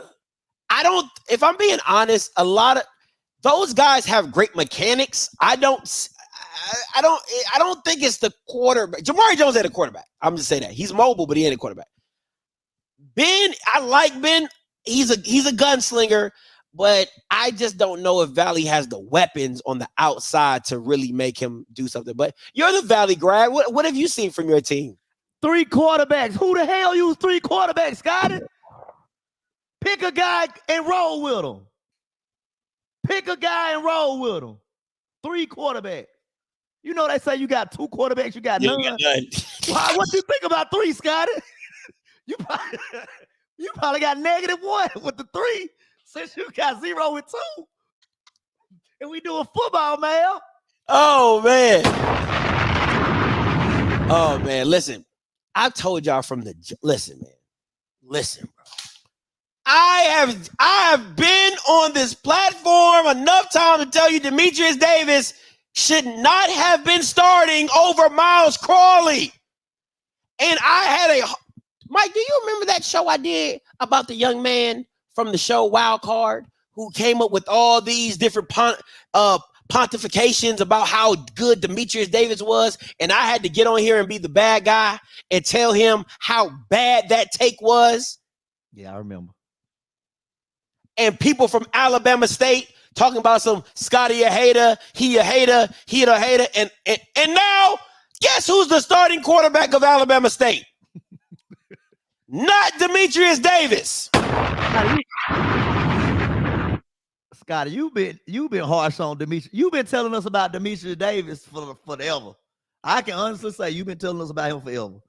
don't, if I'm being honest, a lot of those guys have great mechanics. I don't think it's the quarterback. Jamari Jones ain't a quarterback. I'm just saying that. He's mobile, but he ain't a quarterback. Ben, I like Ben. He's a gunslinger, but I just don't know if Valley has the weapons on the outside to really make him do something. But you're the Valley grad. What have you seen from your team? 3 quarterbacks. Who the hell used 3 quarterbacks, Scotty? Pick a guy and roll with him. Pick a guy and roll with him. 3 quarterbacks. You know they say you got 2 quarterbacks, you got none. Why? What you think about 3, Scotty? You probably got -1 with the 3 since you got 0 with 2. And we doing football, man. Oh man. Listen, I told y'all from the listen, bro. I have been on this platform enough time to tell you Demetrius Davis should not have been starting over Miles Crawley. And I had Mike, do you remember that show I did about the young man from the show Wild Card who came up with all these different pontifications about how good Demetrius Davis was? And I had to get on here and be the bad guy and tell him how bad that take was. Yeah, I remember. And people from Alabama State talking about some Scotty a hater, he a hater, he a hater. And now, guess who's the starting quarterback of Alabama State? Not Demetrius Davis. Scotty, you've been harsh on Demetrius. You've been telling us about Demetrius Davis for forever. I can honestly say you've been telling us about him forever.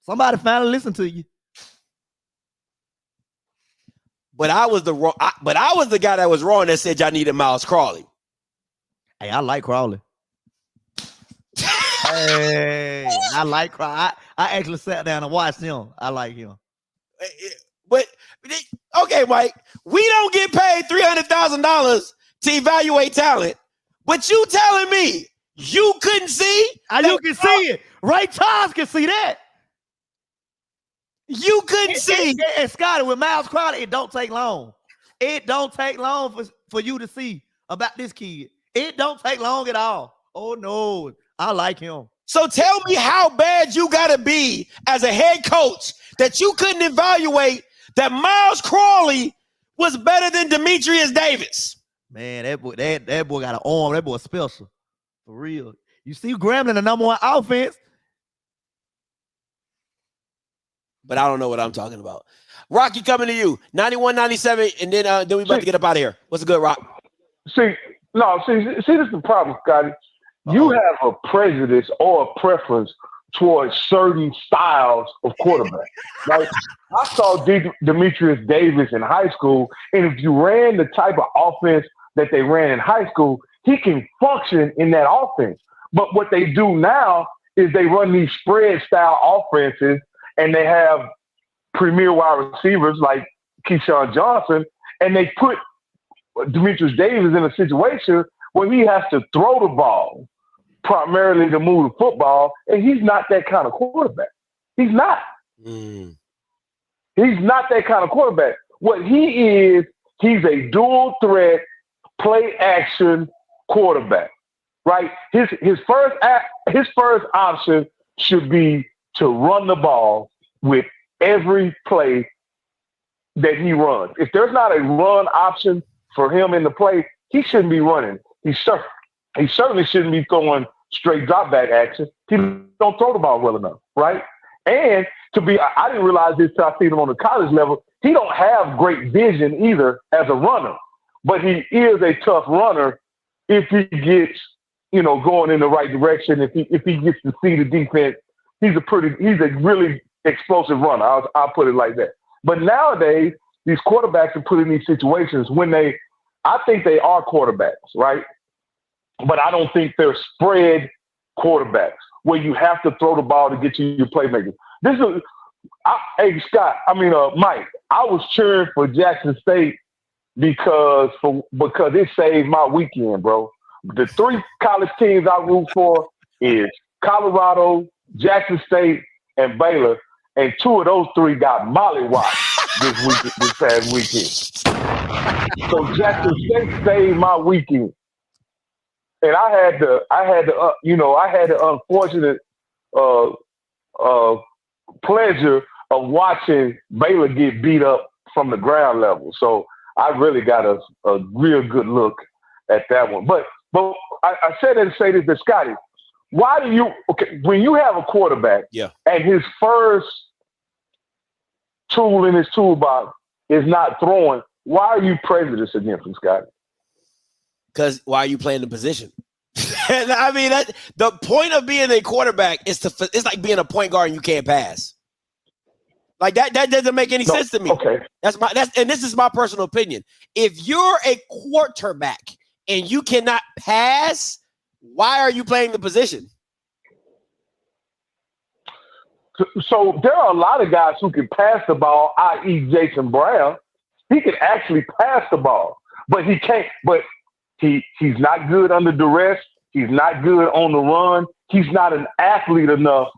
Somebody finally listened to you. But I was the guy that was wrong that said y'all needed Miles Crawley. Hey, I like Crawley. Hey, I like Crawley. I actually sat down and watched him. I like him. But okay, Mike, we don't get paid $300,000 to evaluate talent. But you telling me you couldn't see? You can see it. Ray Charles can see that. You couldn't see. And Scotty, with Miles Crawley, it don't take long. It don't take long for you to see about this kid. It don't take long at all. Oh, no. I like him. So tell me how bad you got to be as a head coach that you couldn't evaluate that Miles Crawley was better than Demetrius Davis. Man, that boy got an arm. That boy special. For real. You see Grambling, the #1 offense. But I don't know what I'm talking about. Rocky, coming to you. 91-97, and then we about to get up out of here. What's good, Rock? See, this is the problem, Scotty. You have a prejudice or a preference towards certain styles of quarterback. Like, I saw Demetrius Davis in high school, and if you ran the type of offense that they ran in high school, he can function in that offense. But what they do now is they run these spread style offenses, and they have premier wide receivers like Keyshawn Johnson, and they put Demetrius Davis in a situation where he has to throw the ball primarily to move the football, and he's not that kind of quarterback. He's not. He's not that kind of quarterback. What he is, he's a dual threat, play action quarterback, right? His first option should be to run the ball with every play that he runs. If there's not a run option for him in the play, he shouldn't be running. He certainly shouldn't be throwing straight drop back action. He don't throw the ball well enough, right? And I didn't realize this till I seen him on the college level. He don't have great vision either as a runner, but he is a tough runner if he gets, going in the right direction. If he gets to see the defense, he's a really explosive runner. I'll put it like that. But nowadays, these quarterbacks are put in these situations when I think they are quarterbacks, right? But I don't think they're spread quarterbacks where you have to throw the ball to get you your playmakers. Hey, Scott, Mike, I was cheering for Jackson State because it saved my weekend, bro. The 3 college teams I root for is Colorado, Jackson State, and Baylor, and 2 of those 3 got mollywopped this past weekend. So Jackson State saved my weekend, and I had the unfortunate pleasure of watching Baylor get beat up from the ground level. So I really got a real good look at that one. But I said that to say this to Scotty. Why do you when you have a quarterback and his first tool in his toolbox is not throwing, why are you prejudiced against him, Scotty? Because why are you playing the position? The point of being a quarterback is it's like being a point guard and you can't pass. Like that doesn't make any sense to me. Okay. And this is my personal opinion. If you're a quarterback and you cannot pass, why are you playing the position? So there are a lot of guys who can pass the ball, i.e. Jason Brown. He can actually pass the ball, but he can't. But he's not good under duress. He's not good on the run. He's not an athlete enough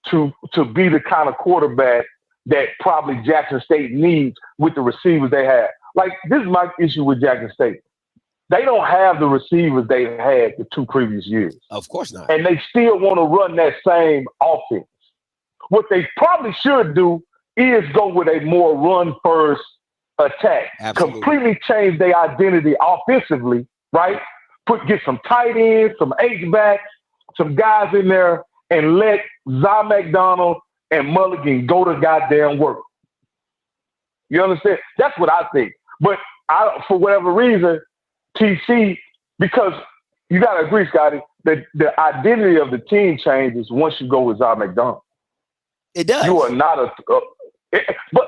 to be the kind of quarterback that probably Jackson State needs with the receivers they have. Like, this is my issue with Jackson State. They don't have the receivers they had the 2 previous years. Of course not. And they still want to run that same offense. What they probably should do is go with a more run-first attack. Absolutely. Completely change their identity offensively, right? Get some tight ends, some H-backs, some guys in there, and let Zy McDonald and Mulligan go to goddamn work. You understand? That's what I think. But for whatever reason, TC, because you got to agree, Scotty, that the identity of the team changes once you go with Zy McDonald. It does. You are not but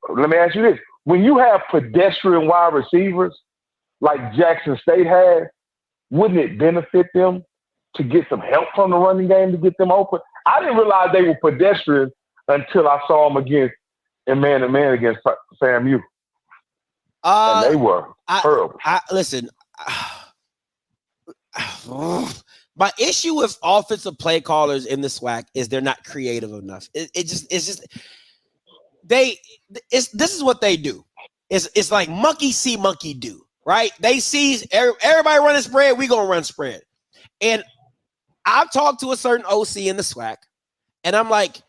let me ask you this. When you have pedestrian wide receivers like Jackson State has, wouldn't it benefit them to get some help from the running game to get them open? I didn't realize they were pedestrian until I saw them in man-to-man against FAMU. And they were terrible. Listen, my issue with offensive play callers in the SWAC is they're not creative enough. This is what they do. It's like monkey see, monkey do, right? They see everybody running spread, we gonna run spread. And I've talked to a certain OC in the SWAC, and I'm like,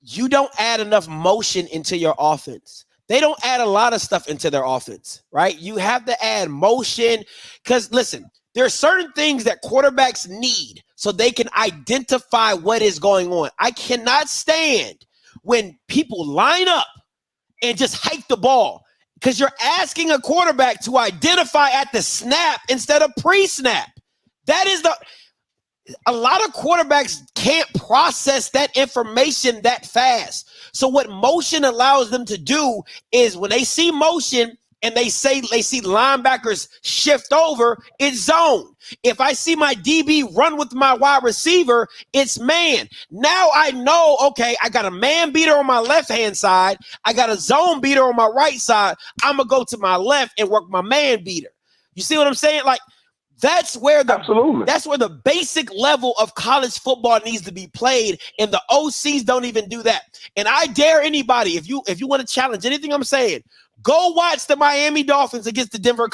you don't add enough motion into your offense. They don't add a lot of stuff into their offense, right? You have to add motion because, listen, there are certain things that quarterbacks need so they can identify what is going on. I cannot stand when people line up and just hike the ball because you're asking a quarterback to identify at the snap instead of pre-snap. A lot of quarterbacks can't process that information that fast. So what motion allows them to do is when they see motion, and they see linebackers shift over, it's zone. If I see my DB run with my wide receiver, it's man. Now I know, okay, I got a man beater on my left-hand side. I got a zone beater on my right side. I'm going to go to my left and work my man beater. You see what I'm saying? Like, that's where the basic level of college football needs to be played, and the OCs don't even do that. And I dare anybody, if you want to challenge anything I'm saying, go watch the Miami Dolphins against the Denver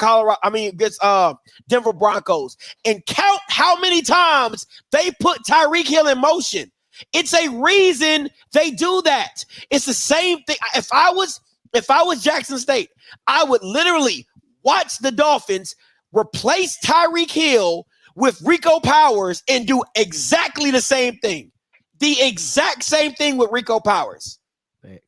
Broncos and count how many times they put Tyreek Hill in motion. It's a reason they do that. It's the same thing. If I was Jackson State, I would literally watch the Dolphins replace Tyreek Hill with Rico Powers and do exactly the same thing. The exact same thing with Rico Powers.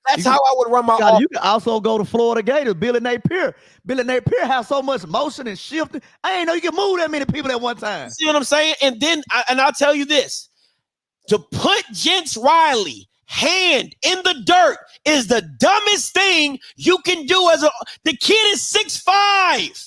That's how I would run my offense. You can also go to Florida Gators, Billy Napier. Billy Napier has so much motion and shifting. I ain't know you can move that many people at one time. You see what I'm saying? And then, I'll tell you this. To put Gents Riley hand in the dirt is the dumbest thing you can do. The kid is 6'5".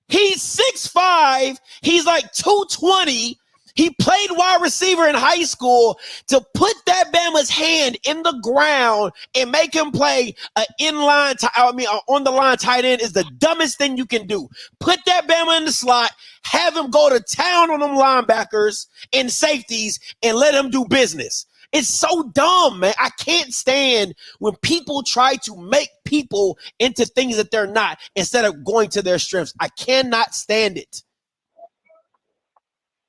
He's 6'5". He's like 220. He played wide receiver in high school. To put that Bama's hand in the ground and make him play on the line tight end is the dumbest thing you can do. Put that Bama in the slot, have him go to town on them linebackers and safeties, and let him do business. It's so dumb, man. I can't stand when people try to make people into things that they're not instead of going to their strengths. I cannot stand it.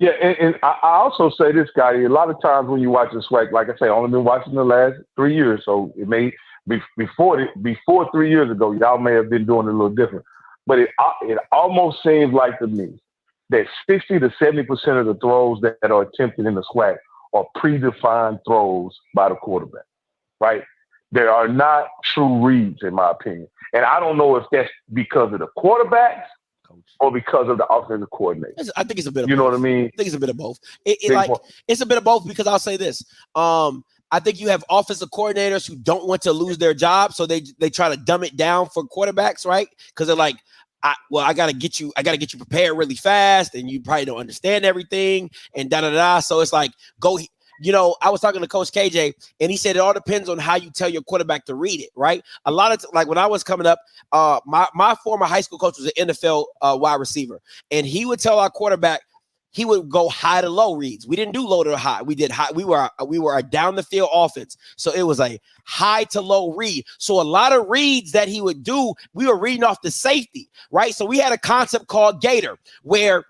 Yeah, and I also say this, Scotty, a lot of times when you watch the SWAC, like I say, I only been watching the last 3 years, so it may be before 3 years ago, y'all may have been doing it a little different. But it almost seems like to me that 60 to 70% of the throws that are attempted in the SWAC are predefined throws by the quarterback, right? There are not true reads, in my opinion. And I don't know if that's because of the quarterbacks or because of the offensive coordinator. I think it's a bit of both. You know what I mean? I think it's a bit of both. It's a bit of both because I'll say this. I think you have offensive coordinators who don't want to lose their job, so they try to dumb it down for quarterbacks, right? Because they're like, I gotta get you prepared really fast, and you probably don't understand everything, and da. So it's like, go. I was talking to Coach KJ, and he said it all depends on how you tell your quarterback to read it, right? A lot of like when I was coming up, my former high school coach was an NFL wide receiver, and he would tell our quarterback he would go high to low reads. We didn't do low to high. We did high. We were a down the field offense, so it was a high to low read. So a lot of reads that he would do, we were reading off the safety, right? So we had a concept called Gator, where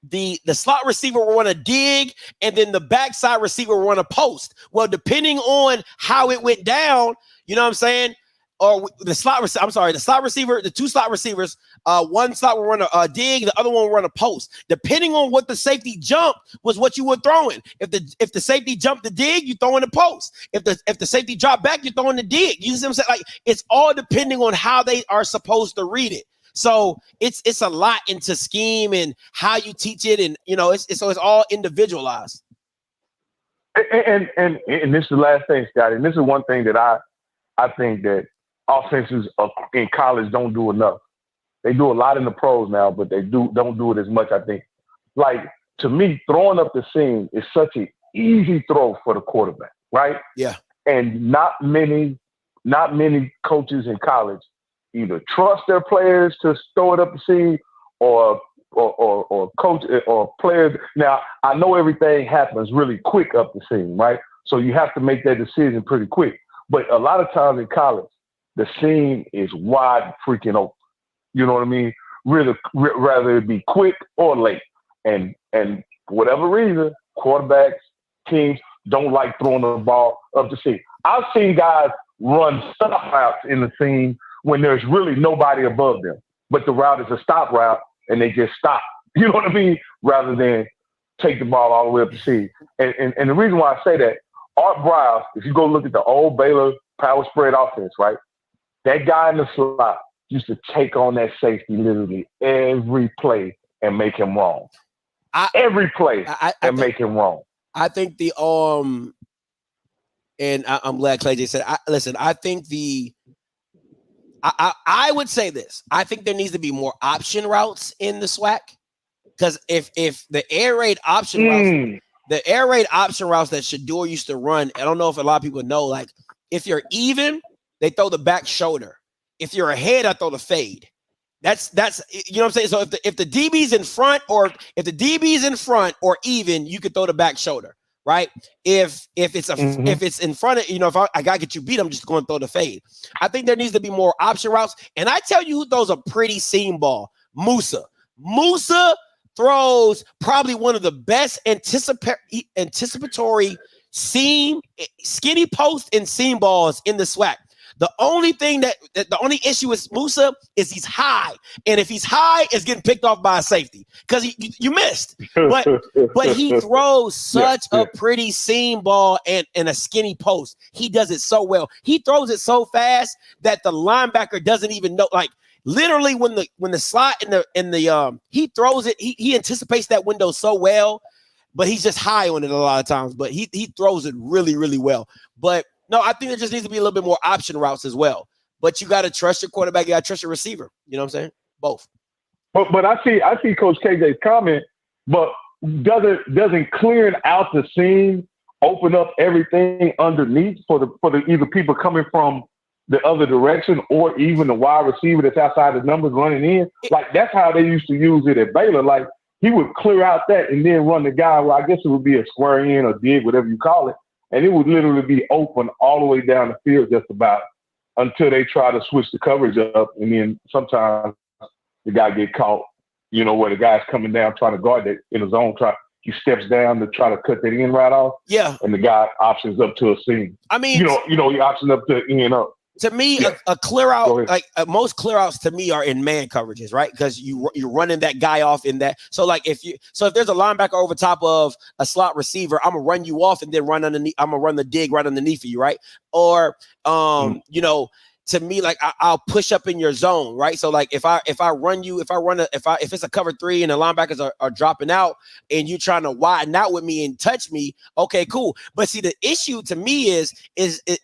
the slot receiver will run a dig, and then the backside receiver will run a post. Well, depending on how it went down, you know what I'm saying? Or the slot receiver, the two slot receivers, one slot will run a dig, the other one will run a post. Depending on what the safety jump was, what you were throwing. If the safety jumped the dig, you throw in the post. If the safety dropped back, you throw in the dig. You see what I'm saying? Like, it's all depending on how they are supposed to read it. So it's a lot into scheme and how you teach it, and it's all individualized. And this is the last thing, Scotty. And this is one thing that I think that offenses in college don't do enough. They do a lot in the pros now, but they don't do it as much, I think. Like, to me, throwing up the seam is such an easy throw for the quarterback, right? Yeah. And not many coaches in college either trust their players to throw it up the seam or coach or players. Now, I know everything happens really quick up the seam, right? So you have to make that decision pretty quick. But a lot of times in college, the seam is wide freaking open. You know what I mean? Really, rather it be quick or late. And for whatever reason, quarterbacks, teams don't like throwing the ball up the seam. I've seen guys run stop routes in the seam when there's really nobody above them, but the route is a stop route and they just stop. You know what I mean? Rather than take the ball all the way up the seam. And the reason why I say that, Art Briles, if you go look at the old Baylor power spread offense, right? That guy in the slot used to take on that safety literally every play and make him wrong. Every play make him wrong. I think and I'm glad Clay J said, I think I would say this. I think there needs to be more option routes in the SWAC. Because if the air raid option routes, the air raid option routes that Shador used to run, I don't know if a lot of people know, like if you're even, they throw the back shoulder. If you're ahead, I throw the fade. That's you know what I'm saying? So if the DB's in front or if the DB's in front or even, you could throw the back shoulder, right? If it's if it's in front of, you know, if I gotta get you beat, I'm just going to throw the fade. I think there needs to be more option routes. And I tell you who throws a pretty seam ball, Musa. Musa throws probably one of the best anticipatory seam, skinny post and seam balls in the SWAC. The only thing the only issue with Musa is he's high, and if he's high, it's getting picked off by a safety because you missed. But he throws such a pretty seam ball and a skinny post. He does it so well. He throws it so fast that the linebacker doesn't even know. Like literally, when the slot in the he throws it, he anticipates that window so well, but he's just high on it a lot of times. But he throws it really, really well. But no, I think there just needs to be a little bit more option routes as well. But you got to trust your quarterback. You got to trust your receiver. You know what I'm saying? Both. But I see Coach KJ's comment. But doesn't clearing out the seam open up everything underneath for the either people coming from the other direction or even the wide receiver that's outside the numbers running in? Like that's how they used to use it at Baylor. Like he would clear out that and then run the guy. Well, I guess it would be a square in or dig, whatever you call it. And it would literally be open all the way down the field just about until they try to switch the coverage up. And then sometimes the guy get caught, you know, where the guy's coming down trying to guard it in his zone. He steps down to try to cut that in right off. Yeah. And the guy options up to a seam. I mean, you know, he options up to in up. To me, a clear out, like most clear outs to me are in man coverages, right? Because you're running that guy off in that. So like if there's a linebacker over top of a slot receiver, I'm gonna run you off and then run underneath. I'm gonna run the dig right underneath of you, right? Or you know, to me, like I'll push up in your zone, right? So like if it's a cover 3 and the linebackers are dropping out and you're trying to widen out with me and touch me, okay, cool. But see, the issue to me is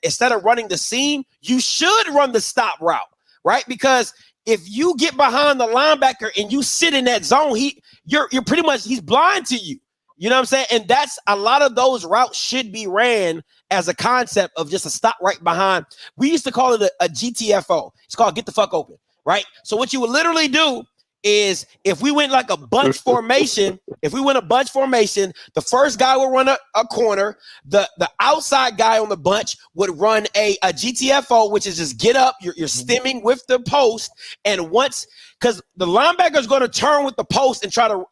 instead of running the seam, you should run the stop route, right? Because if you get behind the linebacker and you sit in that zone, you're pretty much he's blind to you. You know what I'm saying? And that's a lot of those routes should be ran as a concept of just a stop right behind. We used to call it a GTFO. It's called get the fuck open, right? So what you would literally do is if we went like a bunch formation, the first guy would run a corner, the outside guy on the bunch would run a GTFO, which is just get up, you're stemming with the post, and once, because the linebacker is going to turn with the post and try to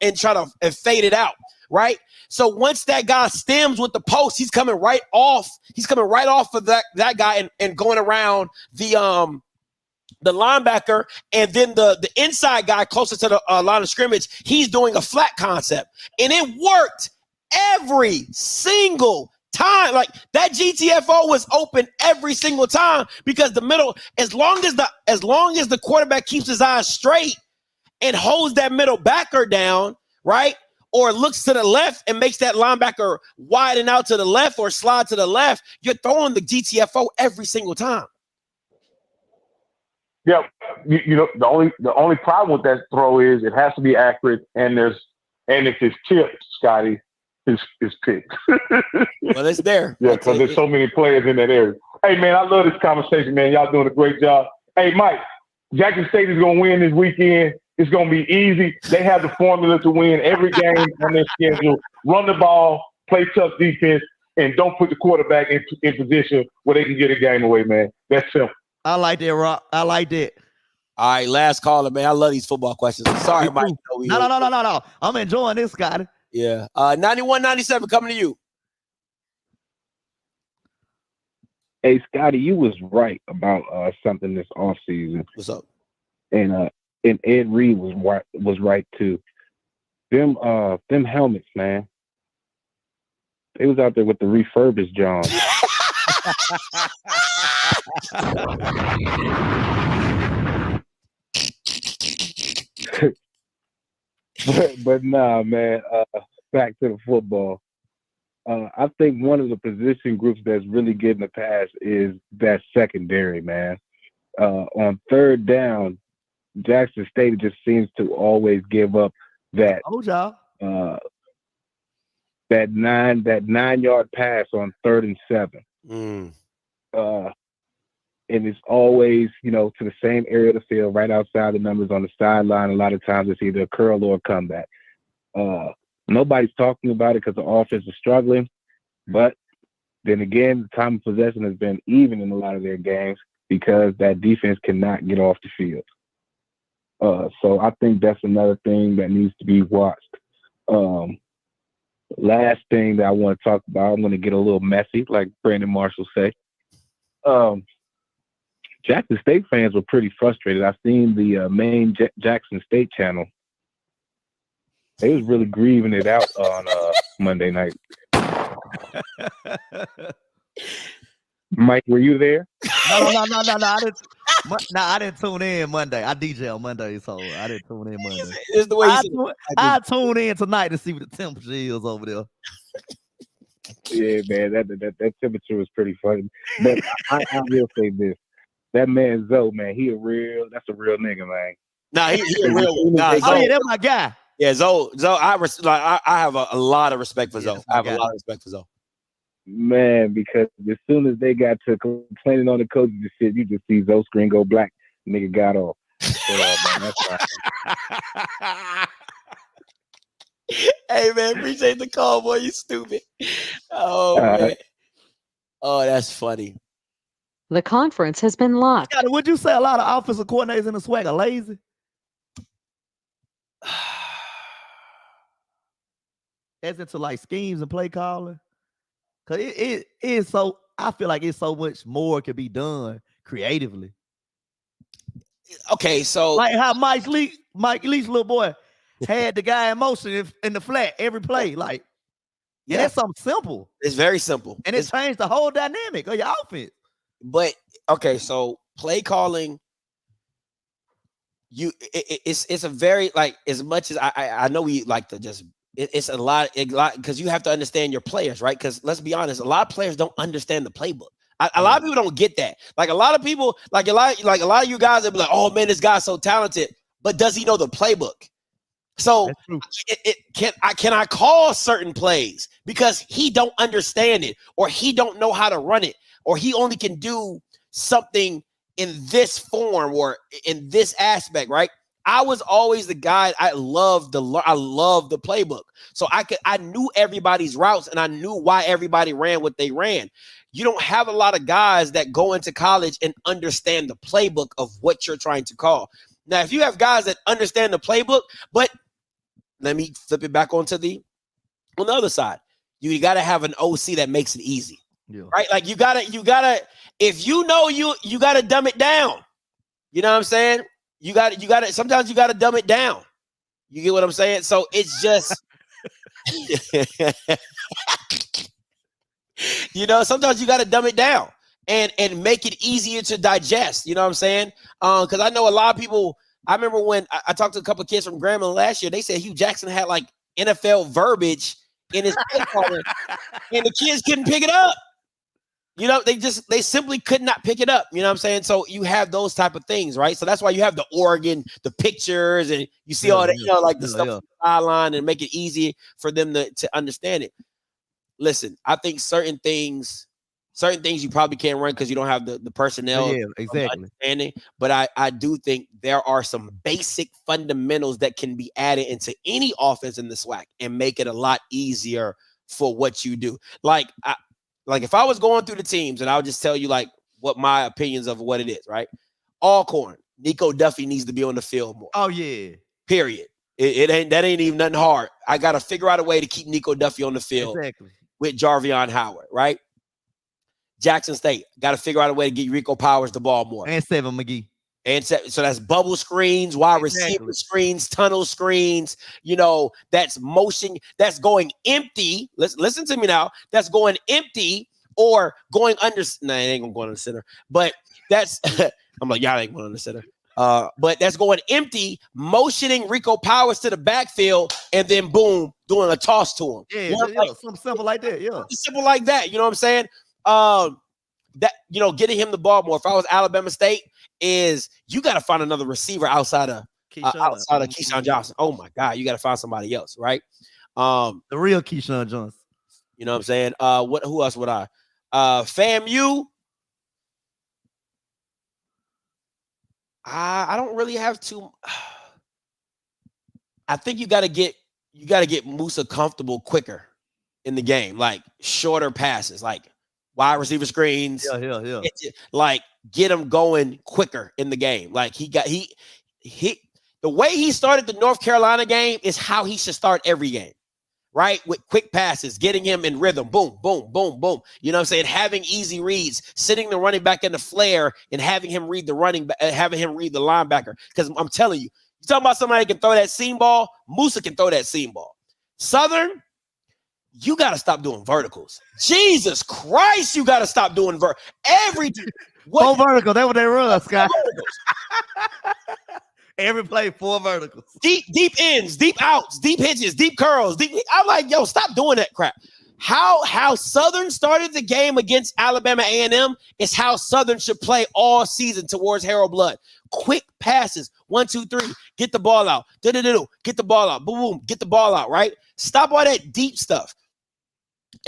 fade it out. Right. So once that guy stems with the post, he's coming right off of that guy and going around the linebacker, and then the inside guy closer to the line of scrimmage, he's doing a flat concept. And it worked every single time. Like that GTFO was open every single time because the middle, as long as the quarterback keeps his eyes straight and holds that middle backer down, right? Or looks to the left and makes that linebacker widen out to the left or slide to the left, you're throwing the GTFO every single time. Yeah, you know, the only problem with that throw is it has to be accurate, and if it's tipped, Scotty, it's picked. Well, it's there. Yeah, because there's so many players in that area. Hey, man, I love this conversation, man. Y'all doing a great job. Hey, Mike, Jackson State is going to win this weekend. It's going to be easy. They have the formula to win every game on their schedule. Run the ball, play tough defense, and don't put the quarterback in position where they can get a game away, man. That's simple. I like that, Rock. I like that. All right, last caller, man. I love these football questions. Sorry, Mike. No. I'm enjoying this, Scotty. Yeah. 91-97 coming to you. Hey, Scotty, you was right about something this offseason. What's up? And Ed Reed was right too. Them helmets, man. They was out there with the refurbished John. but nah, man. Back to the football. I think one of the position groups that's really getting a pass is that secondary, man. on third down, Jackson State just seems to always give up that that 9-yard pass on 3rd and 7. And it's always, to the same area of the field, right outside the numbers on the sideline. A lot of times it's either a curl or a comeback. Nobody's talking about it because the offense is struggling. But then again, the time of possession has been even in a lot of their games because that defense cannot get off the field. So I think that's another thing that needs to be watched. Last thing that I want to talk about, I'm going to get a little messy, like Brandon Marshall say. Jackson State fans were pretty frustrated. I've seen the main Jackson State channel. They was really grieving it out on Monday night. Mike, were you there? No. I didn't tune in Monday. I DJ on Monday, so I didn't tune in Monday. It's the way I tune in tonight to see what the temperature is over there. Yeah, man, that temperature was pretty funny. But I will say this. That man Zoe, man, that's a real nigga, man. Nah, he a real Nah, that's my guy. Yeah, Zoe, I have a lot of respect for Zoe. I have a lot of respect for Zoe. Man, because as soon as they got to complaining on the coaches and shit, you just see Zoe screen go black. Nigga got off. So, man, that's fine. Hey, man, appreciate the call, boy. You stupid. Oh, man. Oh, that's funny. The conference has been locked. Scotty, would you say a lot of offensive coordinators in the swag are lazy? As into like schemes and play calling? Because it is so, I feel like it's so much more could be done creatively. Okay, so like how Mike Leach, little boy, had the guy in motion in the flat every play. Like, yeah, that's something simple. It's very simple. And it changed the whole dynamic of your offense. But okay, so play calling, it's a very, like, as much as I know we like to just, it's a lot because you have to understand your players, right? Because let's be honest, a lot of players don't understand the playbook. A lot of people don't get that. Like a lot of people, like a lot of you guys will be like, oh man, this guy's so talented, but does he know the playbook? So can I call certain plays because he don't understand it, or he don't know how to run it, or he only can do something in this form or in this aspect, right? I was always the guy. I love the playbook. So I knew everybody's routes and I knew why everybody ran what they ran. You don't have a lot of guys that go into college and understand the playbook of what you're trying to call. Now, if you have guys that understand the playbook, but let me flip it back on the other side. You got to have an OC that makes it easy, right? Like you gotta, if you know you got to dumb it down. You know what I'm saying? You got to, sometimes you got to dumb it down. You get what I'm saying? So it's just, sometimes you got to dumb it down and make it easier to digest. You know what I'm saying? Because I know a lot of people, I remember when I talked to a couple of kids from Grambling last year, they said Hugh Jackson had like NFL verbiage in his calling, and the kids couldn't pick it up. They simply could not pick it up. You know what I'm saying? So you have those type of things, right? So that's why you have the Oregon, the pictures, and you see all that, the stuff on the sideline, and make it easy for them to understand it. Listen, I think certain things you probably can't run because you don't have the personnel. Yeah, exactly. Understanding. But I do think there are some basic fundamentals that can be added into any offense in the SWAC and make it a lot easier for what you do. Like if I was going through the teams and I would just tell you like what my opinions of what it is, right? Alcorn, Nico Duffy needs to be on the field more. Oh yeah. Period. That ain't even nothing hard. I got to figure out a way to keep Nico Duffy on the field with Jarvion Howard, right? Jackson State, got to figure out a way to get Rico Powers the ball more. And Seven McGee. And so that's bubble screens, wide receiver screens, tunnel screens, that's motion, that's going empty. Listen to me now. That's going empty or going under. Nah, it ain't going to go under the center. But that's, I'm like, y'all ain't going under the center. But that's going empty, motioning Rico Powers to the backfield, and then boom, doing a toss to him. Yeah, something simple like that. Yeah. Simple like that. You know what I'm saying? getting him the ball more. If I was Alabama State, is you got to find another receiver outside of Keyshawn Johnson. Oh my God, you got to find somebody else, right? The real Keyshawn Johnson. You know what I'm saying? Who else would I? FAMU. I don't really have to. I think you got to get Musa comfortable quicker in the game, like shorter passes, like wide receiver screens. Yeah. Like get him going quicker in the game. Like he the way he started the North Carolina game is how he should start every game, right? With quick passes, getting him in rhythm, boom, boom, boom, boom. You know what I'm saying? Having easy reads, sitting the running back in the flare, and having him read the linebacker. Because I'm telling you, you're talking about somebody that can throw that seam ball. Musa can throw that seam ball. Southern, you got to stop doing verticals. Jesus Christ, you got to stop doing Four vertical. That's what they run, Scott. Every play, 4 verticals. Deep ins, deep outs, deep hitches, deep curls. I'm like, yo, stop doing that crap. How Southern started the game against Alabama A&M is how Southern should play all season towards Harold Blood. Quick passes, 1, 2, 3, get the ball out. Get the ball out. Boom, boom, get the ball out, right? Stop all that deep stuff.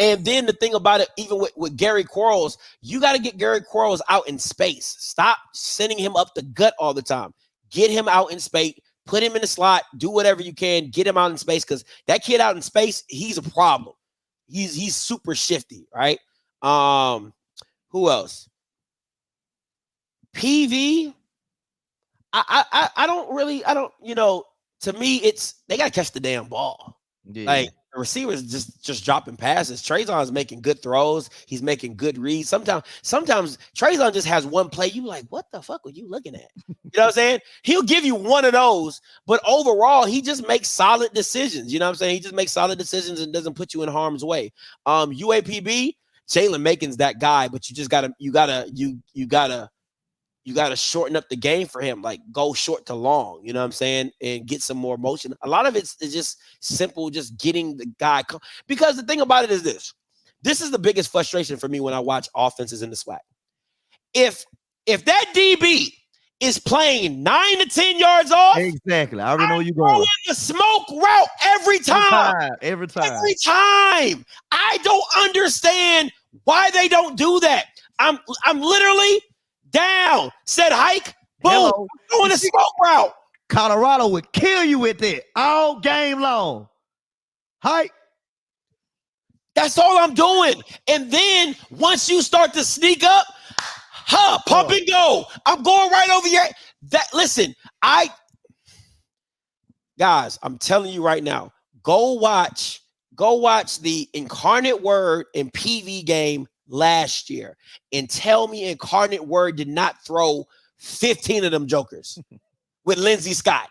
And then the thing about it, even with Gary Quarles, you got to get Gary Quarles out in space. Stop sending him up the gut all the time. Get him out in space. Put him in the slot. Do whatever you can. Get him out in space because that kid out in space, he's a problem. He's super shifty, right? Who else? PV. I don't. To me, it's they gotta catch the damn ball. Yeah. Like the receivers just dropping passes. Trayvon's making good throws. He's making good reads. Sometimes Trayvon just has one play. You like, what the fuck were you looking at? You know what I'm saying? He'll give you one of those, but overall, he just makes solid decisions. You know what I'm saying? He just makes solid decisions and doesn't put you in harm's way. UAPB, Jalen Macon's that guy, but you gotta shorten up the game for him, like go short to long, you know what I'm saying, and get some more motion. A lot of it's just simple, just getting the guy. Because the thing about it is this is the biggest frustration for me when I watch offenses in the SWAC. If that DB is playing 9 to 10 yards off, exactly. I already know where you're going. The smoke route every time. Every time. I don't understand why they don't do that. I'm literally down, said hike, boom, going the smoke route. Colorado would kill you with it all game long. Hike. That's all I'm doing. And then once you start to sneak up, pump and go. I'm going right over your listen, guys, I'm telling you right now, go watch the Incarnate Word and PV game last year and tell me Incarnate Word did not throw 15 of them jokers with Lindsey Scott.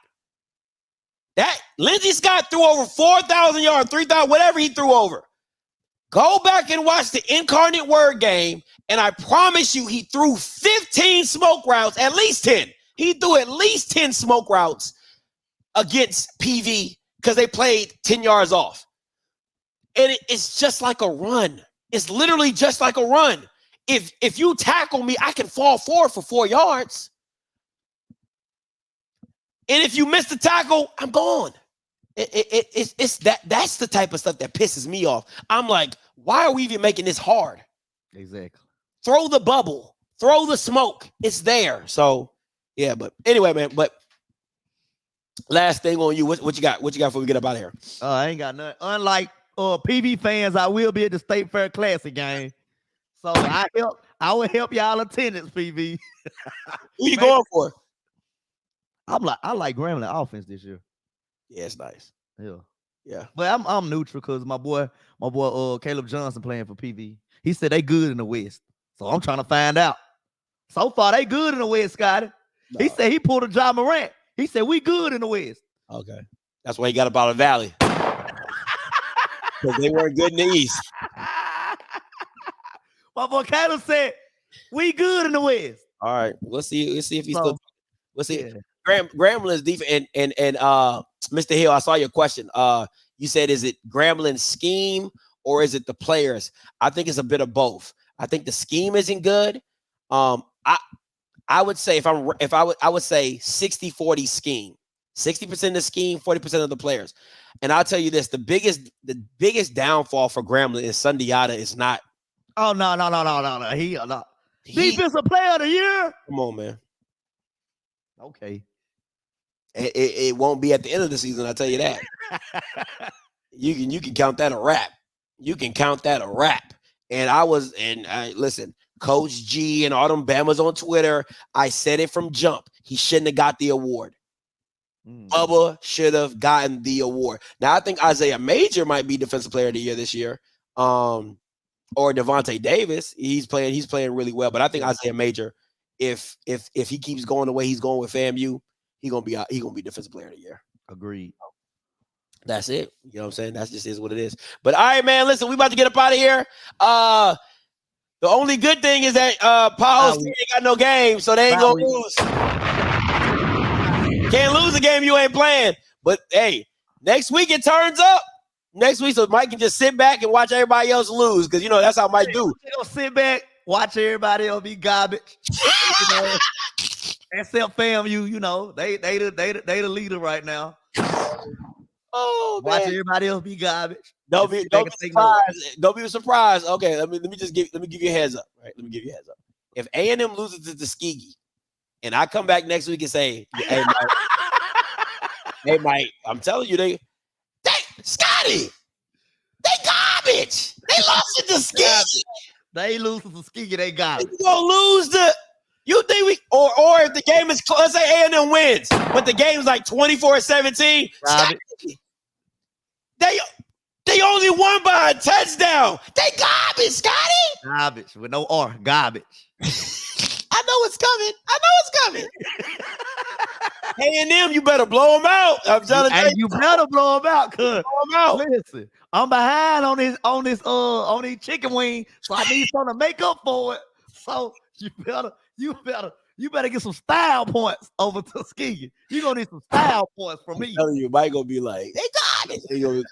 That Lindsey Scott threw over 4,000 yards, 3,000, whatever he threw over. Go back and watch the Incarnate Word game, and I promise you he threw 15 smoke routes, at least 10. He threw at least 10 smoke routes against PV because they played 10 yards off. And it's just like a run. It's literally just like a run. If you tackle me, I can fall forward for 4 yards. And if you miss the tackle, I'm gone. That's the type of stuff that pisses me off. I'm like, why are we even making this hard? Exactly. Throw the bubble, throw the smoke. It's there. So yeah, but anyway, man. But last thing on you, what you got? What you got before we get up out of here? I ain't got nothing. Unlike PV fans, I will be at the State Fair Classic game. So I will help y'all attendance, PV. Who you going for? I like Grambling offense this year. Yeah, it's nice. Yeah. But I'm neutral because my boy Caleb Johnson playing for PV. He said they good in the West. So I'm trying to find out. So far, they good in the West, Scotty. No. He said he pulled a John Morant. He said we good in the West. Okay. That's why he got up out of the Valley. Because they weren't good in the East. My boy Caleb said we good in the West. All right. We'll see if he's still. We'll see. Yeah. Grambling's defense and Mr. Hill, I saw your question. You said, is it Grambling's scheme or is it the players? I think it's a bit of both. I think the scheme isn't good. I would say I would say 60-40 scheme. 60% of the scheme, 40% of the players. And I'll tell you this: the biggest downfall for Grambling is Sundiata is not. Oh no. He defensive player of the year. Come on, man. Okay. It won't be at the end of the season. I'll tell you that. You can count that a wrap. You can count that a wrap. And I listen, Coach G and all them Bamas on Twitter. I said it from jump. He shouldn't have got the award. Bubba should have gotten the award. Now I think Isaiah Major might be Defensive Player of the Year this year, or Devontae Davis. He's playing really well. But I think Isaiah Major, if he keeps going the way he's going with FAMU, he gonna be Defensive Player of the Year. Agreed. That's it. You know what I'm saying? That just is what it is. But all right, man. Listen, we about to get up out of here. The only good thing is that Paul ain't got no game, so they ain't gonna lose. Can't lose a game you ain't playing. But hey, next week it turns up. Next week, so Mike can just sit back and watch everybody else lose, because that's how Mike do. They gonna sit back, watch everybody else be garbage. Except FAMU, they the leader right now. Oh, watch man. everybody else be garbage. Don't be surprised. Don't be surprised. Okay, let me give you a heads up. Right, let me give you a heads up. If A&M loses to Tuskegee, and I come back next week and say, "Hey, Mike, hey, Mike, I'm telling you, they Scotty, they garbage. They lost to Tuskegee. They lose to Tuskegee, they garbage. You gonna lose You think we or if the game is close, let's say A&M wins, but the game's like 24-17. They only won by a touchdown. They garbage, Scotty. Garbage with no R. Garbage. I know it's coming. A&M, you better blow them out. I'm telling you. And you better blow them out, cuz. Listen, I'm behind on these chicken wings, so I need something to make up for it. So you better get some style points over Tuskegee. You're gonna need some style points from me. I'm telling you, Mike gonna be like, they garbage. They garbage.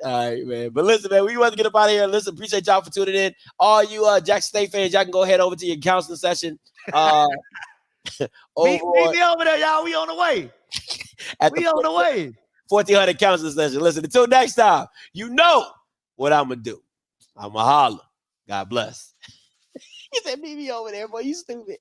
All right, man. But listen, man, we want to get up out of here. Listen, appreciate y'all for tuning in. All you Jackson State fans, y'all can go head over to your counseling session. Meet me over there, y'all. We on the way. We on the way. 1400 counseling session. Listen, until next time, you know what I'm gonna do. I'm gonna holler. God bless. He said, meet me over there, boy. You stupid.